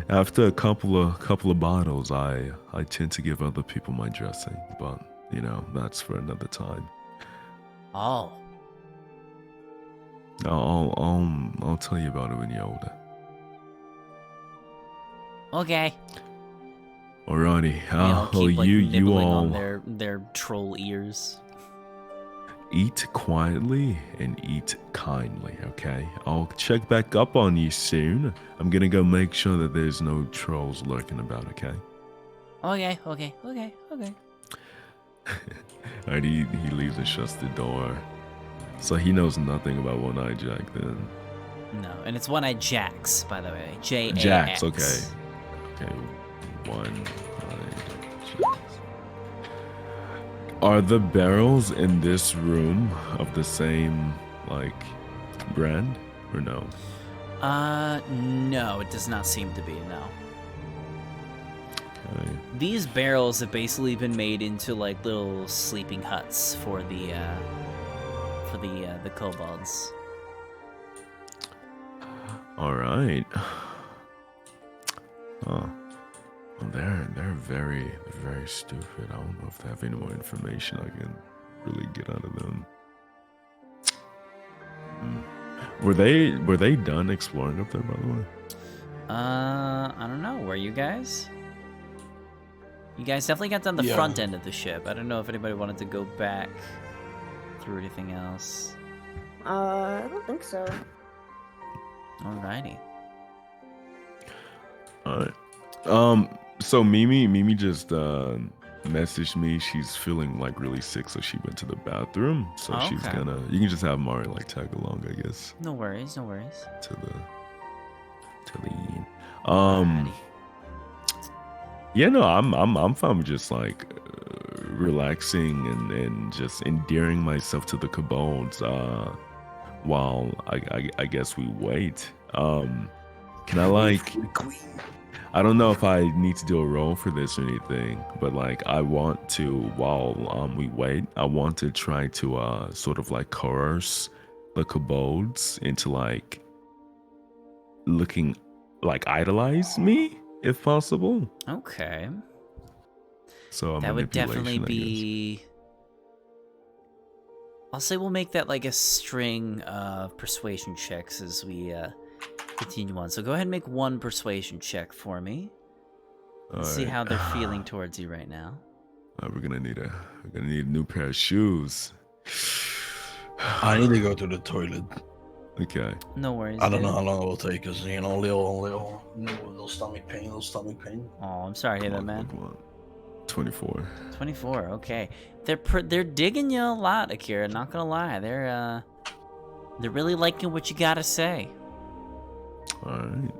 after a couple of bottles, I tend to give other people my dressing, but you know, that's for another time. Oh. I'll tell you about it when you're older. Okay. Alrighty. Keep, like, you all on their troll ears. eat quietly and eat kindly, okay? I'll check back up on you soon. I'm gonna go make sure that there's no trolls lurking about, okay? Okay. Alright, he leaves and shuts the door. So he knows nothing about One-Eyed Jack then. No, and it's One-Eyed Jack's, by the way. J-A-X. Jax, okay. Okay, One-Eyed Jax. Are the barrels in this room of the same, like, brand, or no? No, it does not seem to be, no. Okay. These barrels have basically been made into like little sleeping huts for the kobolds. All right. Huh. Well, they're very stupid. I don't know if they have any more information I can really get out of them. Were they done exploring up there, by the way? I don't know. Were you guys? You guys definitely got down the Yeah. front end of the ship. I don't know if anybody wanted to go back through anything else. I don't think so. Alrighty. All right. So Mimi just messaged me. She's feeling like really sick, so she went to the bathroom. So she's Okay. you can just have Mari like tag along, I guess, No worries, no worries. to the Alrighty. Yeah, no, I'm fine with just like relaxing and just endearing myself to the kobolds while I guess we wait. Can I like I don't know if I need to do a roll for this or anything, but like I want to while we wait, I want to try to sort of like coerce the kobolds into like looking like idolize me if possible. Okay. So That would definitely manipulation, I guess. be. I'll say we'll make that like a string of persuasion checks as we continue on. So go ahead and make one persuasion check for me. Let's see Alright. how they're feeling towards you right now. We're gonna need a new pair of shoes. I need to go to the toilet. Okay. No worries. I don't know dude. how long it will take us. You know, little stomach pain, Oh, I'm sorry to hear that, man. Come on. 24. 24. Okay, they're digging you a lot, Akira. Not gonna lie, they're really liking what you gotta say. All right.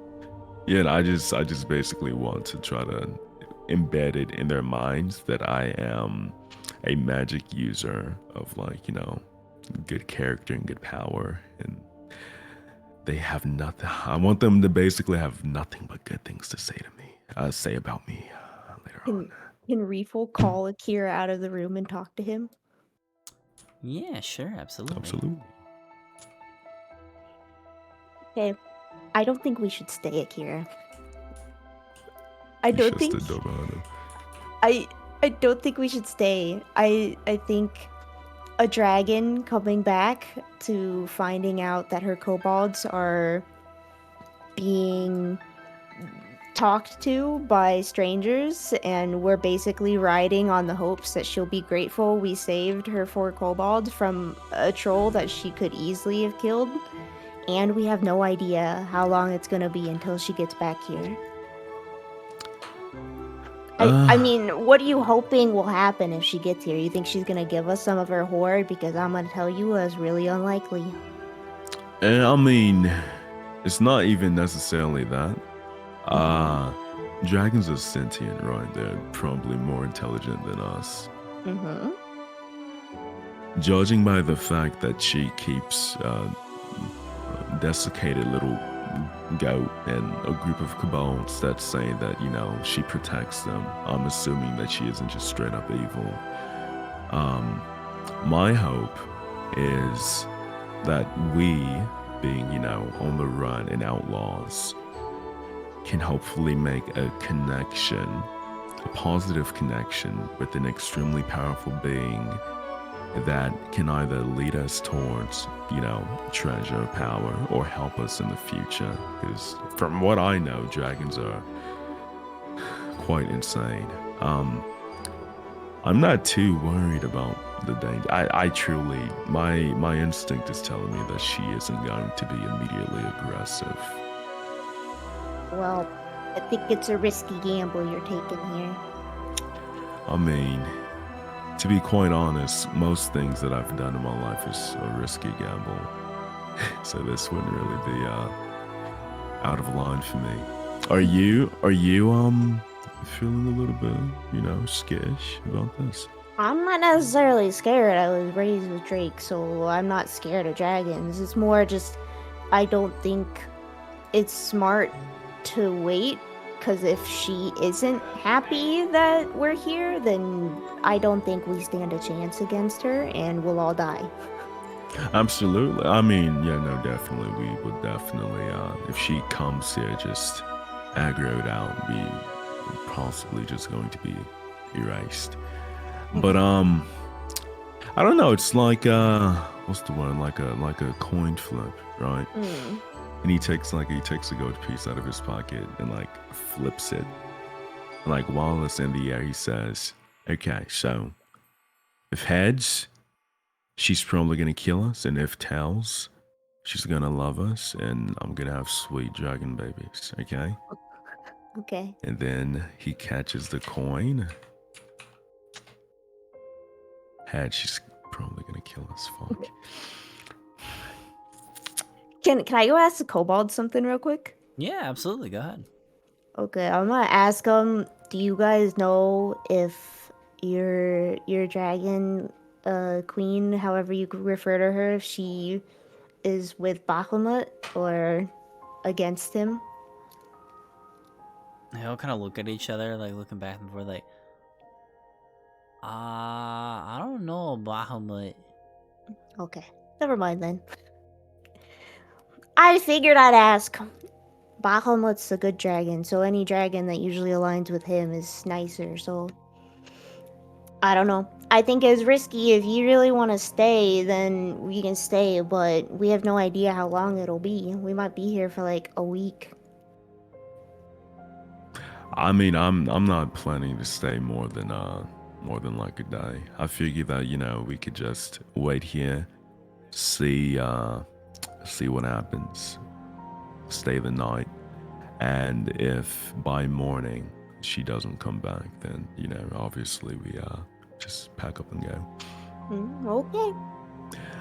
Yeah, and I just basically want to try to embed it in their minds that I am a magic user of like, you know, good character and good power, and they have nothing. I want them to basically have nothing but good things to say to me, say about me later on. Can Reeful call Akira out of the room and talk to him? Yeah, sure, absolutely. Absolutely. Okay. I don't think we should stay, Akira. I You don't should think stood door behind him. I don't think we should stay. I think a dragon coming back to finding out that her kobolds are being talked to by strangers, and we're basically riding on the hopes that she'll be grateful we saved her 4 kobolds from a troll that she could easily have killed, and we have no idea how long it's gonna be until she gets back here. I mean, what are you hoping will happen if she gets here? You think she's gonna give us some of her hoard? Because I'm gonna tell you, it's really unlikely. And I mean, it's not even necessarily that. Dragons are sentient, right? They're probably more intelligent than us. Mm-hmm. Judging by the fact that she keeps desiccated little goat and a group of kobolds that's saying that, you know, she protects them, I'm assuming that she isn't just straight up evil. My hope is that we, being, you know, on the run and outlaws, can hopefully make a connection, a positive connection with an extremely powerful being that can either lead us towards, you know, treasure, power, or help us in the future. Because from what I know, dragons are quite insane. I'm not too worried about the danger. I truly, my instinct is telling me that she isn't going to be immediately aggressive. Well, I think it's a risky gamble you're taking here. I mean, to be quite honest, most things that I've done in my life is a risky gamble. So this wouldn't really be out of line for me. Are you feeling a little bit, you know, skittish about this? I'm not necessarily scared. I was raised with Drake, so I'm not scared of dragons. It's more just I don't think it's smart to wait, because if she isn't happy that we're here, then I don't think we stand a chance against her, and we'll all die. Absolutely. I mean, yeah, no, definitely. We would definitely, if she comes here just aggroed out, we would possibly just going to be erased. But I don't know. It's like what's the word? Like a coin flip, right? And he takes a gold piece out of his pocket and like flips it. And, like while it's in the air, he says, "Okay, so if heads, she's probably gonna kill us, and if tails, she's gonna love us, and I'm gonna have sweet dragon babies." Okay. Okay. And then he catches the coin. Head, she's probably gonna kill us. Fuck. Can I go ask the kobold something real quick? Yeah, absolutely. Go ahead. Okay, I'm gonna ask them. Do you guys know if your dragon queen, however you refer to her, if she is with Bahamut or against him? They all kind of look at each other, like looking back and forth, like, I don't know, Bahamut. Okay, never mind then. I figured I'd ask. Bahamut's a good dragon, so any dragon that usually aligns with him is nicer, so I don't know. I think it's risky. If you really want to stay, then we can stay, but we have no idea how long it'll be. We might be here for like a week. I mean, I'm not planning to stay more than like a day. I figure that, you know, we could just wait here, see what happens, stay the night, and if by morning she doesn't come back, then, you know, obviously we just pack up and go. Okay.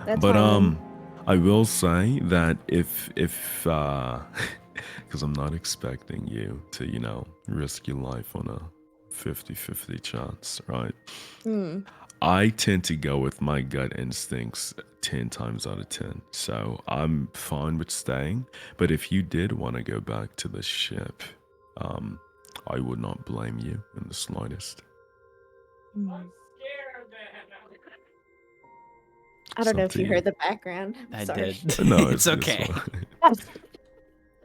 That's But fine. I will say that if because I'm not expecting you to, you know, risk your life on a 50-50 chance, right? I tend to go with my gut instincts 10 times out of 10. So I'm fine with staying. But if you did want to go back to the ship, I would not blame you in the slightest. I don't know if you heard the background. I Sorry. did. No, It's okay.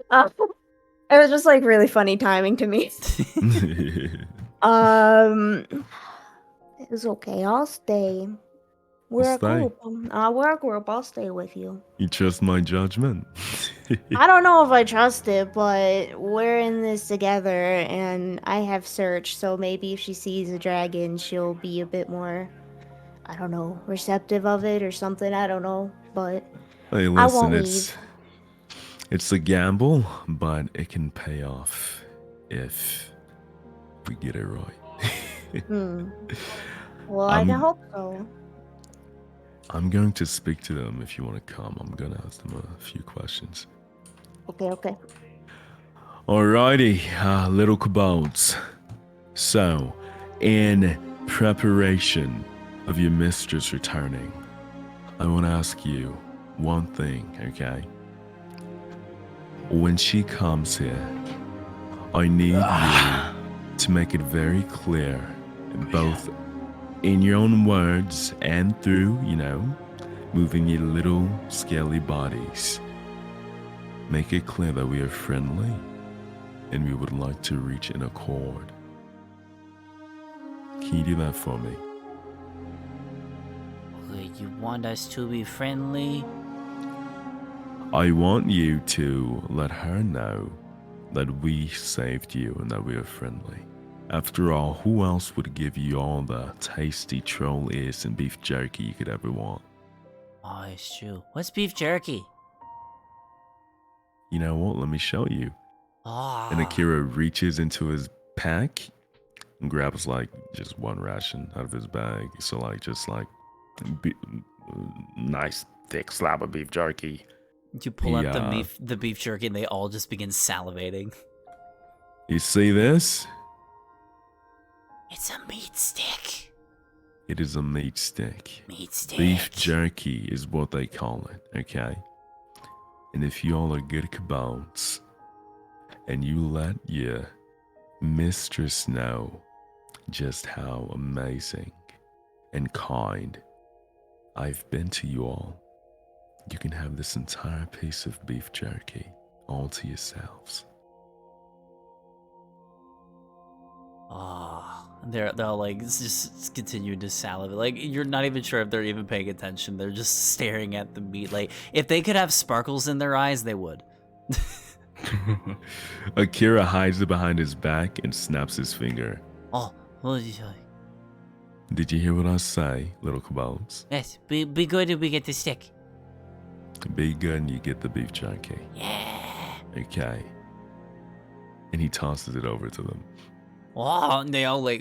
It was just like really funny timing to me. It's okay. I'll stay. We're a stay. group. We're a group. I'll stay with you. You trust my judgment? I don't know if I trust it, but we're in this together, and I have searched, so maybe if she sees a dragon, she'll be a bit more, I don't know, receptive of it or something. I don't know, but Hey, I listen, won't it's a gamble, but it can pay off if we get it right. leave. Well, I can hope so. I'm going to speak to them if you want to come. I'm going to ask them a few questions. Okay. Alrighty, little kobolds. So, in preparation of your mistress returning, I want to ask you one thing, okay? When she comes here, I need you to make it very clear, both in your own words and through, you know, moving your little scaly bodies. Make it clear that we are friendly and we would like to reach an accord. Can you do that for me? Okay, you want us to be friendly? I want you to let her know that we saved you and that we are friendly. After all, who else would give you all the tasty troll ears and beef jerky you could ever want? Oh, it's true. What's beef jerky? You know what? Let me show you. Oh. And Akira reaches into his pack and grabs like just one ration out of his bag. So like just like nice thick slab of beef jerky. You pull out the beef jerky and they all just begin salivating. You see this? It's a meat stick. It is a meat stick. Meat stick. Beef jerky is what they call it, okay? And if you all are good kobolds, and you let your mistress know just how amazing and kind I've been to you all, you can have this entire piece of beef jerky all to yourselves. Oh, they'll like just continue to salivate. Like you're not even sure if they're even paying attention. They're just staring at the meat. Like if they could have sparkles in their eyes, they would. Akira hides it behind his back and snaps his finger. Oh, Did you hear what I say, little kobolds? yes. Be good if we get the stick. Be good and you get the beef jerky. Yeah. Okay. And he tosses it over to them. Oh, and they all like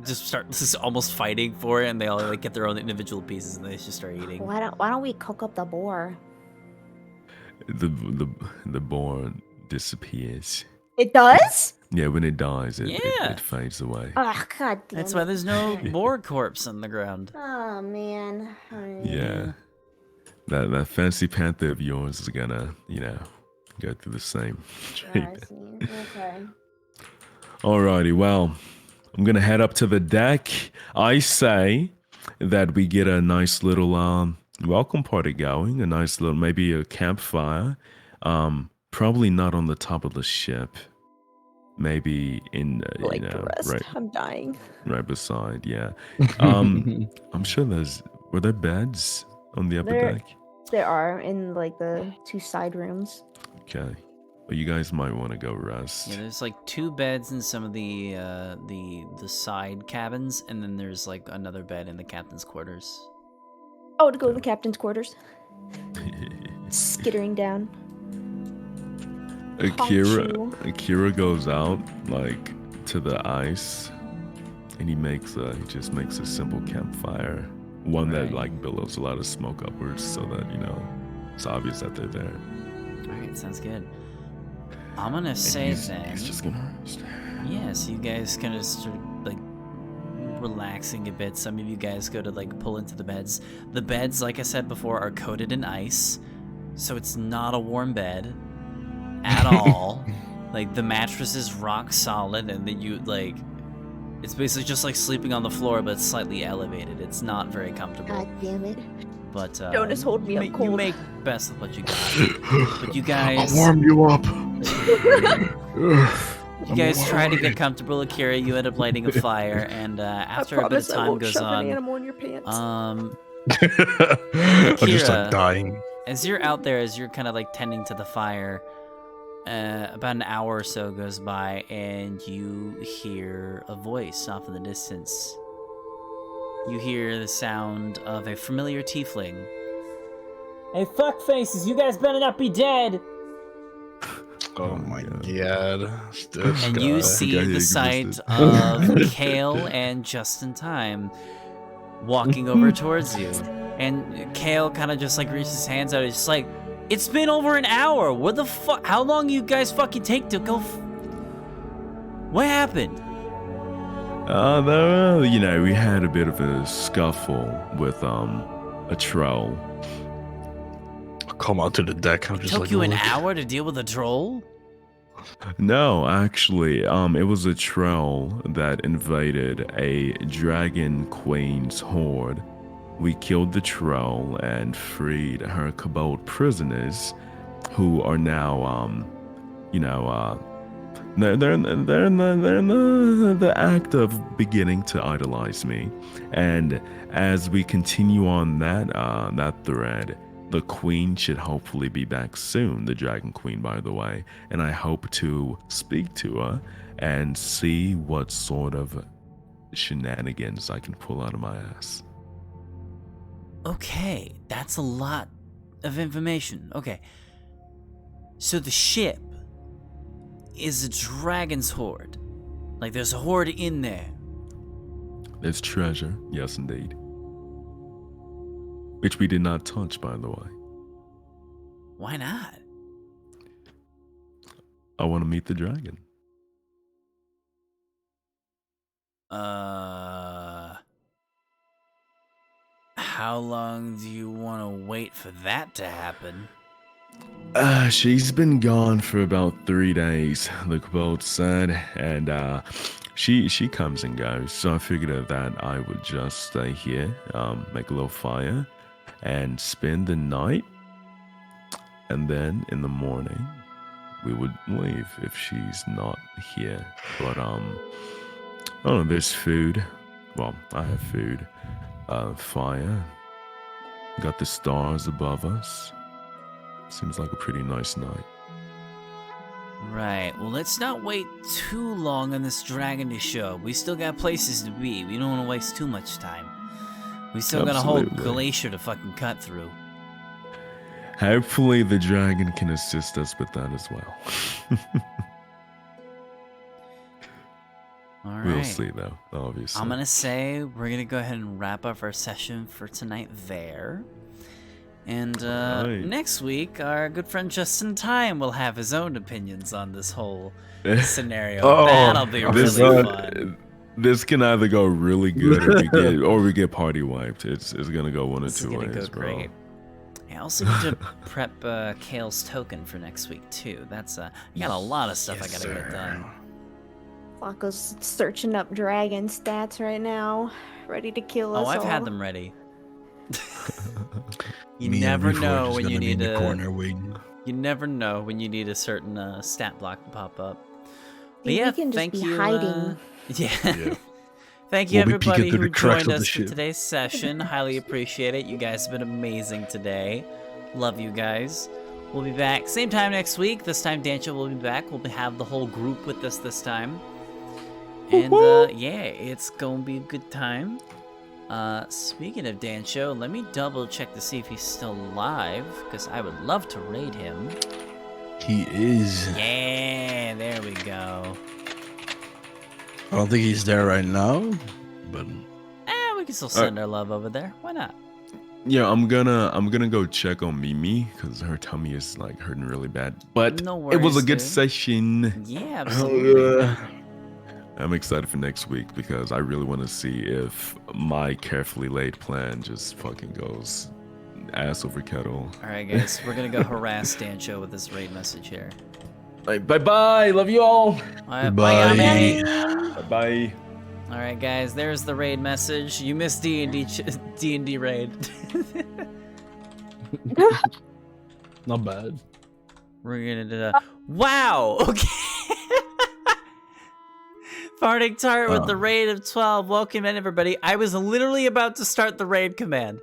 just start almost fighting for it, and they all like get their own individual pieces, and they just start eating. Why don't we cook up the boar? The boar disappears. It does? Yeah, when it dies, Yeah. it fades away. Oh, god damn That's it. why there's no boar corpse on the ground. Oh man. Yeah. That fancy panther of yours is gonna, go through the same I treatment. see. Okay. Alrighty, well, I'm gonna head up to the deck. I say that we get a nice little welcome party going, a nice little, maybe a campfire. Probably not on the top of the ship. Maybe in, Like the rest. right, I'm dying. right beside. Yeah. I'm sure were there beds on the upper There- deck? There are in like the 2 side rooms. Okay. Well, you guys might want to go rest. Yeah, there's like 2 beds in some of the side cabins, and then there's like another bed in the captain's quarters. Oh, to go to the captain's quarters. Skittering down. Akira goes out like to the ice, and he just makes a simple campfire, one that like billows a lot of smoke upwards, so that it's obvious that they're there. All right, sounds good. I'm gonna say then. He's just gonna rest. Yeah, so you guys kind of start like relaxing a bit. Some of you guys go to like pull into the beds. The beds, like I said before, are coated in ice, so it's not a warm bed at all. Like the mattress is rock solid, and then it's basically just like sleeping on the floor, but slightly elevated. It's not very comfortable. God damn it. But Don't just hold me up you cold. make best of what you got. But you guys, I'll warm you up. you guys try to get comfortable. Akira, you end up lighting a fire, and after a bit of I time won't goes shove an on, animal in your pants. I'll just start Akira, dying. as you're out there, as you're kind of like tending to the fire, about an hour or so goes by, and you hear a voice off in the distance. You hear the sound of a familiar tiefling. Hey, fuckfaces, you guys better not be dead! Oh my god. This And you guy. see guy the existed. sight of Kale and Just in Time walking over towards you. And Kale kind of just like reaches his hands out. It's just like, it's been over an hour. What the fuck? How long you guys fucking take to go? What happened? We had a bit of a scuffle with a troll. I'll come out to the deck. I'm just Took like, you an look. hour to deal with a troll? No, actually, it was a troll that invaded a dragon queen's horde. We killed the troll and freed her kobold prisoners, who are now, they're in the act of beginning to idolize me. And as we continue on that thread, the queen should hopefully be back soon, the dragon queen, by the way, and I hope to speak to her and see what sort of shenanigans I can pull out of my ass. Okay, that's a lot of information. Okay. So the ship is a dragon's horde. Like there's a horde in there. There's treasure, yes indeed. Which we did not touch, by the way. Why not? I want to meet the dragon. How long do you want to wait for that to happen? She's been gone for about 3 days, the boat said, and she comes and goes. So I figured that I would just stay here, make a little fire, and spend the night, and then in the morning we would leave if she's not here. But I don't know. There's food. Well, I have food, fire. Got the stars above us. Seems like a pretty nice night. Right. Well, let's not wait too long on this dragon to show. We still got places to be. We don't want to waste too much time. We still got a whole glacier to fucking cut through. Hopefully the dragon can assist us with that as well. All right. We'll see, though, obviously. I'm going to say we're going to go ahead and wrap up our session for tonight there. And next week, our good friend Justin Time will have his own opinions on this whole scenario. That'll be really fun. This can either go really good or we get party wiped. It's gonna go one or two ways, go bro. great. I also need to prep Kale's token for next week too. That's I got a lot of stuff I gotta get done. Flacco's searching up dragon stats right now, ready to kill us all. I've had them ready. You never know when you need You never know when you need a certain stat block to pop up. But yeah, we can just thank be you. hiding. Yeah. Thank you everybody who joined us for today's session. Highly appreciate it. You guys have been amazing today. Love you guys. We'll be back same time next week. This time Dancho will be back. We'll have the whole group with us this time. And yeah, it's gonna be a good time. Speaking of Dancho, let me double check to see if he's still alive, because I would love to raid him. He is. Yeah, there we go. I don't think he's there right now, but we can still send our love over there. Why not? Yeah, I'm gonna go check on Mimi because her tummy is like hurting really bad. But No worries, it was a good dude. session. Yeah, absolutely. I'm excited for next week because I really want to see if my carefully laid plan just fucking goes ass over kettle. All right, guys, we're gonna go harass Dancho with this raid message here. Bye. Love you all. Bye. Bye. All right, guys, there's the raid message. You missed D&D raid. not bad. We're gonna do wow. Okay. Farting Tart with the raid of 12. Welcome in, everybody. I was literally about to start the raid command.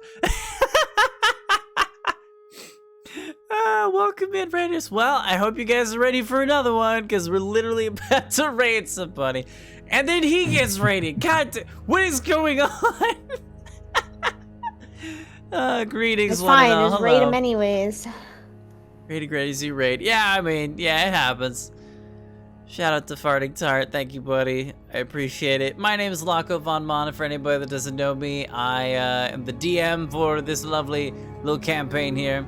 Welcome in, raiders. Well, I hope you guys are ready for another one, because we're literally about to raid somebody. And then he gets raided. God, what is going on? Greetings, It's one and fine, all. just Hello. raid him anyways. Raid crazy raid. Yeah, I mean, yeah, it happens. Shout out to Farting Tart. Thank you, buddy. I appreciate it. My name is Laco Von Mana. For anybody that doesn't know me, I am the DM for this lovely little campaign here.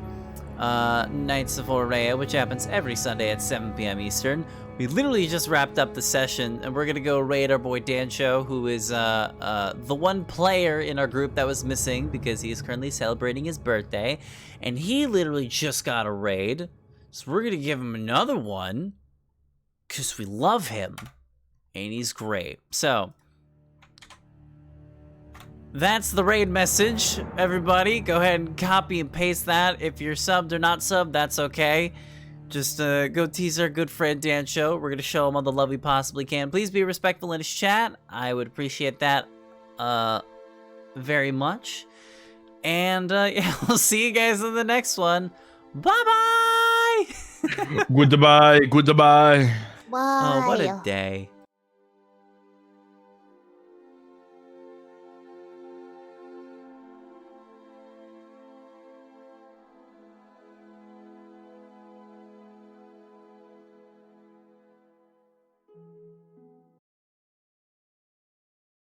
Lands of Aurea, which happens every Sunday at 7 p.m. Eastern. We literally just wrapped up the session, and we're gonna go raid our boy Dancho, who is the one player in our group that was missing because he is currently celebrating his birthday, and he literally just got a raid. So we're gonna give him another one because we love him, and he's great. So that's the raid message, everybody. Go ahead and copy and paste that. If you're subbed or not subbed, that's okay. Just go tease our good friend Dancho. We're going to show him all the love we possibly can. Please be respectful in his chat. I would appreciate that very much. And yeah, we'll see you guys in the next one. Bye-bye! Goodbye. Bye. Oh, what a day.